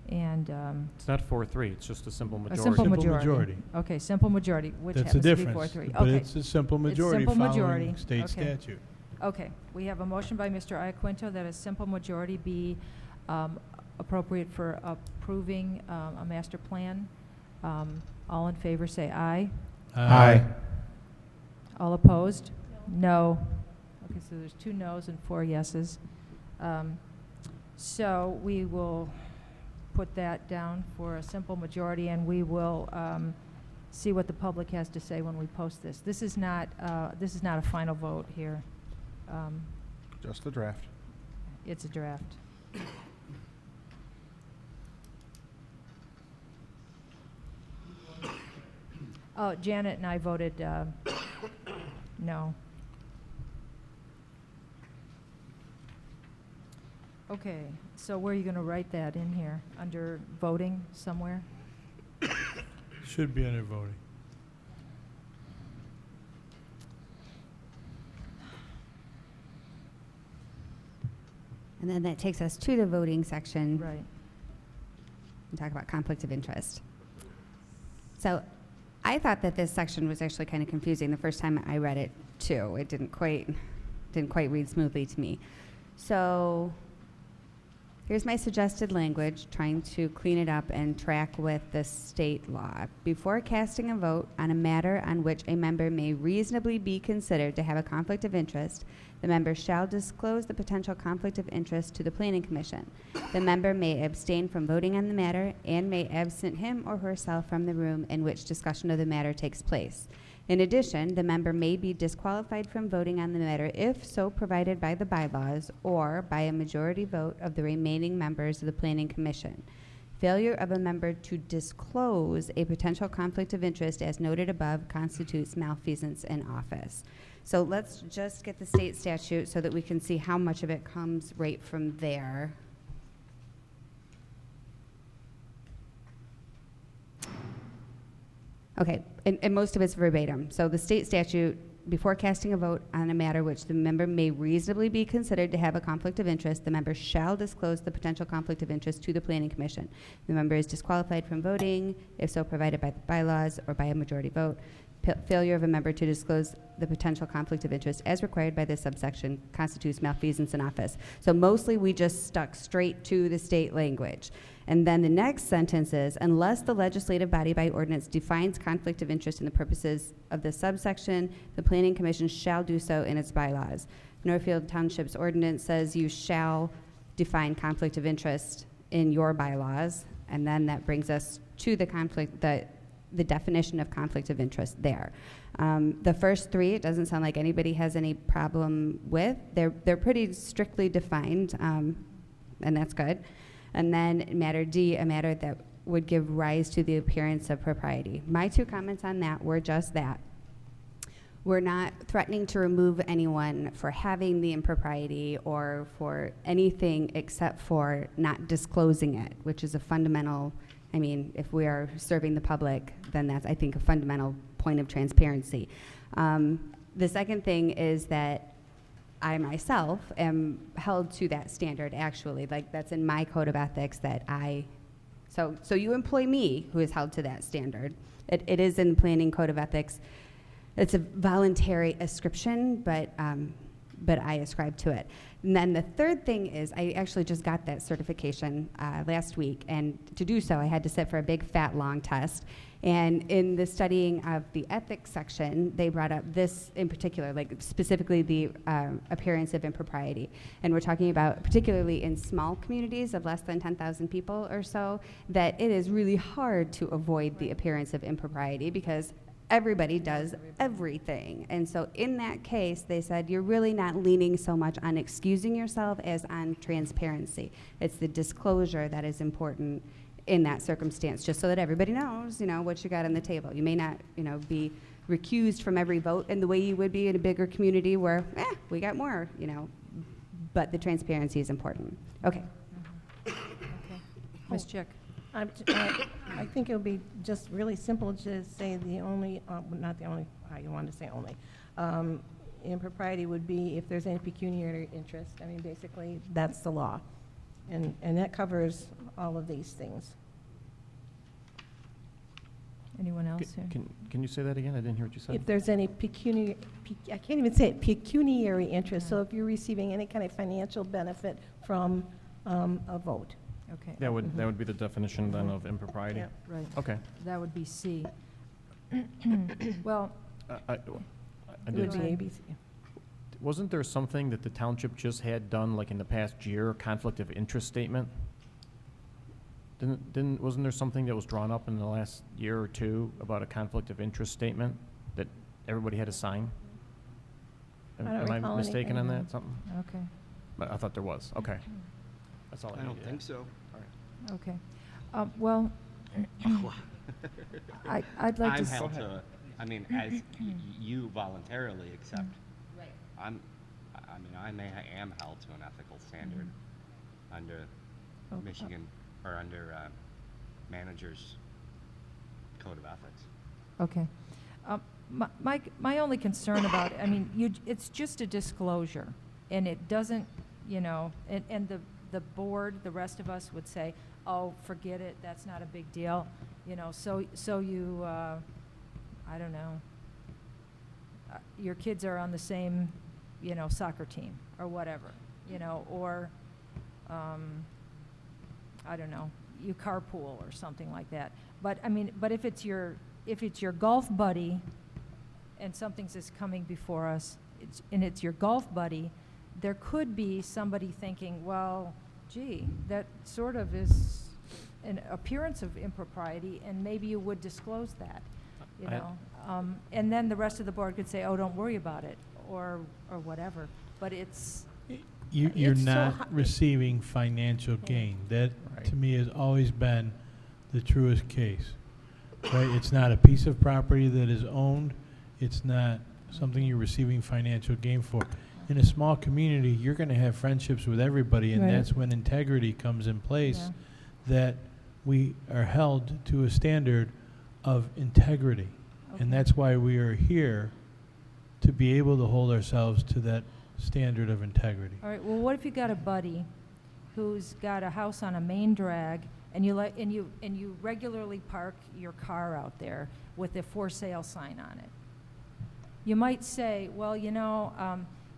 and It's not 4-3, it's just a simple a majority. simple Simple majority. majority. Okay, simple majority, which That's the happens to be difference. 4-3. But Okay. it's a simple majority simple majority. following state Okay. statute. Okay, we have a motion by Mr. Iaquinto that a simple majority be appropriate for approving a master plan. All in favor say aye. Aye. All opposed? No. Okay, so there's 2 noes and 4 yeses. So we will put that down for a simple majority, and we will see what the public has to say when we post this. This is not a final vote here. Just the draft. It's a draft. Oh, Janet and I voted no. Okay, so where are you going to write that in here? Under voting somewhere? Should be under voting. And then that takes us to the voting section. Right. And talk about conflict of interest. So I thought that this section was actually kind of confusing the first time I read it too. It didn't quite read smoothly to me. So here's my suggested language, trying to clean it up and track with the state law. Before casting a vote on a matter on which a member may reasonably be considered to have a conflict of interest, the member shall disclose the potential conflict of interest to the Planning Commission. The member may abstain from voting on the matter and may absent him or herself from the room in which discussion of the matter takes place. In addition, the member may be disqualified from voting on the matter if so provided by the bylaws or by a majority vote of the remaining members of the Planning Commission. Failure of a member to disclose a potential conflict of interest as noted above constitutes malfeasance in office. So let's just get the state statute so that we can see how much of it comes right from there. Okay, and most of it's verbatim. So the state statute, before casting a vote on a matter which the member may reasonably be considered to have a conflict of interest, the member shall disclose the potential conflict of interest to the Planning Commission. The member is disqualified from voting, if so provided by the bylaws or by a majority vote. Failure of a member to disclose the potential conflict of interest as required by this subsection constitutes malfeasance in office. So mostly we just stuck straight to the state language. And then the next sentence is, unless the legislative body by ordinance defines conflict of interest in the purposes of this subsection, the Planning Commission shall do so in its bylaws. Northfield Township's ordinance says you shall define conflict of interest in your bylaws, and then that brings us to the conflict, the the definition of conflict of interest there. The first three, it doesn't sound like anybody has any problem with. They're pretty strictly defined, and that's good. And then matter D, a matter that would give rise to the appearance of propriety. My 2 comments on that were just that. We're not threatening to remove anyone for having the impropriety or for anything except for not disclosing it, which is a fundamental, I mean, if we are serving the public, then that's, I think, a fundamental point of transparency. The second thing is that I myself am held to that standard, actually. Like, that's in my code of ethics that so you employ me, who is held to that standard. It is in planning code of ethics. It's a voluntary ascription, but I ascribe to it. And then the third thing is, I actually just got that certification last week, and to do so, I had to sit for a big, fat, long test. And in the studying of the ethics section, they brought up this in particular, like specifically the appearance of impropriety. And we're talking about, particularly in small communities of less than 10,000 people or so, that it is really hard to avoid the appearance of impropriety because everybody does everything. And so in that case, they said, you're really not leaning so much on excusing yourself as on transparency. It's the disclosure that is important in that circumstance, just so that everybody knows, what you got on the table. You may not, be recused from every vote in the way you would be in a bigger community where, we got more, but the transparency is important. Okay. Okay. Ms. Chick. I think it would be just really simple to say the only, not the only, I want to say only, impropriety would be if there's any pecuniary interest. I mean, basically, that's the law. And that covers all of these things. Anyone else here? Can you say that again? I didn't hear what you said. If there's any pecuniary, I can't even say it, pecuniary interest, so if you're receiving any kind of financial benefit from a vote. Okay. That would be the definition then of impropriety? Yeah. Right. Okay. That would be C. Well, I It did. would be ABC. Wasn't there something that the township just had done, like in the past year, conflict of interest statement? Wasn't there something that was drawn up in the last year or two about a conflict of interest statement that everybody had to sign? I don't Am I recall mistaken on anything. that, something? okay, But I thought there was, okay. That's all I I don't needed. think so. okay. Well, I'd like I'm to. held to, I mean, as you voluntarily accept. Right. I am held to an ethical standard under Oh, Michigan, or under manager's code of ethics. Okay. My only concern about it, I mean, it's just a disclosure, and it doesn't, and the board, the rest of us would say, oh, forget it, that's not a big deal, so you, I don't know, your kids are on the same, soccer team or whatever, or, I don't know, you carpool or something like that. But I mean, but if it's your golf buddy, and something's just coming before us, and it's your golf buddy, there could be somebody thinking, well, gee, that sort of is an appearance of impropriety, and maybe you would disclose that, and then the rest of the board could say, oh, don't worry about it, or whatever. But it's. You're It's so not receiving financial gain. That, to me, has always been the truest case, right? It's not a piece of property that is owned. It's not something you're receiving financial gain for. In a small community, you're going to have friendships with everybody, and Right. that's when integrity comes in place, Yeah. that we are held to a standard of integrity. Okay. And that's why we are here, to be able to hold ourselves to that standard of integrity. All right, well, what if you got a buddy who's got a house on a main drag, and you regularly park your car out there with a for sale sign on it? You might say, well,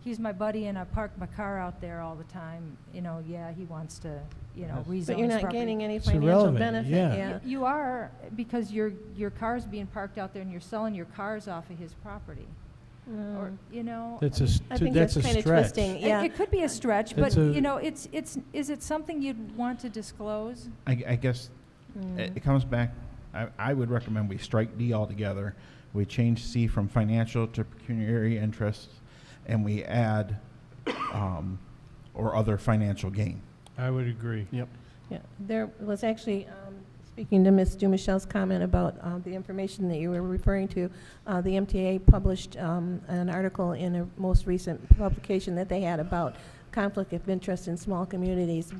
he's my buddy and I park my car out there all the time, yeah, he wants to, rezone his But you're not property. gaining any It's financial irrelevant, benefit, yeah. yeah. You are, because your car's being parked out there and you're selling your cars off of his property. Or, That's I think that's a kind of stretch. twisting, yeah. It could be a stretch, but, It's is it something you'd want to disclose? I guess Mm. it comes back I would recommend we strike D altogether. We change C from financial to pecuniary interest, and we add or other financial gain. I would agree. Yep. Yeah, there was actually, speaking to Ms. Dumichelle's comment about the information that you were referring to, the MTA published an article in a most recent publication that they had about conflict of interest in small communities,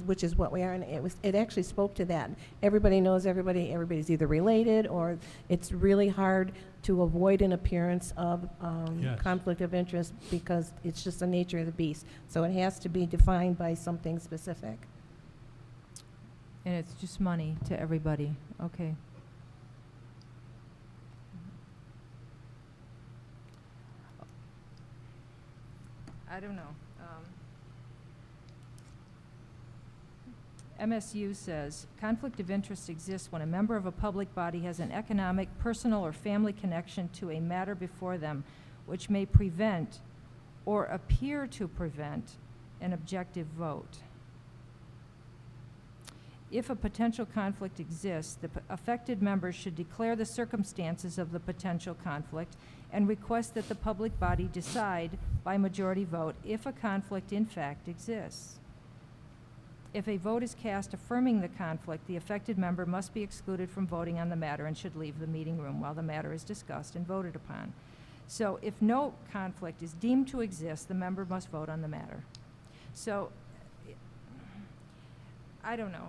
which is what we are, and it actually spoke to that. Everybody knows everybody, everybody's either related, or it's really hard to avoid an appearance of Yes. conflict of interest because it's just the nature of the beast. So it has to be defined by something specific. And it's just money to everybody. Okay. I don't know. MSU says, conflict of interest exists when a member of a public body has an economic, personal, or family connection to a matter before them, which may prevent or appear to prevent an objective vote. If a potential conflict exists, the affected members should declare the circumstances of the potential conflict and request that the public body decide by majority vote if a conflict in fact exists. If a vote is cast affirming the conflict, the affected member must be excluded from voting on the matter and should leave the meeting room while the matter is discussed and voted upon. So if no conflict is deemed to exist, the member must vote on the matter. So I don't know.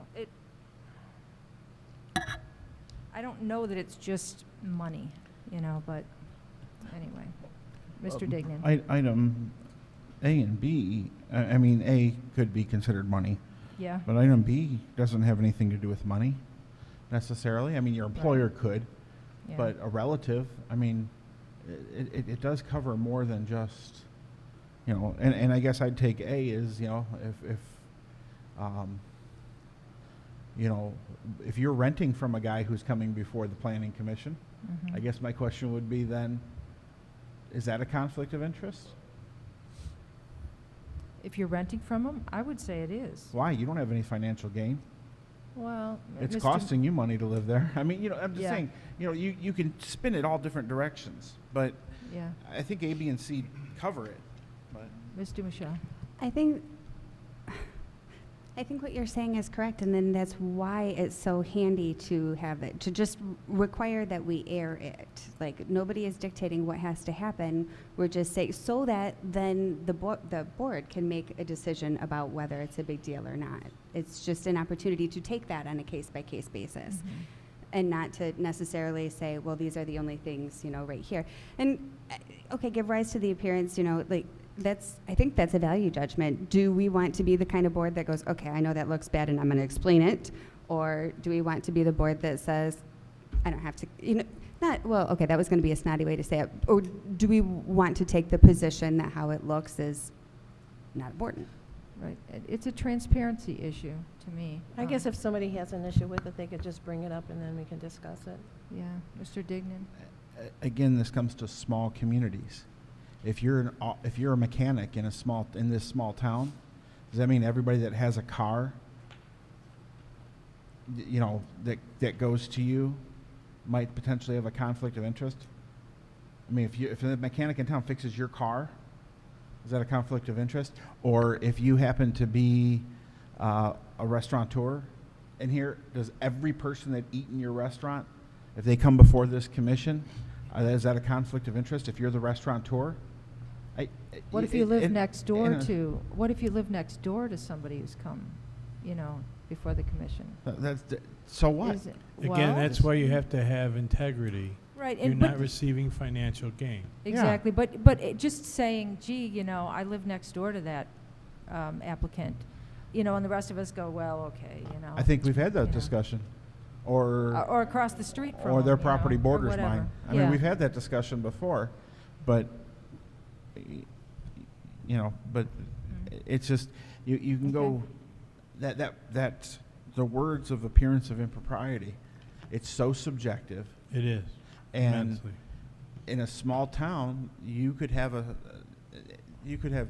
I don't know that it's just money, you know, but anyway. Mr. Dignan. Item A and B, I mean, A could be considered money. Yeah. But item B doesn't have anything to do with money necessarily. I mean, your employer could, Yeah. but a relative, I mean, it does cover more than just, you know, and I guess I'd take A as, you know, if you know, if you're renting from a guy who's coming before the planning commission, I guess my question would be then, is that a conflict of interest? If you're renting from them, I would say it is. Why? You don't have any financial gain. Well, It's Mr. costing you money to live there. I mean, you know, I'm just Yeah. saying, you know, you can spin it all different directions, but Yeah. I think A, B, and C cover it. But Ms. Dumichelle's. I think what you're saying is correct, and then that's why it's so handy to have it, to just require that we air it. Like, nobody is dictating what has to happen. We're just saying, so that then the board can make a decision about whether it's a big deal or not. It's just an opportunity to take that on a case-by-case basis. And not to necessarily say, well, these are the only things, you know, right here. And, okay, give rise to the appearance, you know, like, I think that's a value judgment. Do we want to be the kind of board that goes, okay, I know that looks bad and I'm going to explain it? Or do we want to be the board that says, I don't have to, you know, well, okay, that was going to be a snotty way to say it. Or do we want to take the position that how it looks is not important? Right. It's a transparency issue to me. I guess if somebody has an issue with it, they could just bring it up and then we can discuss it. Yeah. Mr. Dignan? again, this comes to small communities. If you're a mechanic in this small town, does that mean everybody that has a car, you know, that goes to you might potentially have a conflict of interest? I mean, if the mechanic in town fixes your car, is that a conflict of interest? Or if you happen to be a restaurateur in here, does every person that eat in your restaurant, if they come before this commission, is that a conflict of interest if you're the restaurateur? What if you live next door to? What if you live next door to somebody who's come, you know, before the commission? So what? Again, that's why you have to have integrity. Right. You're not receiving financial gain. Exactly. Yeah. But just saying, gee, you know, I live next door to that applicant, you know, and the rest of us go, well, okay, you know. I think we've had that discussion. Or across the street from or their them, property borders mine. I mean, we've had that discussion before, but you know, but it's just you can go that the words of appearance of impropriety, it's so subjective. It is. And immensely. In a small town, you could have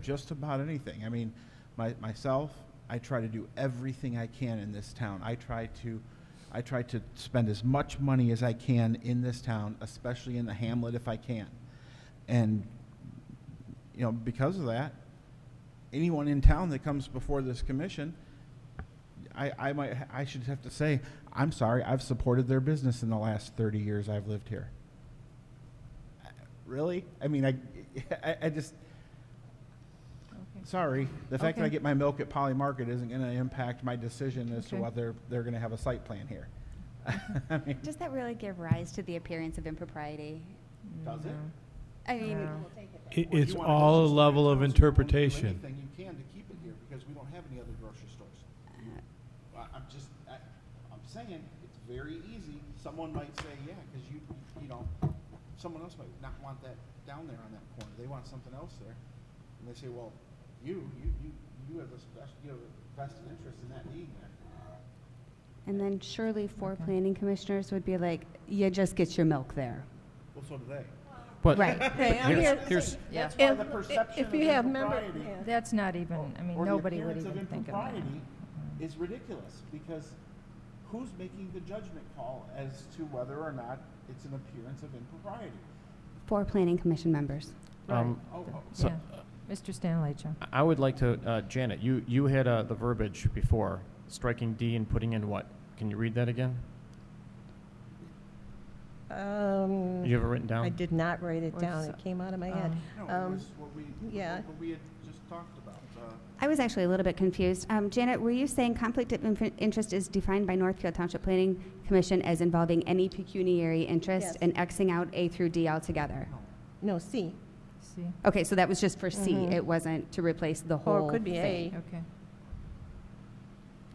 just about anything. I mean, myself, I try to do everything I can in this town. I try to I try to spend as much money as I can in this town, especially in the hamlet if I can. And, you know, because of that, anyone in town that comes before this commission, I should have to say, I'm sorry, I've supported their business in the last 30 years I've lived here. Really? I mean, I just, sorry. The fact that I get my milk at Poly Market isn't going to impact my decision as to whether they're going to have a site plan here. I mean, Does that really give rise to the appearance of impropriety? does it? I mean, It's all a level of interpretation. Anything you can to keep it here because we don't have any other grocery stores. I'm saying it's very easy. Someone might say, yeah, because you know, someone else might not want that down there on that corner. They want something else there, and they say, well, you have a vested interest in that being there. and then surely 4 planning commissioners would be like, you just get your milk there. Well, so do they. But Right. Okay, I'm here. here's That's why the perception If you of have member, impropriety yeah. That's not even, I mean, or the nobody would appearance even think of that. impropriety is ridiculous because who's making the judgment call as to whether or not it's an appearance of impropriety? 4 planning commission members. so Yeah. Mr. Stanleycha. I would like to, Janet, you had the verbiage before, striking D and putting in what? Can you read that again? You have it written down? I did not write it down. It came out of my head. No, it was what we had just talked about. I was actually a little bit confused. Janet, were you saying conflict of interest is defined by Northfield Township Planning Commission as involving any pecuniary interest Yes. and Xing out A through D altogether? No, C. See? Okay, so that was just for C. Mhm. It wasn't to replace the whole Or it could be A. Okay.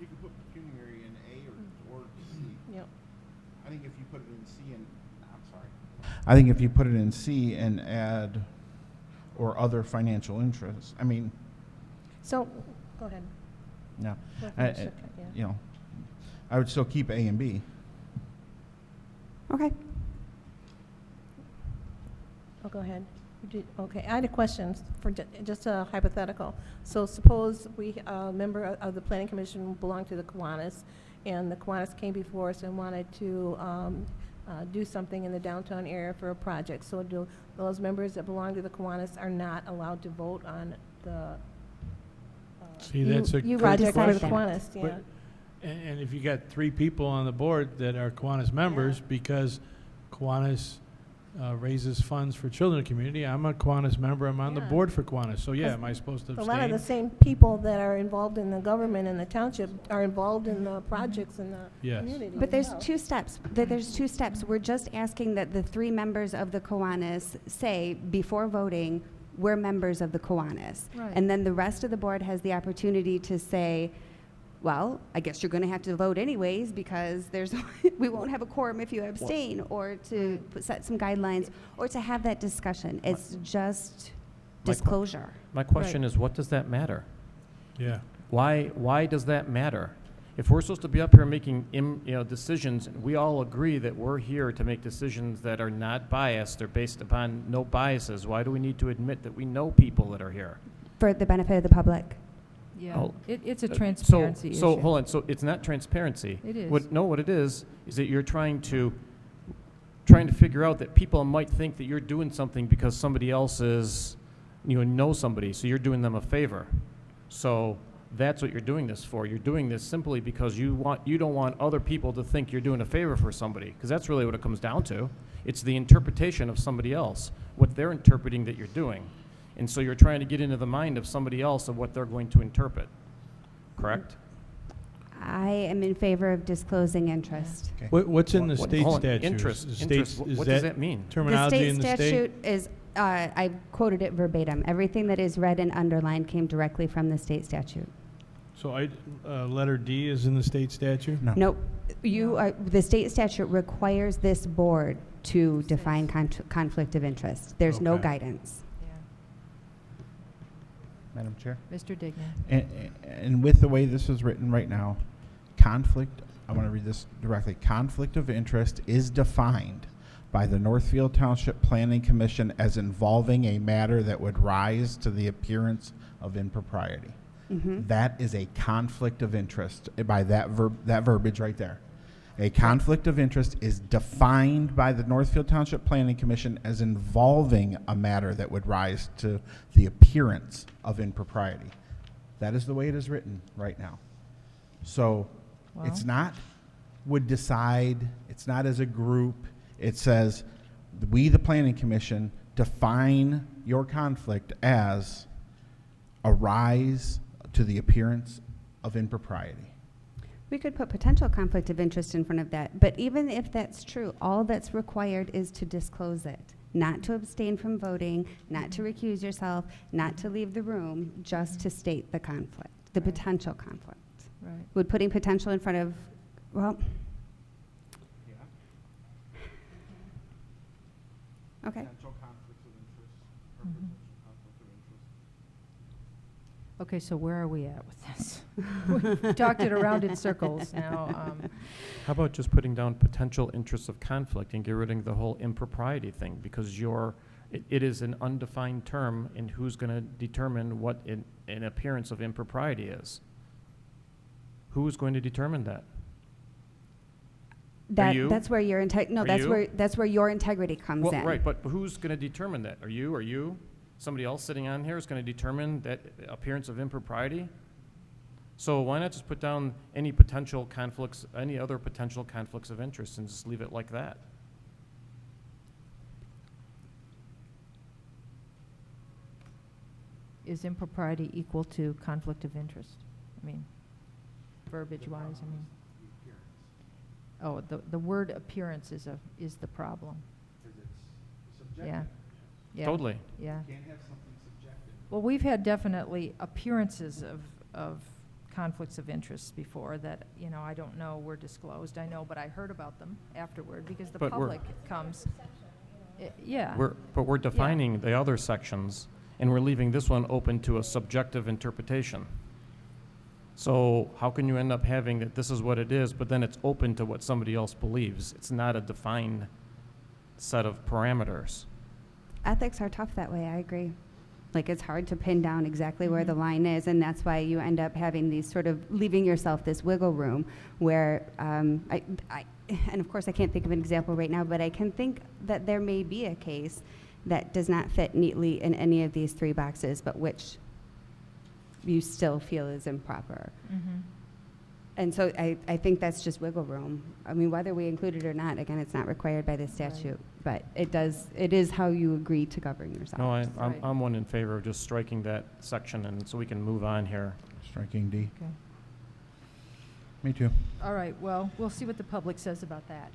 You can put pecuniary in A or C. Yep. I think if you put it in C and, I'm sorry. I think if you put it in C and add or other financial interests, I mean, So, go ahead. no. Go I- finish it, yeah. You know, I would still keep A and B. Okay. Oh, go ahead. Okay, I had a question for just a hypothetical. So suppose a member of the planning commission belonged to the Kiwanis, and the Kiwanis came before us and wanted to do something in the downtown area for a project. So do those members that belong to the Kiwanis are not allowed to vote on the See, that's a you good project for the decide question. Kiwanis? Yeah. But- And if you got 3 people on the board that are Kiwanis members, because Kiwanis raises funds for children in the community, I'm a Kiwanis member, I'm on the Yeah. board for Kiwanis, so yeah, 'Cause am I supposed to A abstain? lot of the same people that are involved in the government and the township are involved in the projects in the Yes. community. But there's as well. 2 steps. There's 2 steps. We're just asking that the 3 members of the Kiwanis say before voting, we're members of the Kiwanis. Right. And then the rest of the board has the opportunity to say, well, I guess you're going to have to vote anyways because we won't have a quorum if you abstain, or to set some guidelines, or to have that discussion. It's just disclosure. My question is, what does that matter? Yeah. Why does that matter? If we're supposed to be up here making decisions, we all agree that we're here to make decisions that are not biased, they're based upon no biases. Why do we need to admit that we know people that are here? For the benefit of the public. Yeah, Oh, it's a transparency issue. So hold on. So it's not transparency. It is. What it is that you're trying to figure out that people might think that you're doing something because somebody else is, know somebody, so you're doing them a favor. So that's what you're doing this for. You're doing this simply because you don't want other people to think you're doing a favor for somebody, because that's really what it comes down to. It's the interpretation of somebody else, what they're interpreting that you're doing. And so you're trying to get into the mind of somebody else of what they're going to interpret. Correct? I am in favor of disclosing interest. What's in the state hold on. statute? Interest. The Interest. state's- is What does that mean? Terminology in the The state? state statute is, I quoted it verbatim. Everything that is read and underlined came directly from the state statute. So letter D is in the state statute? No. Nope. The state statute requires this board to define conflict of interest. There's no Okay. guidance. Madam Chair? Mr. Dignan. And with the way this is written right now, conflict, I want to read this directly. Conflict of interest is defined by the Northfield Township Planning Commission as involving a matter that would rise to the appearance of impropriety. Mhm. That is a conflict of interest by that verbiage right there. A conflict of interest is defined by the Northfield Township Planning Commission as involving a matter that would rise to the appearance of impropriety. That is the way it is written right now. So it's not would decide, it's not as a group. It says, we, the Planning Commission, define your conflict as a rise to the appearance of impropriety. We could put potential conflict of interest in front of that, but even if that's true, all that's required is to disclose it, not to abstain from voting, not to recuse yourself, not to leave the room, just to state the conflict, the potential conflict. Right. Would putting potential in front of, well, okay. Potential conflicts of interest. Mhm. Okay, so where are we at with this? We talked it around in circles now. How about just putting down potential interests of conflict and get rid of the whole impropriety thing? Because it is an undefined term, and who's going to determine what an appearance of impropriety is? Who is going to determine that? That's where your that's where your integrity comes in. Right, but who's going to determine that? Are you? Somebody else sitting on here is going to determine that appearance of impropriety? So why not just put down any potential conflicts, any other potential conflicts of interest, and just leave it like that? Is impropriety equal to conflict of interest? I mean, verbiage-wise, I mean. Oh, the word appearance is the problem. Because it's subjective. Yeah. Yeah. Totally. Yeah. You can't have something subjective. Well, we've had definitely appearances of conflicts of interest before that, I don't know were disclosed. I know, but I heard about them afterward because the public comes. Yeah. But we're defining the other sections, and we're leaving this one open to a subjective interpretation. So how can you end up having that this is what it is, but then it's open to what somebody else believes? It's not a defined set of parameters. Ethics are tough that way, I agree. Like, it's hard to pin down exactly where the line is, and that's why you end up having these sort of leaving yourself this wiggle room where, and of course I can't think of an example right now, but I can think that there may be a case that does not fit neatly in any of these three boxes, but which you still feel is improper. Mm-hmm. And so I think that's just wiggle room. I mean, whether we include it or not, again, it's not required by the statute, but it is how you agree to govern yourself. No, I'm one in favor of just striking that section, and so we can move on here. Striking D. Okay. Me too. All right, well, we'll see what the public says about that.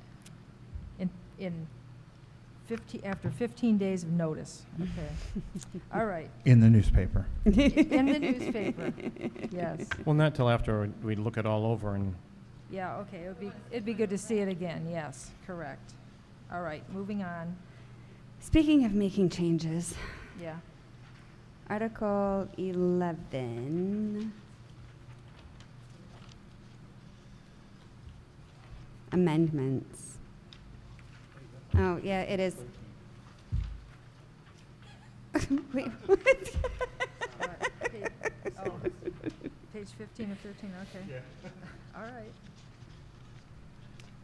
After 15 days of notice. Okay. All right. In the newspaper. In the newspaper. Yes. Well, not till after we look it all over and. Yeah, okay, it'd be good to see it again, yes, correct. All right, moving on. Speaking of making changes, Yeah. Article 11. Amendments. Oh, yeah, it is. Wait, what? Page 15 or 13, okay. Yeah. All right.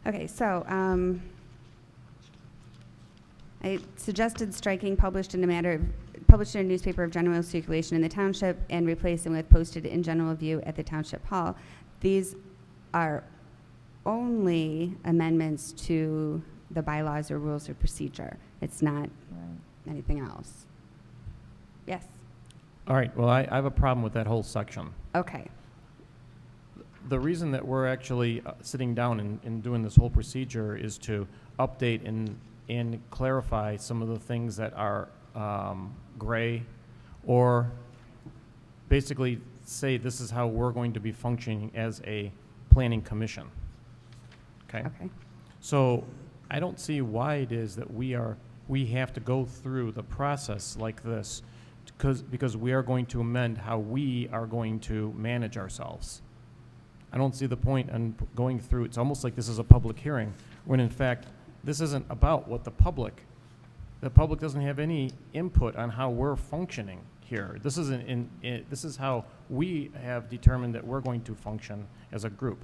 Okay, so I suggested striking published in a newspaper of general circulation in the township and replacing with posted in general view at the township hall. These are only amendments to the bylaws or rules of procedure. It's not anything else. Yes? All right, well, I have a problem with that whole section. Okay. The reason that we're actually sitting down and doing this whole procedure is to update and clarify some of the things that are gray, or basically say this is how we're going to be functioning as a planning commission. Okay? Okay. So I don't see why it is that we have to go through the process like this, because we are going to amend how we are going to manage ourselves. I don't see the point in going through. It's almost like this is a public hearing, when in fact this isn't about what the public doesn't have any input on how we're functioning here. This is how we have determined that we're going to function as a group.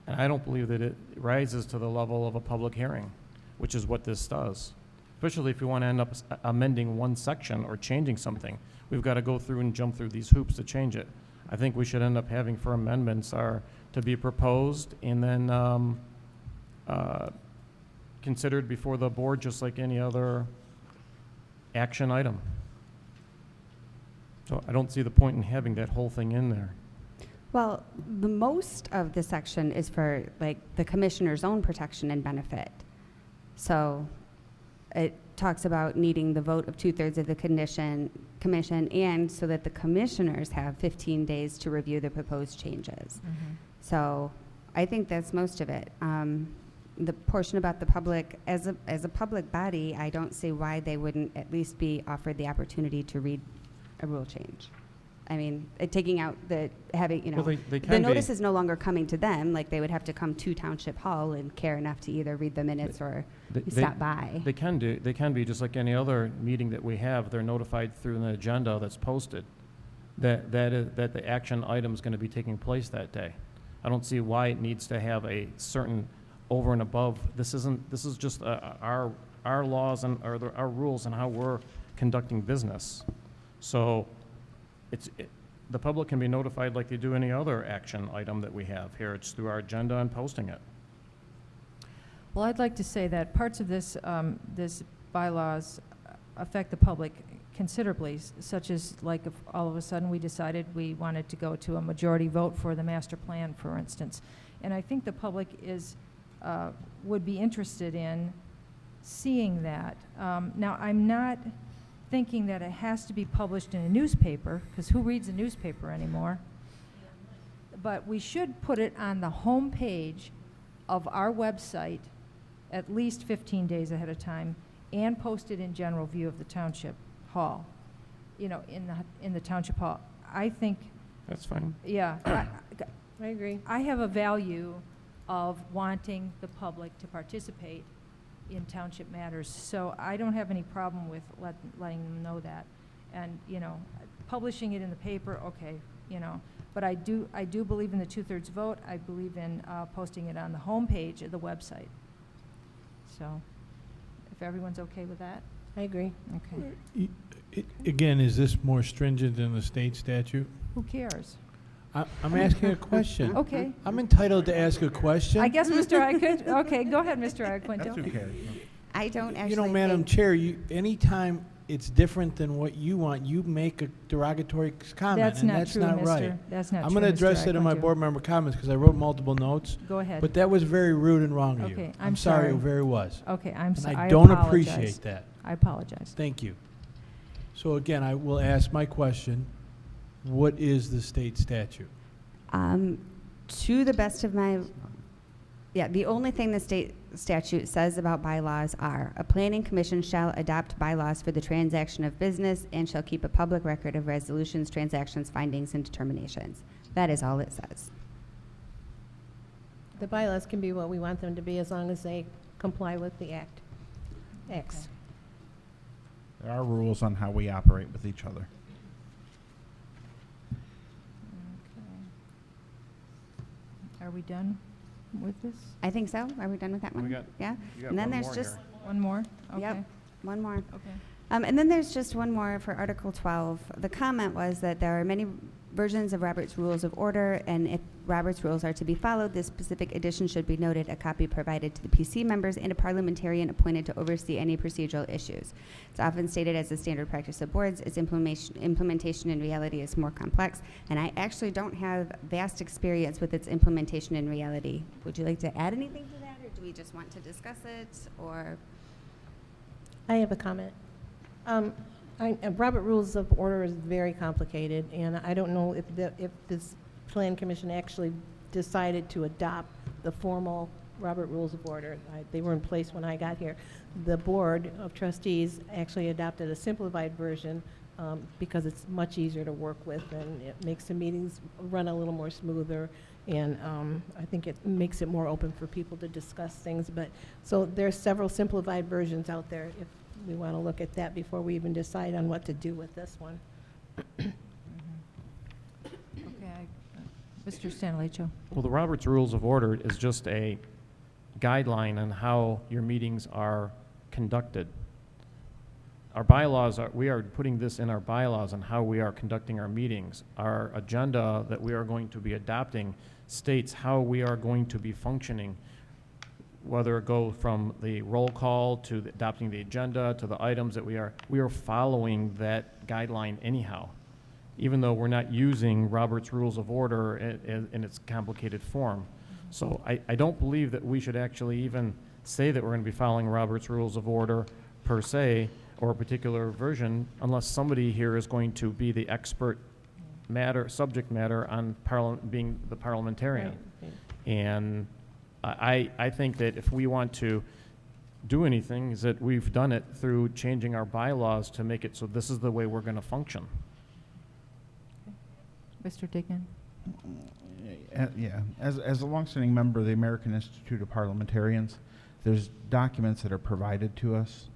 And I don't believe that it rises to the level of a public hearing, which is what this does. Especially if you want to end up amending one section or changing something. We've got to go through and jump through these hoops to change it. I think we should end up having for amendments are to be proposed and then considered before the board just like any other action item. So I don't see the point in having that whole thing in there. Well, the most of the section is for like the commissioner's own protection and benefit. So it talks about needing the vote of 2/3 of the commission and so that the commissioners have 15 days to review the proposed changes. So I think that's most of it. The portion about the public, as a public body, I don't see why they wouldn't at least be offered the opportunity to read a rule change. I mean, taking out the having, you know, Well, they the can notice be. is no longer coming to them. Like they would have to come to Township Hall and care enough to either read the minutes or stop by. They can be just like any other meeting that we have. They're notified through an agenda that's posted that the action item is going to be taking place that day. I don't see why it needs to have a certain over and above. This is just our laws and our rules and how we're conducting business. So the public can be notified like they do any other action item that we have here. It's through our agenda and posting it. Well, I'd like to say that parts of this bylaws affect the public considerably, such as like if all of a sudden we decided we wanted to go to a majority vote for the master plan, for instance. And I think the public would be interested in seeing that. Now, I'm not thinking that it has to be published in a newspaper, because who reads a newspaper anymore? But we should put it on the home page of our website at least 15 days ahead of time and post it in general view of the township hall, you know, in the township hall. I think, That's fine. yeah, I agree. I have a value of wanting the public to participate in township matters, so I don't have any problem with letting them know that. And, you know, publishing it in the paper, okay, you know, but I do believe in the 2/3 vote. I believe in posting it on the home page of the website. So, if everyone's okay with that? I agree. Okay. Again, is this more stringent than the state statute? Who cares? I'm asking a question. Okay. I'm entitled to ask a question. I guess Mr. Iaquinto, okay, go ahead, Mr. Iaquinto. That's who cares. I don't actually You know, Madam think- Chair, anytime it's different than what you want, you make a derogatory comment, That's and not that's true, not Mr. right. That's not I'm true, going to Mr. address it in my Iaquinto. board member comments because I wrote multiple notes. Go ahead. But that was very rude and wrong of you. Okay, I'm I'm sorry, sorry. it very was. Okay, I'm And sorry. I don't apologize. appreciate that. I apologize. Thank you. So again, I will ask my question. What is the state statute? To the best of my, the only thing the state statute says about bylaws are, a planning commission shall adopt bylaws for the transaction of business and shall keep a public record of resolutions, transactions, findings, and determinations. That is all it says. The bylaws can be what we want them to be as long as they comply with the act. X. There are rules on how we operate with each other. Are we done with this? I think so. Are we done with that one? Yeah? And then there's just, One more? Okay. yep, one more. Okay. And then there's just one more for Article 12. The comment was that there are many versions of Robert's Rules of Order, and if Robert's rules are to be followed, this specific addition should be noted, a copy provided to the PC members and a parliamentarian appointed to oversee any procedural issues. It's often stated as a standard practice of boards. Its implementation in reality is more complex, and I actually don't have vast experience with its implementation in reality. Would you like to add anything to that, or do we just want to discuss it, or? I have a comment. Robert Rules of Order is very complicated, and I don't know if this Plan Commission actually decided to adopt the formal Robert Rules of Order. They were in place when I got here. The Board of Trustees actually adopted a simplified version because it's much easier to work with, and it makes the meetings run a little more smoother, and I think it makes it more open for people to discuss things. But so there's several simplified versions out there if we want to look at that before we even decide on what to do with this one. Okay, Mr. Stanleycho. Well, the Roberts Rules of Order is just a guideline on how your meetings are conducted. Our bylaws we are putting this in our bylaws on how we are conducting our meetings. Our agenda that we are going to be adopting states how we are going to be functioning, whether it go from the roll call to adopting the agenda to the items that we are following that guideline anyhow, even though we're not using Robert's Rules of Order in its complicated form. So I don't believe that we should actually even say that we're going to be following Robert's Rules of Order per se, or a particular version, unless somebody here is going to be the expert subject matter on being the parliamentarian. Right. And I think that if we want to do anything, is that we've done it through changing our bylaws to make it so this is the way we're going to function. Mr. Dignan. Yeah, as a longstanding member of the American Institute of Parliamentarians, there's documents that are provided to us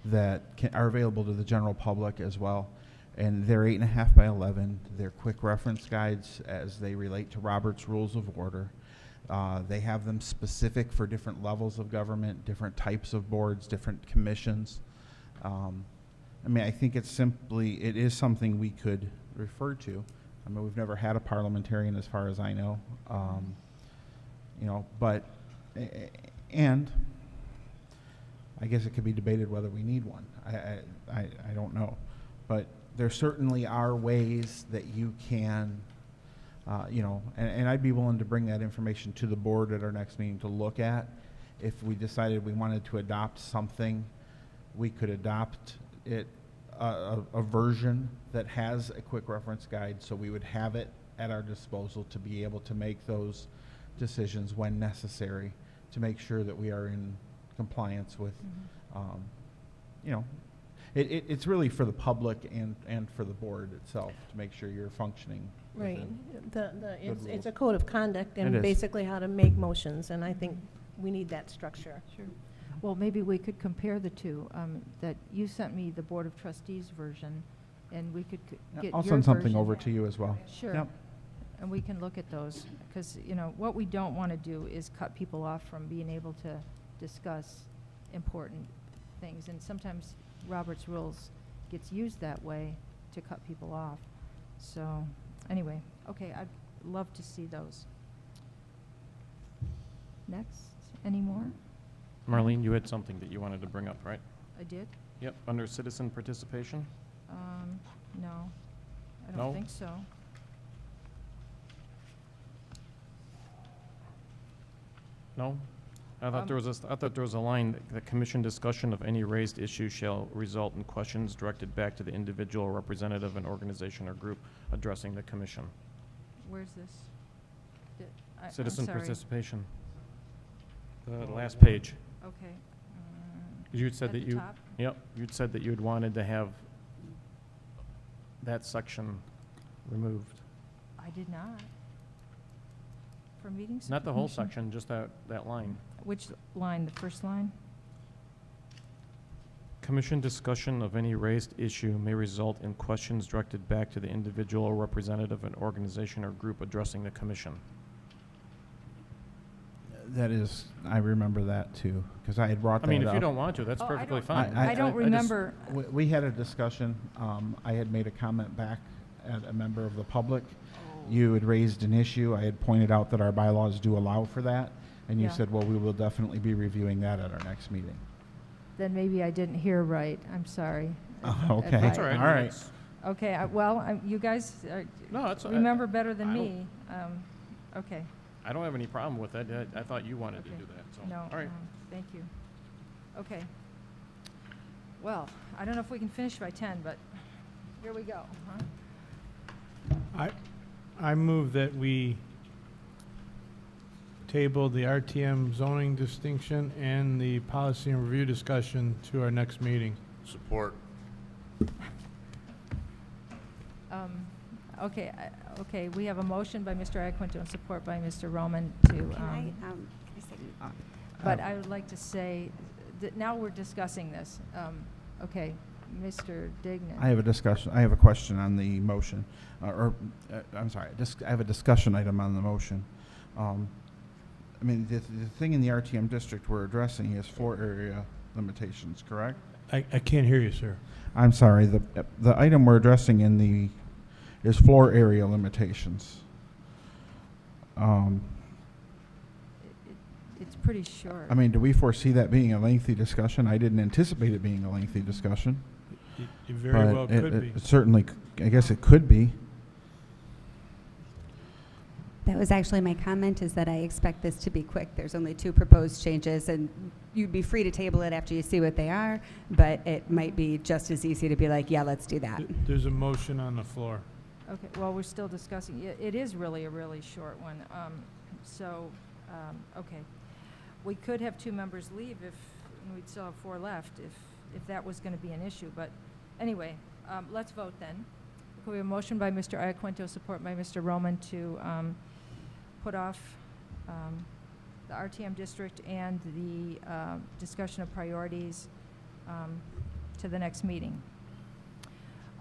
that are available to the general public as well. And they're 8.5 by 11. They're quick reference guides as they relate to Robert's Rules of Order. They have them specific for different levels of government, different types of boards, different commissions. I mean, I think it is something we could refer to. I mean, we've never had a parliamentarian as far as I know. You know, but, and I guess it could be debated whether we need one. I don't know. But there certainly are ways that you can, you know, and I'd be willing to bring that information to the board at our next meeting to look at. If we decided we wanted to adopt something, we could adopt it, a version that has a quick reference guide, so we would have it at our disposal to be able to make those decisions when necessary to make sure that we are in compliance with, you know, it's really for the public and for the board itself to make sure you're functioning. Right. within good It's a rules. code of conduct It and is. basically how to make motions, and I think we need that structure. Sure. Well, maybe we could compare the two. That you sent me the Board of Trustees version, and we could get your I'll send something version. over to you as well. Sure. Yep. And we can look at those, because, you know, what we don't want to do is cut people off from being able to discuss important things. And sometimes Robert's Rules gets used that way to cut people off. So, anyway, okay, I'd love to see those. Next, any more? Marlene, you had something that you wanted to bring up, right? I did? Yep, under citizen participation? No, I No? don't think so. No? I thought there was a line, that the commission discussion of any raised issue shall result in questions directed back to the individual representative, an organization or group addressing the commission. Where's this? I'm Citizen sorry. participation. The last page. Okay. You'd said At that the you, top? yep, you'd said that you'd wanted to have that section removed. I did not. For meetings? Not of the whole commission? section, just that line. Which line, the first line? Commission discussion of any raised issue may result in questions directed back to the individual or representative, an organization or group addressing the commission. That is, I remember that too, because I had brought that I up. mean, if you don't want to, that's Oh, I perfectly don't- fine. I don't just- remember. We had a discussion. I had made a comment back at a member of the public. You had raised an issue. I had pointed out that our bylaws do allow for that. And you Yeah. said, well, we will definitely be reviewing that at our next meeting. Then maybe I didn't hear right. I'm sorry. If Okay. That's all right. All right. That's- Okay, you guys No, that's. remember better than I don't- me. Okay. I don't have any problem with that. I thought you wanted to Okay. do that, so. No, All right. thank you. Okay. Well, I don't know if we can finish by 10, but here we go, huh? I move that we table the RTM zoning distinction and the policy and review discussion to our next meeting. Support. Okay, we have a motion by Mr. Iaquinto and support by Mr. Roman to, Can I say, but I would like to say that now we're discussing this. Okay, Mr. Dignan. I have a discussion, I have a question on the motion, I'm sorry, I have a discussion item on the motion. I mean, the thing in the RTM district we're addressing is floor area limitations, correct? I can't hear you, sir. I'm sorry, the item we're addressing in the, is floor area limitations. It's pretty short. I mean, do we foresee that being a lengthy discussion? I didn't anticipate it being a lengthy discussion. It very but well could be. It certainly, I guess it could be. That was actually my comment, is that I expect this to be quick. There's only 2 proposed changes, and you'd be free to table it after you see what they are, but it might be just as easy to be like, yeah, let's do that. There's a motion on the floor. Okay, well, we're still discussing. It is really a really short one. Okay. We could have 2 members leave and we'd still have 4 left if that was going to be an issue. But anyway, let's vote then. We have a motion by Mr. Iaquinto, support by Mr. Roman to put off the RTM district and the discussion of priorities to the next meeting.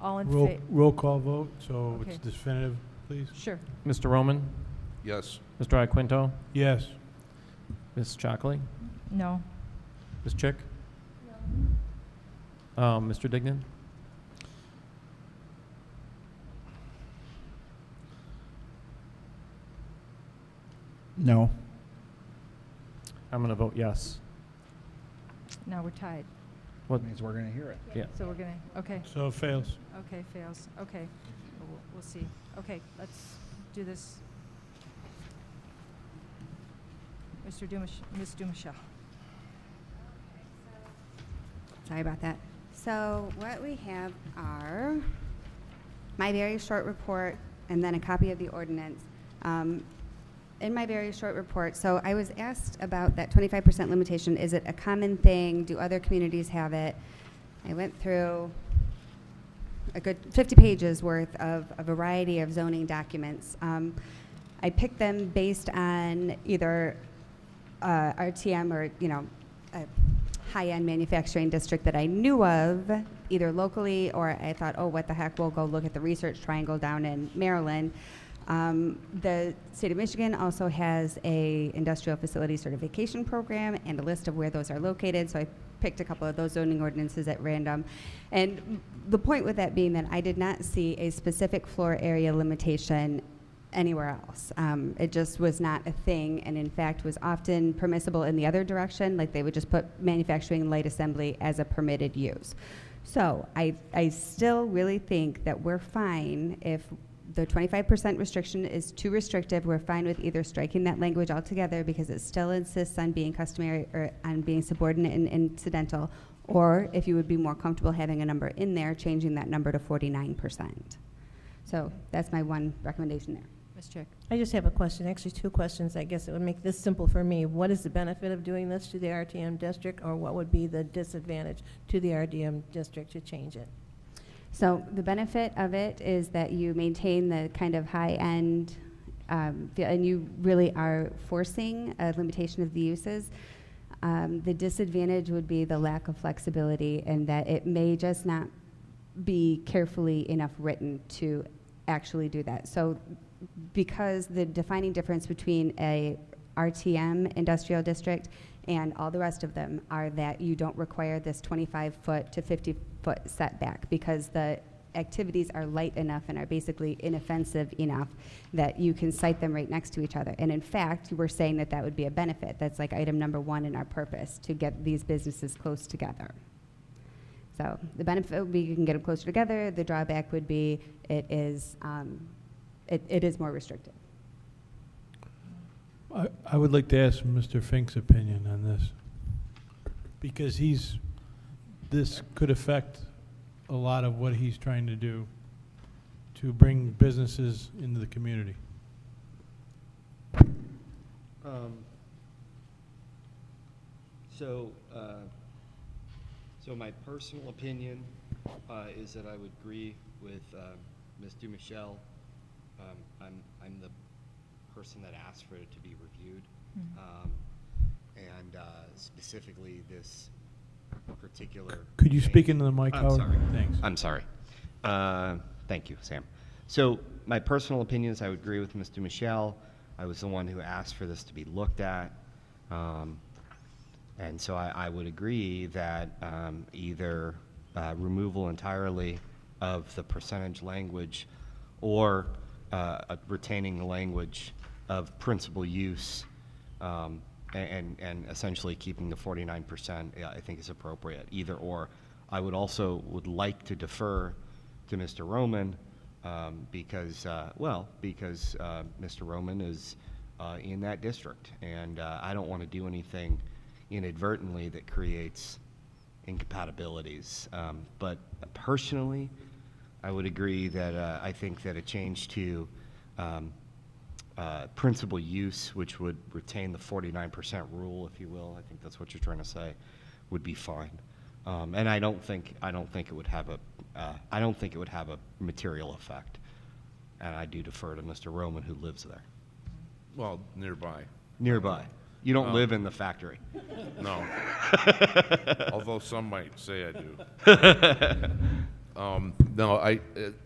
All in favor? Roll call vote, so Okay. it's definitive, please. Sure. Mr. Roman? Yes. Mr. Iaquinto? Yes. Ms. Shockley? No. Ms. Chick? No. Mr. Dignan? No. I'm going to vote yes. Now we're tied. What? That means we're going to hear it. Yeah. So we're going to, okay. So it fails. Okay, fails. Okay. We'll see. Okay, let's do this. Ms. Dumichel. Sorry about that. So what we have are my very short report and then a copy of the ordinance. In my very short report, so I was asked about that 25% limitation. Is it a common thing? Do other communities have it? I went through a good 50 pages worth of a variety of zoning documents. I picked them based on either RTM or, a high-end manufacturing district that I knew of, either locally or I thought, oh, what the heck, we'll go look at the Research Triangle down in Maryland. The state of Michigan also has a industrial facility certification program and a list of where those are located, so I picked a couple of those zoning ordinances at random. And the point with that being that I did not see a specific floor area limitation anywhere else. It just was not a thing, and in fact was often permissible in the other direction, like they would just put manufacturing light assembly as a permitted use. So I still really think that we're fine if the 25% restriction is too restrictive. We're fine with either striking that language altogether because it still insists on being customary or on being subordinate and incidental, or if you would be more comfortable having a number in there, changing that number to 49%. So that's my one recommendation there. Ms. Chick. I just have a question, actually 2 questions. I guess it would make this simple for me. What is the benefit of doing this to the RTM district, or what would be the disadvantage to the RTM district to change it? So the benefit of it is that you maintain the kind of high-end, and you really are forcing a limitation of the uses. The disadvantage would be the lack of flexibility, and that it may just not be carefully enough written to actually do that. So because the defining difference between a RTM industrial district and all the rest of them are that you don't require this 25-foot to 50-foot setback because the activities are light enough and are basically inoffensive enough that you can site them right next to each other. And in fact, we're saying that that would be a benefit. That's like item number 1 in our purpose, to get these businesses close together. So the benefit would be you can get them closer together. The drawback would be it is more restrictive. I would like to ask Mr. Fink's opinion on this, because this could affect a lot of what he's trying to do to bring businesses into the community. So my personal opinion is that I would agree with Ms. Dumichel. I'm the person that asked for it to be reviewed, and specifically this particular. Could you speak change. into the mic, I'm Howard? sorry. Thanks. I'm sorry. Thank you, Sam. So my personal opinion is I would agree with Mr. Michel. I was the one who asked for this to be looked at. And so I would agree that either removal entirely of the percentage language or retaining the language of principal use and essentially keeping the 49%, I think is appropriate, either or. I would also like to defer to Mr. Roman because Mr. Roman is in that district, and I don't want to do anything inadvertently that creates incompatibilities. But personally, I would agree that I think that a change to principal use, which would retain the 49% rule, if you will, I think that's what you're trying to say, would be fine. And I don't think it would have a material effect. And I do defer to Mr. Roman, who lives there. Well, nearby. Nearby. You don't live in the factory. No. Although some might say I do. No,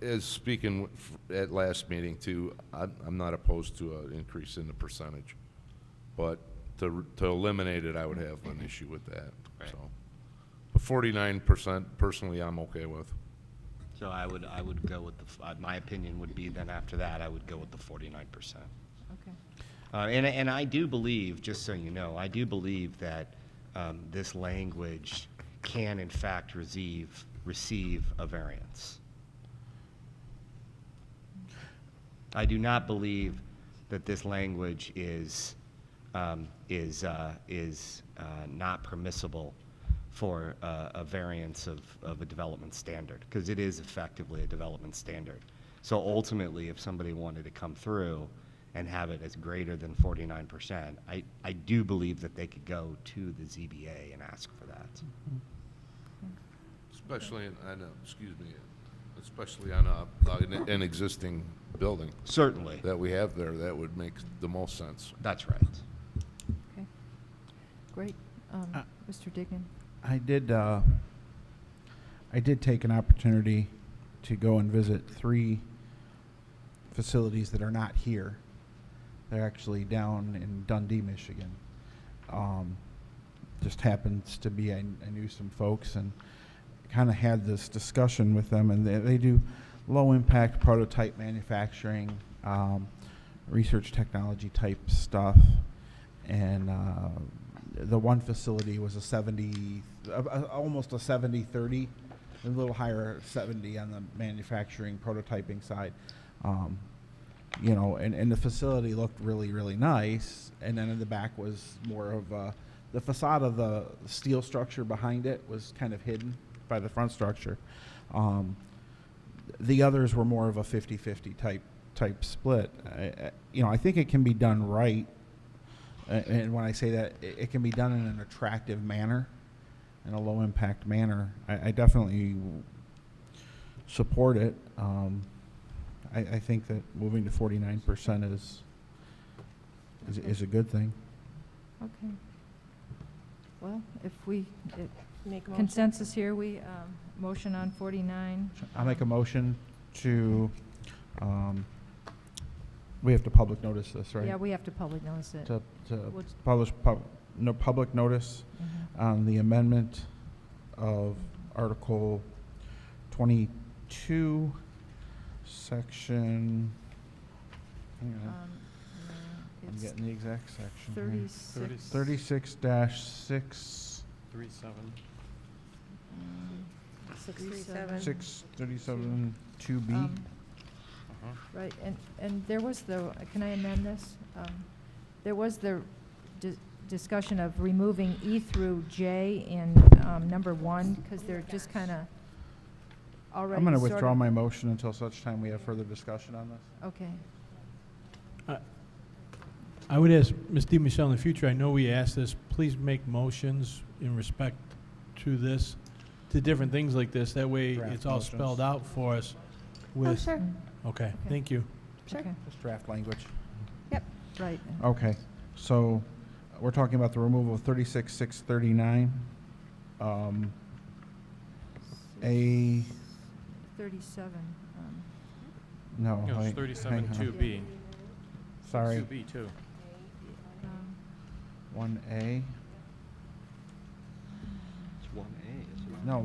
as speaking at last meeting too, I'm not opposed to an increase in the percentage, but to eliminate it, I would have an issue with that. Right. So, but 49% personally, I'm okay with. So I would go with my opinion would be then after that I would go with the 49%. Okay. And I do believe, just so you know, I do believe that this language can in fact receive a variance. I do not believe that this language is not permissible for a variance of a development standard, because it is effectively a development standard. So ultimately, if somebody wanted to come through and have it as greater than 49%, I do believe that they could go to the ZBA and ask for that. Especially especially on an existing building. Certainly. That we have there, that would make the most sense. That's right. Okay. Great. Mr. Dignan? I did take an opportunity to go and visit 3 facilities that are not here. They're actually down in Dundee, Michigan. Just happens to be, I knew some folks and kind of had this discussion with them, and they do low impact prototype manufacturing, research technology type stuff. And the one facility was almost a 70-30, a little higher 70 on the manufacturing prototyping side. You know, and the facility looked really, really nice. And then in the back was more of the facade of the steel structure behind it was kind of hidden by the front structure. The others were more of a 50-50 type split. You know, I think it can be done right. And when I say that, it can be done in an attractive manner, in a low impact manner. I definitely support it. I think that moving to 49% is a good thing. Okay. Well, if we, Make a motion. consensus here, we, motion on 49. I'll make a motion to, we have to public notice this, right? Yeah, we have to public notice it. To What's- publish, public notice Mhm. on the amendment of Article 22, Section, hang on, I'm It's getting the exact section here. 36. 36-6, 37. 637. 637, 2B. Right, and there was can I amend this? There was the discussion of removing E through J in number 1, because they're just kind of already I'm going to sort withdraw of- my motion until such time we have further discussion on this. Okay. I would ask Ms. DiMichele in the future, I know we asked this, please make motions in respect to this, to different things like this. That way Draft it's all motions. spelled out for us with. sure. Okay, thank you. Sure. Okay, Just draft language. Yep. right. Okay, so we're talking about the removal of 36-639. A, 37. no, It was hang 37 on. 2B. Sorry, 2B too. um, 1A. It's 1A, isn't it? No,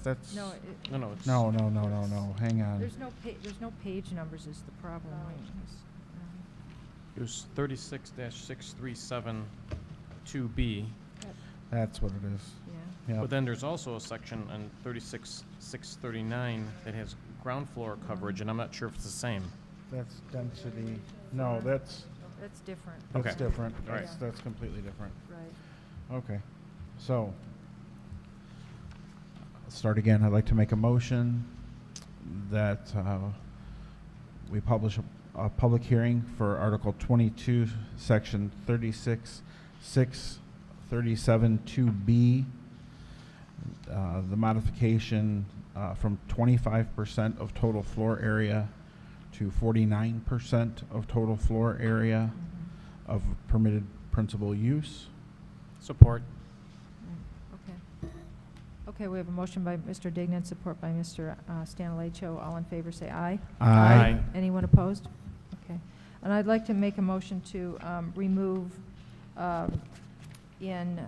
that's. No, No, it's. No, hang on. there's no page numbers is the problem. It's, It was 36-637 2B. That's what it is. yeah. Yep. But then there's also a section on 36-639 that has ground floor coverage, and I'm not sure if it's the same. That's density. No, that's That's different. Okay. different. All right. That's completely different. Right. Okay. So, I'll start again. I'd like to make a motion that we publish a public hearing for Article 22, Section 36, 637 2B. The modification from 25% of total floor area to 49% of total floor area of permitted principal use. Support. Okay. Okay, we have a motion by Mr. Dignan, support by Mr. Stanleycho. All in favor, say aye. Aye. Anyone opposed? Okay. And I'd like to make a motion to remove in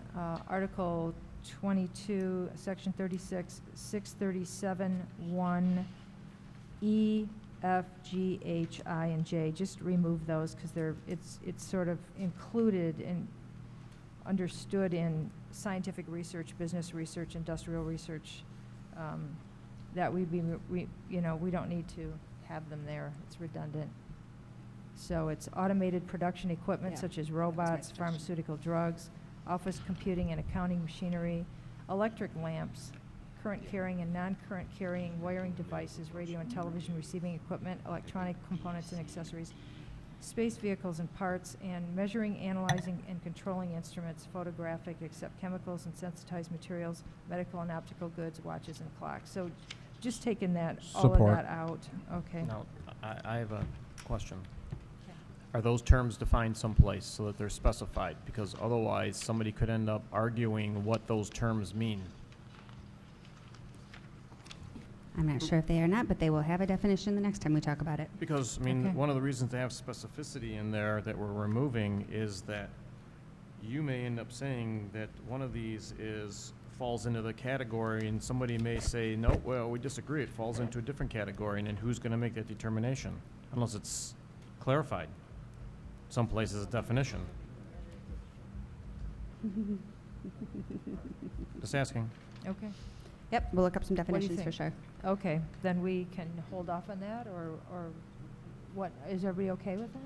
Article 22, Section 36, 637, 1, E, F, G, H, I, and J. Just remove those because it's sort of included and understood in scientific research, business research, industrial research. That we don't need to have them there. It's redundant. So it's automated production equipment Yeah. such as robots, pharmaceutical drugs, office computing and accounting machinery, electric lamps, current carrying and non-current carrying wiring devices, radio and television receiving equipment, electronic components and accessories, space vehicles and parts, and measuring, analyzing, and controlling instruments, photographic, except chemicals and sensitized materials, medical and optical goods, watches, and clocks. So just taking that, all of Support. that out. Okay. Now, I have a question. Are those terms defined someplace so that they're specified? Because otherwise, somebody could end up arguing what those terms mean. I'm not sure if they are not, but they will have a definition the next time we talk about it. Because, I mean, Okay. one of the reasons to have specificity in there that we're removing is that you may end up saying that one of these falls into the category, and somebody may say, no, well, we disagree, it falls into a different category, and then who's going to make that determination? Unless it's clarified. Some places a definition. Just asking. Okay. Yep, we'll look up some do you definitions for think? sure. Okay, then we can hold off on that, or what, is everybody okay with that?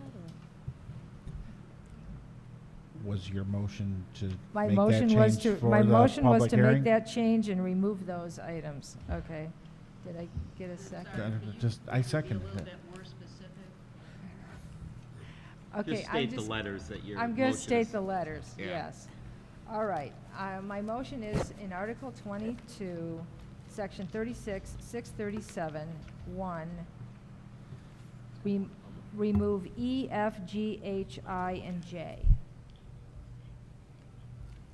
Or? Was your motion to My make motion that was change to, for my the motion was public to hearing? make that change and remove those items. Okay. Did I get a second? I seconded it. Okay, Just state the letters that your I'm going to motion state is- the letters, Yeah. yes. All right, my motion is in Article 22, Section 36, 637, 1, remove E, F, G, H, I, and J.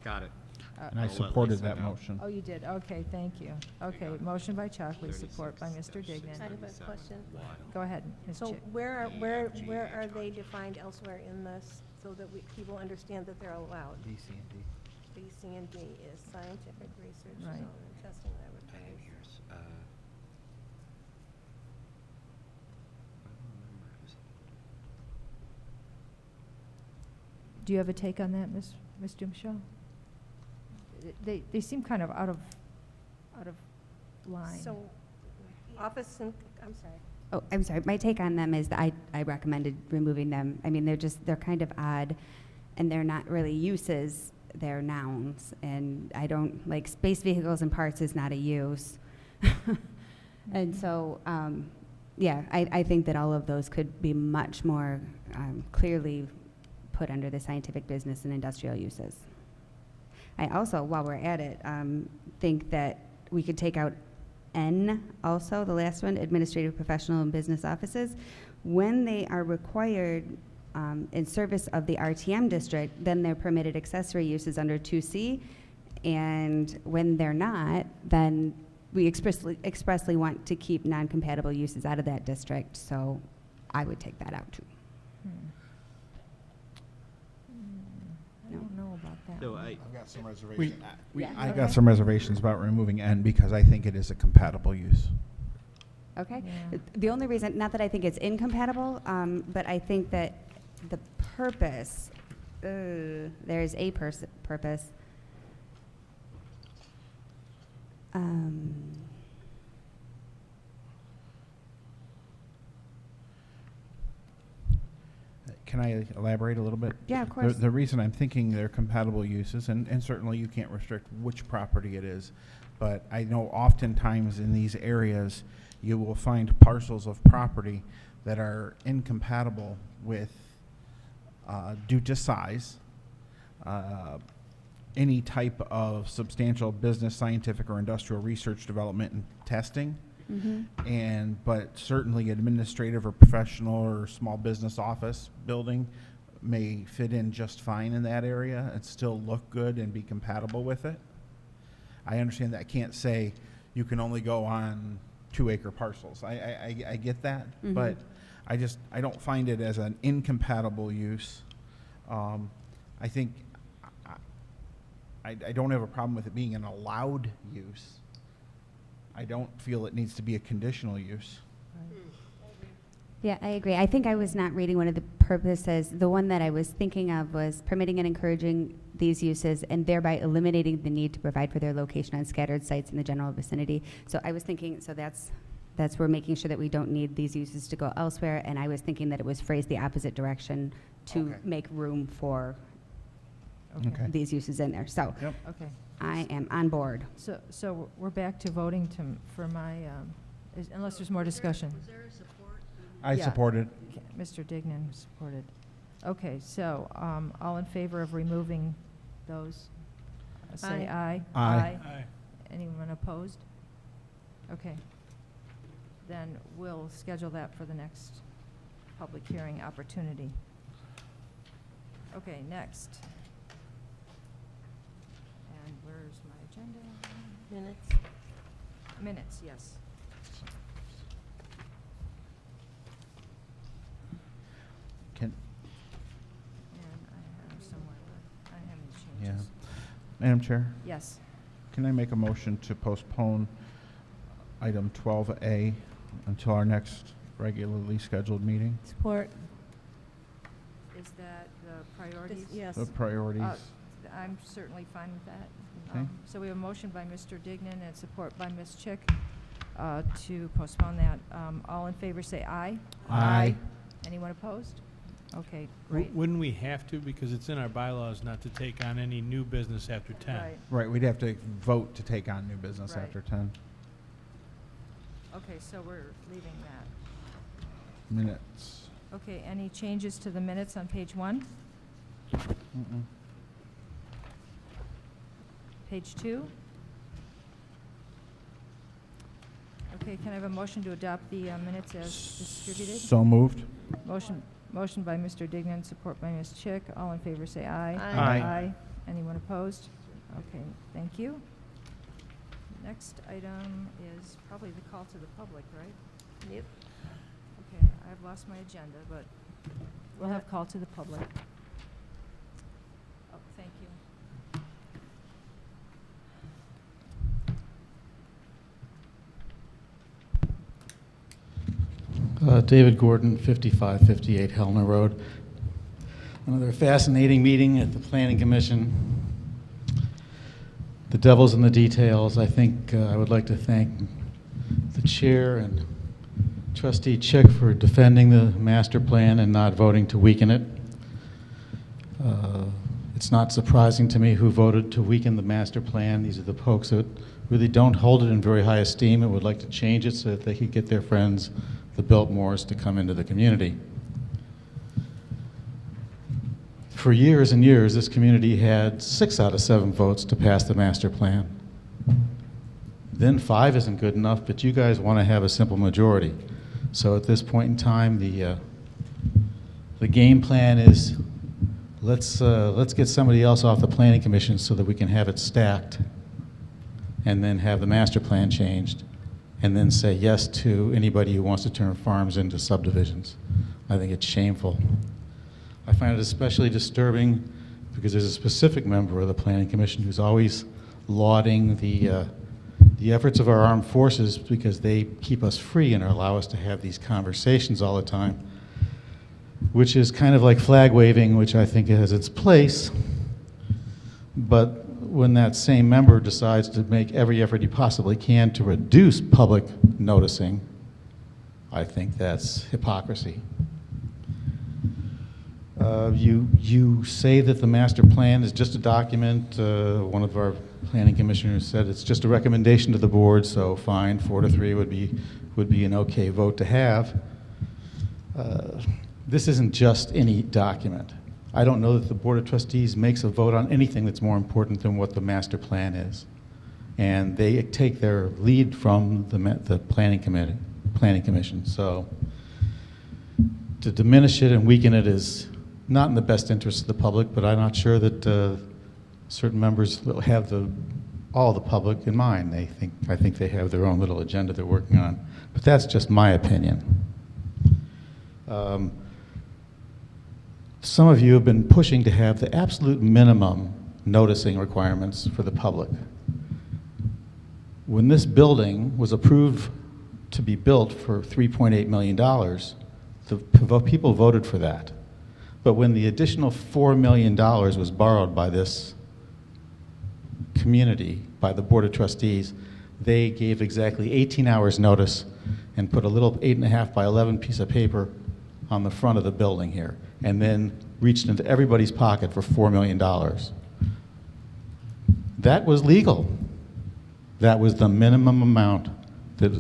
Got it. And I I'll let supported Lisa that know. motion. Oh, you did, okay, thank you. Okay, motion by Chalkley, support by Mr. Dignan. I have a question. Go ahead, Ms. So Chick. where are they defined elsewhere in this, so that people understand that they're allowed? B, C, and D. B, C, and D is scientific research, Right. zone, and testing laboratories. Do you have a take on that, Ms. Dumshaw? They seem kind of out of line. So, office and, I'm sorry. Oh, I'm sorry. My take on them is that I recommended removing them. I mean, they're kind of odd, and they're not really uses, they're nouns. And I don't, like, space vehicles and parts is not a use. And so, yeah, I think that all of those could be much more clearly put under the scientific, business, and industrial uses. I also, while we're at it, think that we could take out N also, the last one, administrative, professional, and business offices. When they are required in service of the RTM district, then they're permitted accessory uses under 2C, And when they're not, then we expressly want to keep non-compatible uses out of that district, so I would take that out too. I don't know about that. So one. I've got some reservations. Yeah. I got some reservations about removing N because I think it is a compatible use. Okay? Yeah. The only reason, not that I think it's incompatible, but I think that the purpose, there's a purpose. Can I elaborate a little bit? Yeah, of course. The reason I'm thinking they're compatible uses, and certainly you can't restrict which property it is, but I know oftentimes in these areas, you will find parcels of property that are incompatible with, due to size, any type of substantial business, scientific, or industrial research, development, and testing. But certainly administrative or professional or small business office building may fit in just fine in that area and still look good and be compatible with it. I understand that I can't say you can only go on 2-acre parcels. I get that, but I don't find it as an incompatible use. I think I don't have a problem with it being an allowed use. I don't feel it needs to be a conditional use. Yeah, I agree. I think I was not reading one of the purposes. The one that I was thinking of was permitting and encouraging these uses and thereby eliminating the need to provide for their location on scattered sites in the general vicinity. So I was thinking, so that's we're making sure that we don't need these uses to go elsewhere, and I was thinking that it was phrased the opposite direction to make room for these uses in there. So Okay. I am on board. So we're back to voting for my, unless there's more discussion. Was there a support? I Yeah. supported. Okay, Mr. Dignan supported. Okay, so all in favor of removing those, say aye. Aye. Aye. Anyone opposed? Okay. Then we'll schedule that for the next public hearing opportunity. Okay, next. And where's my agenda? Minutes. Minutes, yes. Can, And I have somewhere, I have any yeah. changes. Madam Chair, Yes. can I make a motion to postpone item 12A until our next regularly scheduled meeting? Support. Is that the priorities? Yes. The priorities. I'm certainly fine with that. Okay. So we have a motion by Mr. Dignan and support by Ms. Chick to postpone that. All in favor say aye. Aye. Anyone opposed? Okay, great. Wouldn't we have to, because it's in our bylaws not to take on any new business after 10? Right. Right, we'd have to vote to take on new business Right. after 10 Okay, so we're leaving that. minutes. Okay, any changes to the minutes on page 1? Mm-mm. Page 2? Okay, can I have a motion to adopt the minutes as distributed? So moved. Motion by Mr. Dignan, support by Ms. Chick. All in favor say aye. Aye. Aye. Anyone opposed? Okay, thank you. Next item is probably the call to the public, right? Yep. Okay, I've lost my agenda, but we'll have call to the public. Oh, thank you. David Gordon, 5558 Helena Road. Another fascinating meeting at the Planning Commission. The devil's in the details. I think I would like to thank the chair and Trustee Chick for defending the master plan and not voting to weaken it. It's not surprising to me who voted to weaken the master plan. These are the folks that really don't hold it in very high esteem and would like to change it so that they could get their friends, the Biltmores, to come into the community. For years and years, this community had 6 out of 7 votes to pass the master plan. Then 5 isn't good enough, but you guys want to have a simple majority. So at this point in time, the game plan is let's get somebody else off the planning commission so that we can have it stacked, and then have the master plan changed, and then say yes to anybody who wants to turn farms into subdivisions. I think it's shameful. I find it especially disturbing because there's a specific member of the planning commission who's always lauding the efforts of our armed forces because they keep us free and allow us to have these conversations all the time, which is kind of like flag waving, which I think has its place. But when that same member decides to make every effort he possibly can to reduce public noticing, I think that's hypocrisy. You say that the master plan is just a document. One of our planning commissioners said it's just a recommendation to the board, so fine, 4-3 would be an okay vote to have. This isn't just any document. I don't know that the Board of Trustees makes a vote on anything that's more important than what the master plan is. And they take their lead from the planning commission. So to diminish it and weaken it is not in the best interest of the public, but I'm not sure that certain members have all the public in mind. I think they have their own little agenda they're working on. But that's just my opinion. Some of you have been pushing to have the absolute minimum noticing requirements for the public. When this building was approved to be built for $3.8 million, the people voted for that. But when the additional $4 million was borrowed by this community, by the Board of Trustees, they gave exactly 18 hours notice and put a little 8.5 by 11 piece of paper on the front of the building here, and then reached into everybody's pocket for $4 million. That was legal. That was the minimum amount that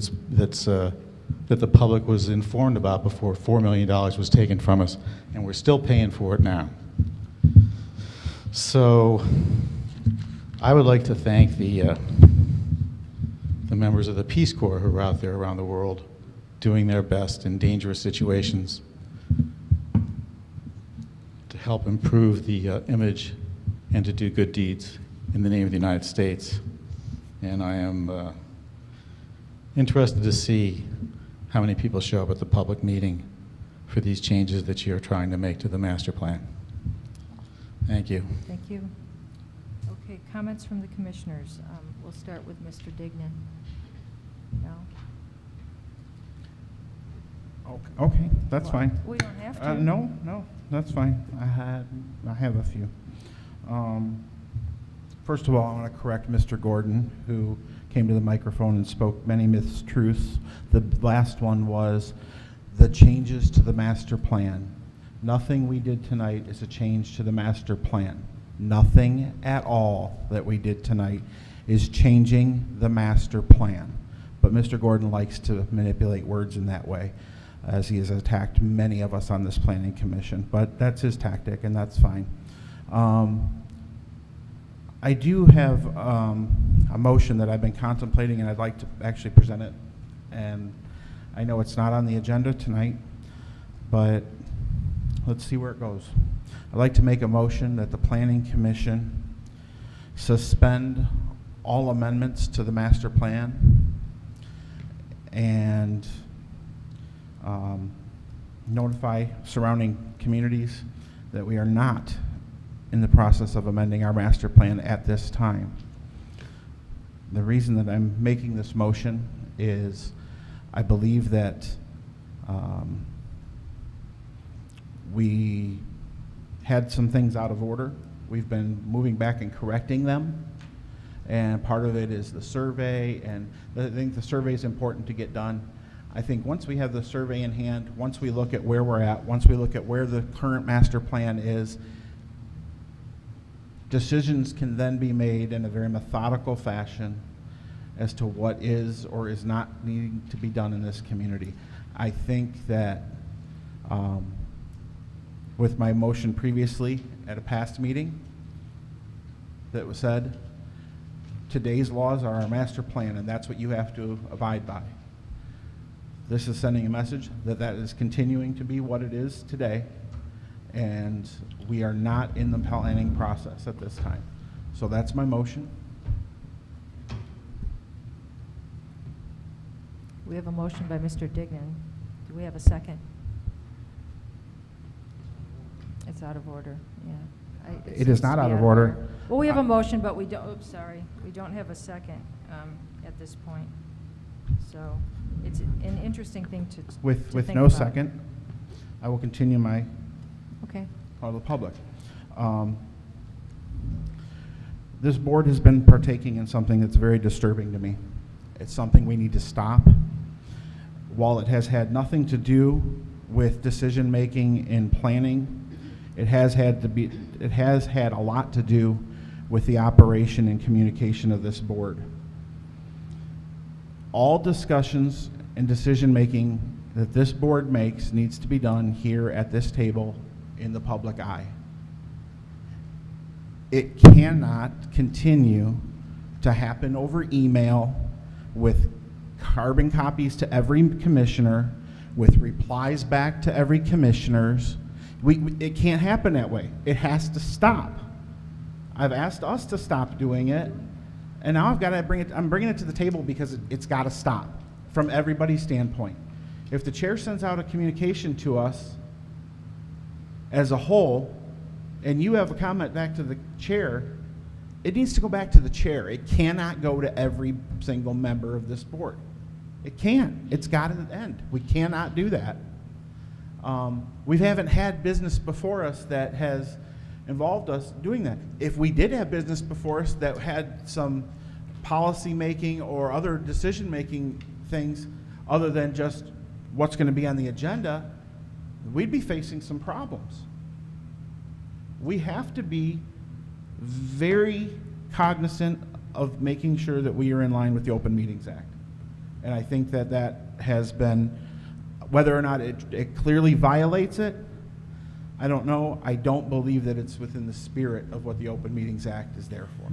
the public was informed about before $4 million was taken from us, and we're still paying for it now. So I would like to thank the members of the Peace Corps who are out there around the world doing their best in dangerous situations to help improve the image and to do good deeds in the name of the United States. And I am interested to see how many people show up at the public meeting for these changes that you're trying to make to the master plan. Thank you. Thank you. Okay, comments from the commissioners. We'll start with Mr. Dignan. No? Okay, that's fine. We don't have to. No, that's fine. I have a few. First of all, I want to correct Mr. Gordon, who came to the microphone and spoke many mistruths. The last one was the changes to the master plan. Nothing we did tonight is a change to the master plan. Nothing at all that we did tonight is changing the master plan. But Mr. Gordon likes to manipulate words in that way, as he has attacked many of us on this planning commission. But that's his tactic, and that's fine. I do have a motion that I've been contemplating, and I'd like to actually present it. And I know it's not on the agenda tonight, but let's see where it goes. I'd like to make a motion that the Planning Commission suspend all amendments to the master plan and notify surrounding communities that we are not in the process of amending our master plan at this time. The reason that I'm making this motion is I believe that we had some things out of order. We've been moving back and correcting them, and part of it is the survey, and I think the survey is important to get done. I think once we have the survey in hand, once we look at where we're at, once we look at where the current master plan is, decisions can then be made in a very methodical fashion as to what is or is not needing to be done in this community. I think that with my motion previously at a past meeting that was said, today's laws are our master plan, and that's what you have to abide by. This is sending a message that that is continuing to be what it is today, and we are not in the planning process at this time. So that's my motion. We have a motion by Mr. Dignan. Do we have a second? It's out of order, yeah. It is not out of order. Well, we have a motion, but we don't, oops, sorry. We don't have a second at this point. So it's an interesting thing to With think no about. second, I will continue my Okay. part of the public. This board has been partaking in something that's very disturbing to me. It's something we need to stop. While it has had nothing to do with decision-making in planning, it has had a lot to do with the operation and communication of this board. All discussions and decision-making that this board makes needs to be done here at this table in the public eye. It cannot continue to happen over email with carbon copies to every commissioner, with replies back to every commissioners. It can't happen that way. It has to stop. I've asked us to stop doing it, and now I've got to bring it. I'm bringing it to the table because it's got to stop from everybody's standpoint. If the chair sends out a communication to us as a whole, and you have a comment back to the chair, it needs to go back to the chair. It cannot go to every single member of this board. It can't. It's got to end. We cannot do that. We haven't had business before us that has involved us doing that. If we did have business before us that had some policy making or other decision making things other than just what's going to be on the agenda, we'd be facing some problems. We have to be very cognizant of making sure that we are in line with the Open Meetings Act. And I think that that has been, whether or not it clearly violates it, I don't know. I don't believe that it's within the spirit of what the Open Meetings Act is there for.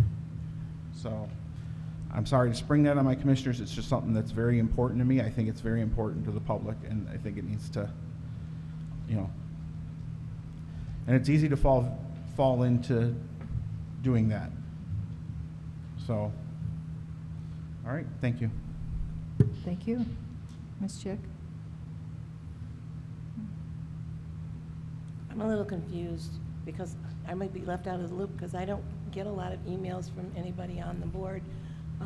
So I'm sorry to spring that on my commissioners. It's just something that's very important to me. I think it's very important to the public, and I think it needs to, you know, and it's easy to fall into doing that. So, all right, thank you. Thank you. Ms. Chick? I'm a little confused because I might be left out of the loop because I don't get a lot of emails from anybody on the board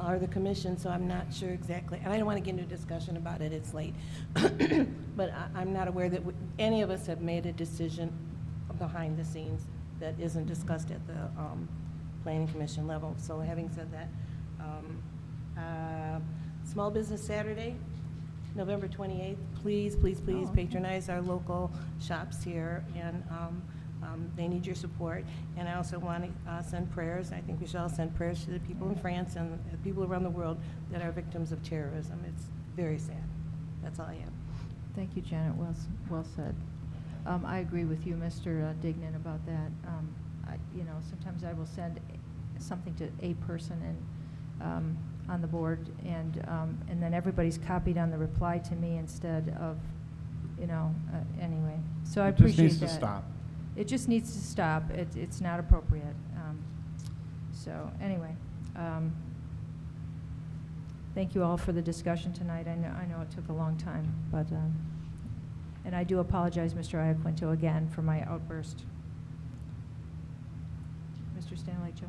or the commission, so I'm not sure exactly. And I don't want to get into a discussion about it. It's late. But I'm not aware that any of us have made a decision behind the scenes that isn't discussed at the Planning Commission level. So having said that, Small Business Saturday, November 28th, please, please, please patronize our local shops here, and they need your support. And I also want to send prayers. I think we should all send prayers to the people in France and the people around the world that are victims of terrorism. It's very sad. That's all I have. Thank you, Janet. Well said. I agree with you, Mr. Dignan, about that. Sometimes I will send something to a person on the board, and then everybody's copied on the reply to me instead of, anyway. So I appreciate that. It just needs to stop. It just needs to stop. It's not appropriate. So anyway, thank you all for the discussion tonight. I know it took a long time, but and I do apologize, Mr. Iaquinto, again for my outburst. Mr. Stanley Joe.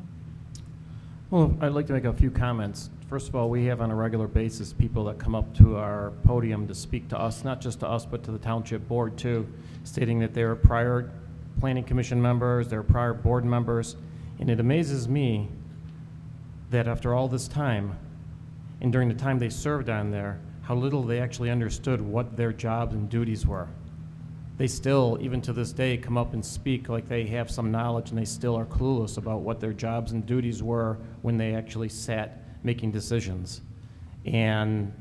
Well, I'd like to make a few comments. First of all, we have on a regular basis people that come up to our podium to speak to us, not just to us, but to the Township Board too, stating that they were prior Planning Commission members, they're prior board members, and it amazes me that after all this time, and during the time they served on there, how little they actually understood what their jobs and duties were. They still, even to this day, come up and speak like they have some knowledge, and they still are clueless about what their jobs and duties were when they actually sat making decisions. And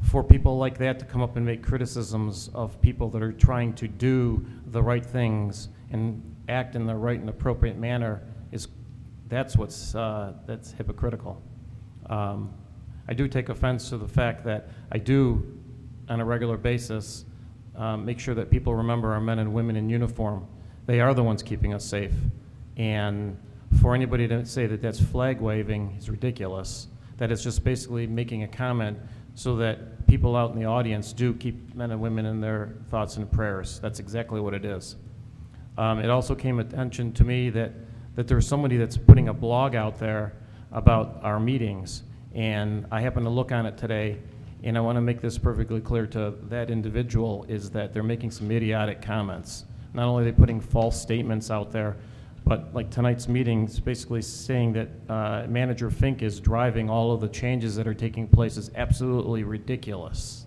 for people like that to come up and make criticisms of people that are trying to do the right things and act in the right and appropriate manner that's hypocritical. I do take offense to the fact that I do, on a regular basis, make sure that people remember our men and women in uniform, They are the ones keeping us safe. And for anybody to say that that's flag waving is ridiculous. That is just basically making a comment so that people out in the audience do keep men and women in their thoughts and prayers. That's exactly what it is. It also came attention to me that there's somebody that's putting a blog out there about our meetings. And I happened to look on it today, and I want to make this perfectly clear to that individual, is that they're making some idiotic comments. Not only are they putting false statements out there, but like tonight's meeting is basically saying that Manager Fink is driving all of the changes that are taking place is absolutely ridiculous.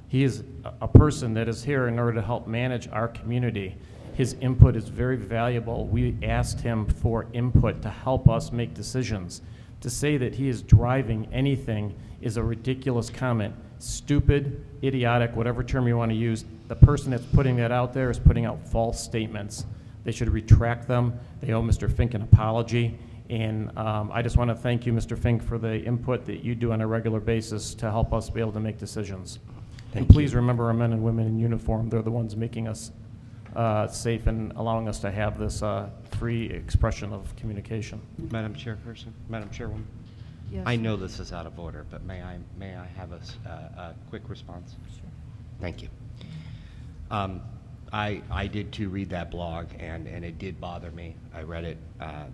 He is a person that is here in order to help manage our community. His input is very valuable. We asked him for input to help us make decisions. To say that he is driving anything is a ridiculous comment. Stupid, idiotic, whatever term you want to use. The person that's putting that out there is putting out false statements. They should retract them. They owe Mr. Fink an apology. And I just want to thank you, Mr. Fink, for the input that you do on a regular basis to help us be able to make decisions. And please remember our men and women in uniform. They're the ones making us safe and allowing us to have this free expression of communication. Madam Chairperson, Madam Chairwoman. Yes. I know this is out of order, but may I have a quick response? Sure. Thank you. I did too read that blog, and it did bother me. I read it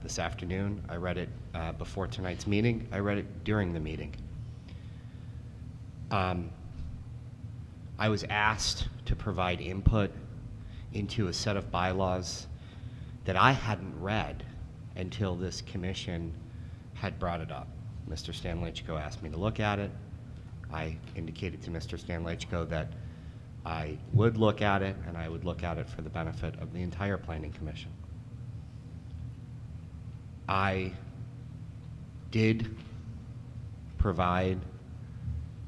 this afternoon. I read it before tonight's meeting. I read it during the meeting. I was asked to provide input into a set of bylaws that I hadn't read until this commission had brought it up. Mr. Stanleychko asked me to look at it. I indicated to Mr. Stanleychko that I would look at it, and I would look at it for the benefit of the entire Planning Commission. I did provide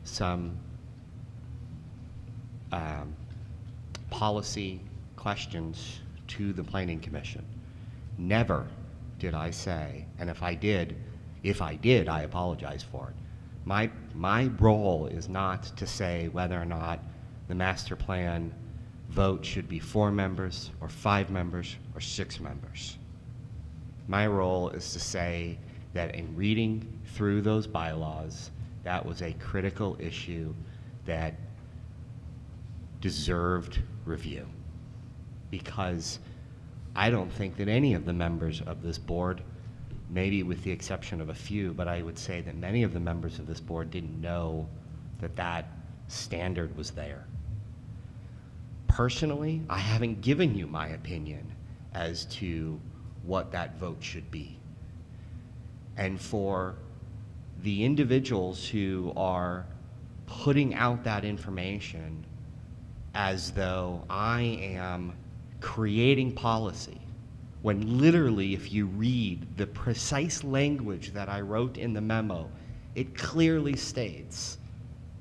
some policy questions to the Planning Commission. Never did I say, and if I did, I apologize for it. My role is not to say whether or not the master plan vote should be 4 members or 5 members or 6 members. My role is to say that in reading through those bylaws, that was a critical issue that deserved review. Because I don't think that any of the members of this board, maybe with the exception of a few, but I would say that many of the members of this board didn't know that that standard was there. Personally, I haven't given you my opinion as to what that vote should be. And for the individuals who are putting out that information as though I am creating policy, when literally if you read the precise language that I wrote in the memo, it clearly states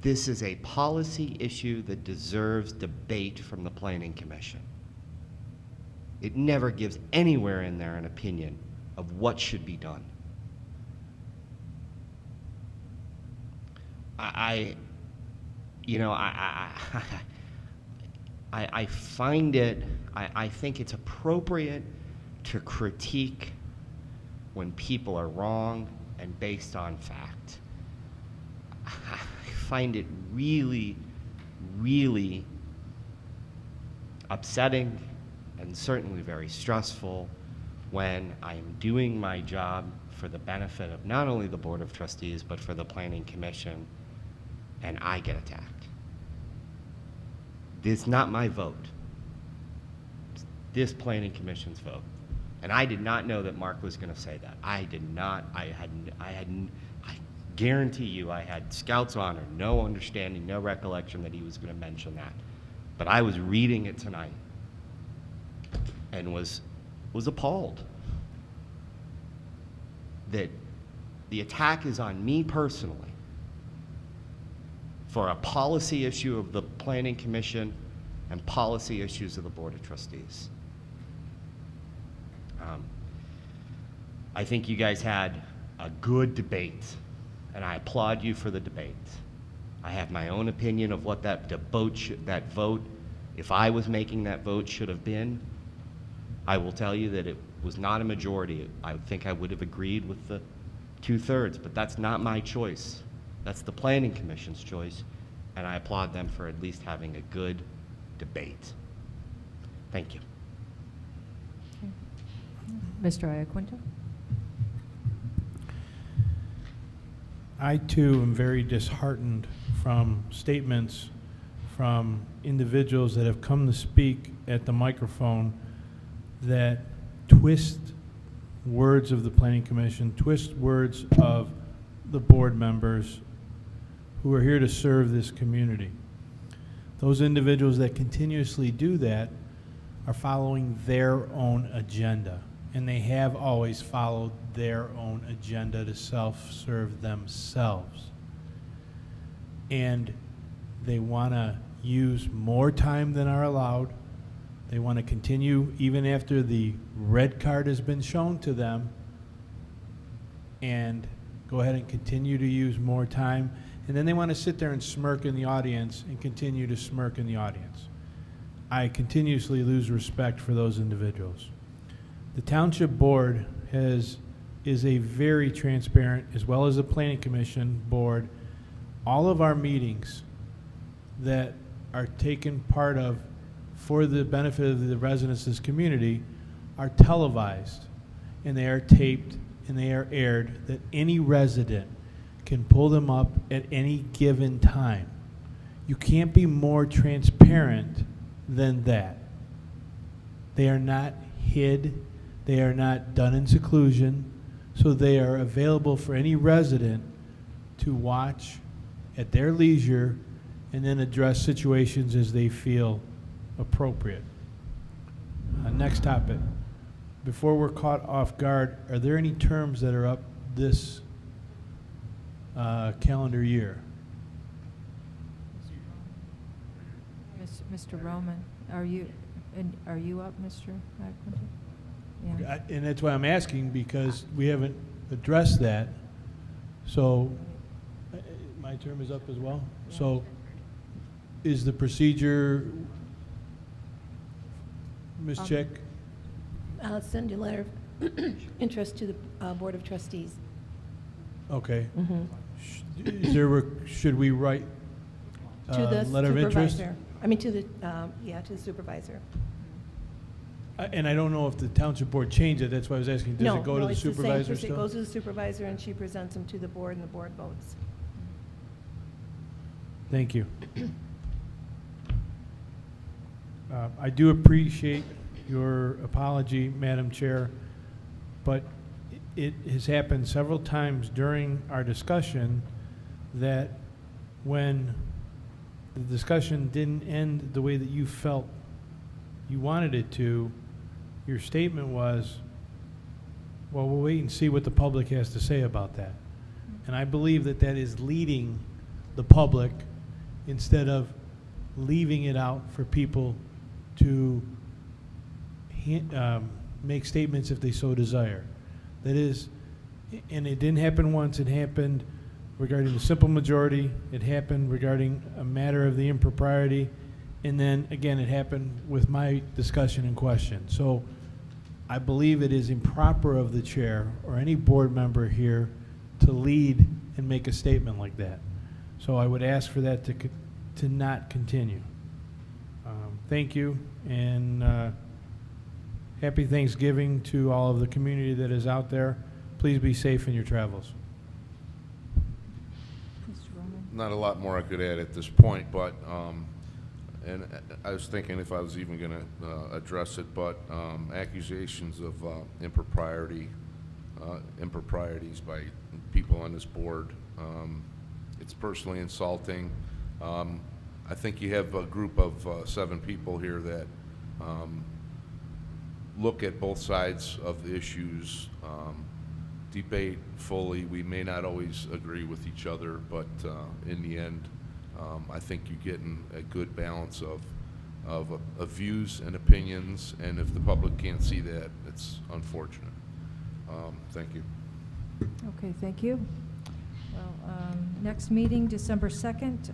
this is a policy issue that deserves debate from the Planning Commission. It never gives anywhere in there an opinion of what should be done. I find it, I think it's appropriate to critique when people are wrong and based on fact. I find it really, really upsetting and certainly very stressful when I am doing my job for the benefit of not only the Board of Trustees, but for the Planning Commission, and I get attacked. This is not my vote. It's this Planning Commission's vote. And I did not know that Mark was going to say that. I did not. I guarantee you I had Scout's honor, no understanding, no recollection that he was going to mention that. But I was reading it tonight and was appalled that the attack is on me personally for a policy issue of the Planning Commission and policy issues of the Board of Trustees. I think you guys had a good debate, and I applaud you for the debate. I have my own opinion of what that vote, if I was making that vote, should have been. I will tell you that it was not a majority. I think I would have agreed with the 2/3, but that's not my choice. That's the Planning Commission's choice, and I applaud them for at least having a good debate. Thank you. Mr. Iaquinta? I too am very disheartened from statements from individuals that have come to speak at the microphone that twist words of the Planning Commission, twist words of the board members who are here to serve this community. Those individuals that continuously do that are following their own agenda, and they have always followed their own agenda to self-serve themselves. And they want to use more time than are allowed. They want to continue even after the red card has been shown to them, and go ahead and continue to use more time. And then they want to sit there and smirk in the audience and continue to smirk in the audience. I continuously lose respect for those individuals. The Township Board is a very transparent, as well as the Planning Commission Board. All of our meetings that are taken part of for the benefit of the residents of this community are televised, and they are taped, and they are aired, that any resident can pull them up at any given time. You can't be more transparent than that. They are not hid, they are not done in seclusion, so they are available for any resident to watch at their leisure and then address situations as they feel appropriate. Next topic. Before we're caught off guard, are there any terms that are up this calendar year? Mr. Roman, are you up, Mr. Iaquinta? Yeah. And that's why I'm asking, because we haven't addressed that. So my term is up as well. Yeah. So is the procedure, Ms. Chick? I'll send you a letter of interest to the Board of Trustees. Okay. Mm-hmm. Should we write To the letter of interest? supervisor. I mean, to the supervisor. And I don't know if the Township Board changed it, that's why I was asking, does it go to the it's same supervisor It still? goes to the supervisor, and she presents them to the board, and the board votes. Thank you. I do appreciate your apology, Madam Chair, but it has happened several times during our discussion that when the discussion didn't end the way that you felt you wanted it to, your statement was, well, we'll wait and see what the public has to say about that. And I believe that that is leading the public instead of leaving it out for people to make statements if they so desire. That is, and it didn't happen once, it happened regarding the simple majority, it happened regarding a matter of the impropriety, and then again it happened with my discussion and question. So I believe it is improper of the chair or any board member here to lead and make a statement like that. So I would ask for that to not continue. Thank you, and happy Thanksgiving to all of the community that is out there. Please be safe in your travels. Mr. Roman? Not a lot more I could add at this point, but, and I was thinking if I was even going to address it, but accusations of improprieties by people on this board, it's personally insulting. I think you have a group of 7 people here that look at both sides of the issues, debate fully. We may not always agree with each other, but in the end, I think you're getting a good balance of views and opinions, and if the public can't see that, it's unfortunate. Thank you. Okay, thank you. Well, next meeting, December 2nd.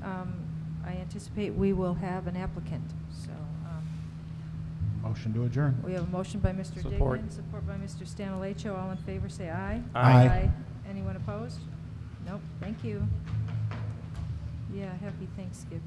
I anticipate we will have an applicant, so. Motion to adjourn. We have a motion by Mr. Support. Dignan, support by Mr. Stamalecho. All in favor, say aye. Aye. Anyone opposed? Nope, thank you. Yeah, happy Thanksgiving.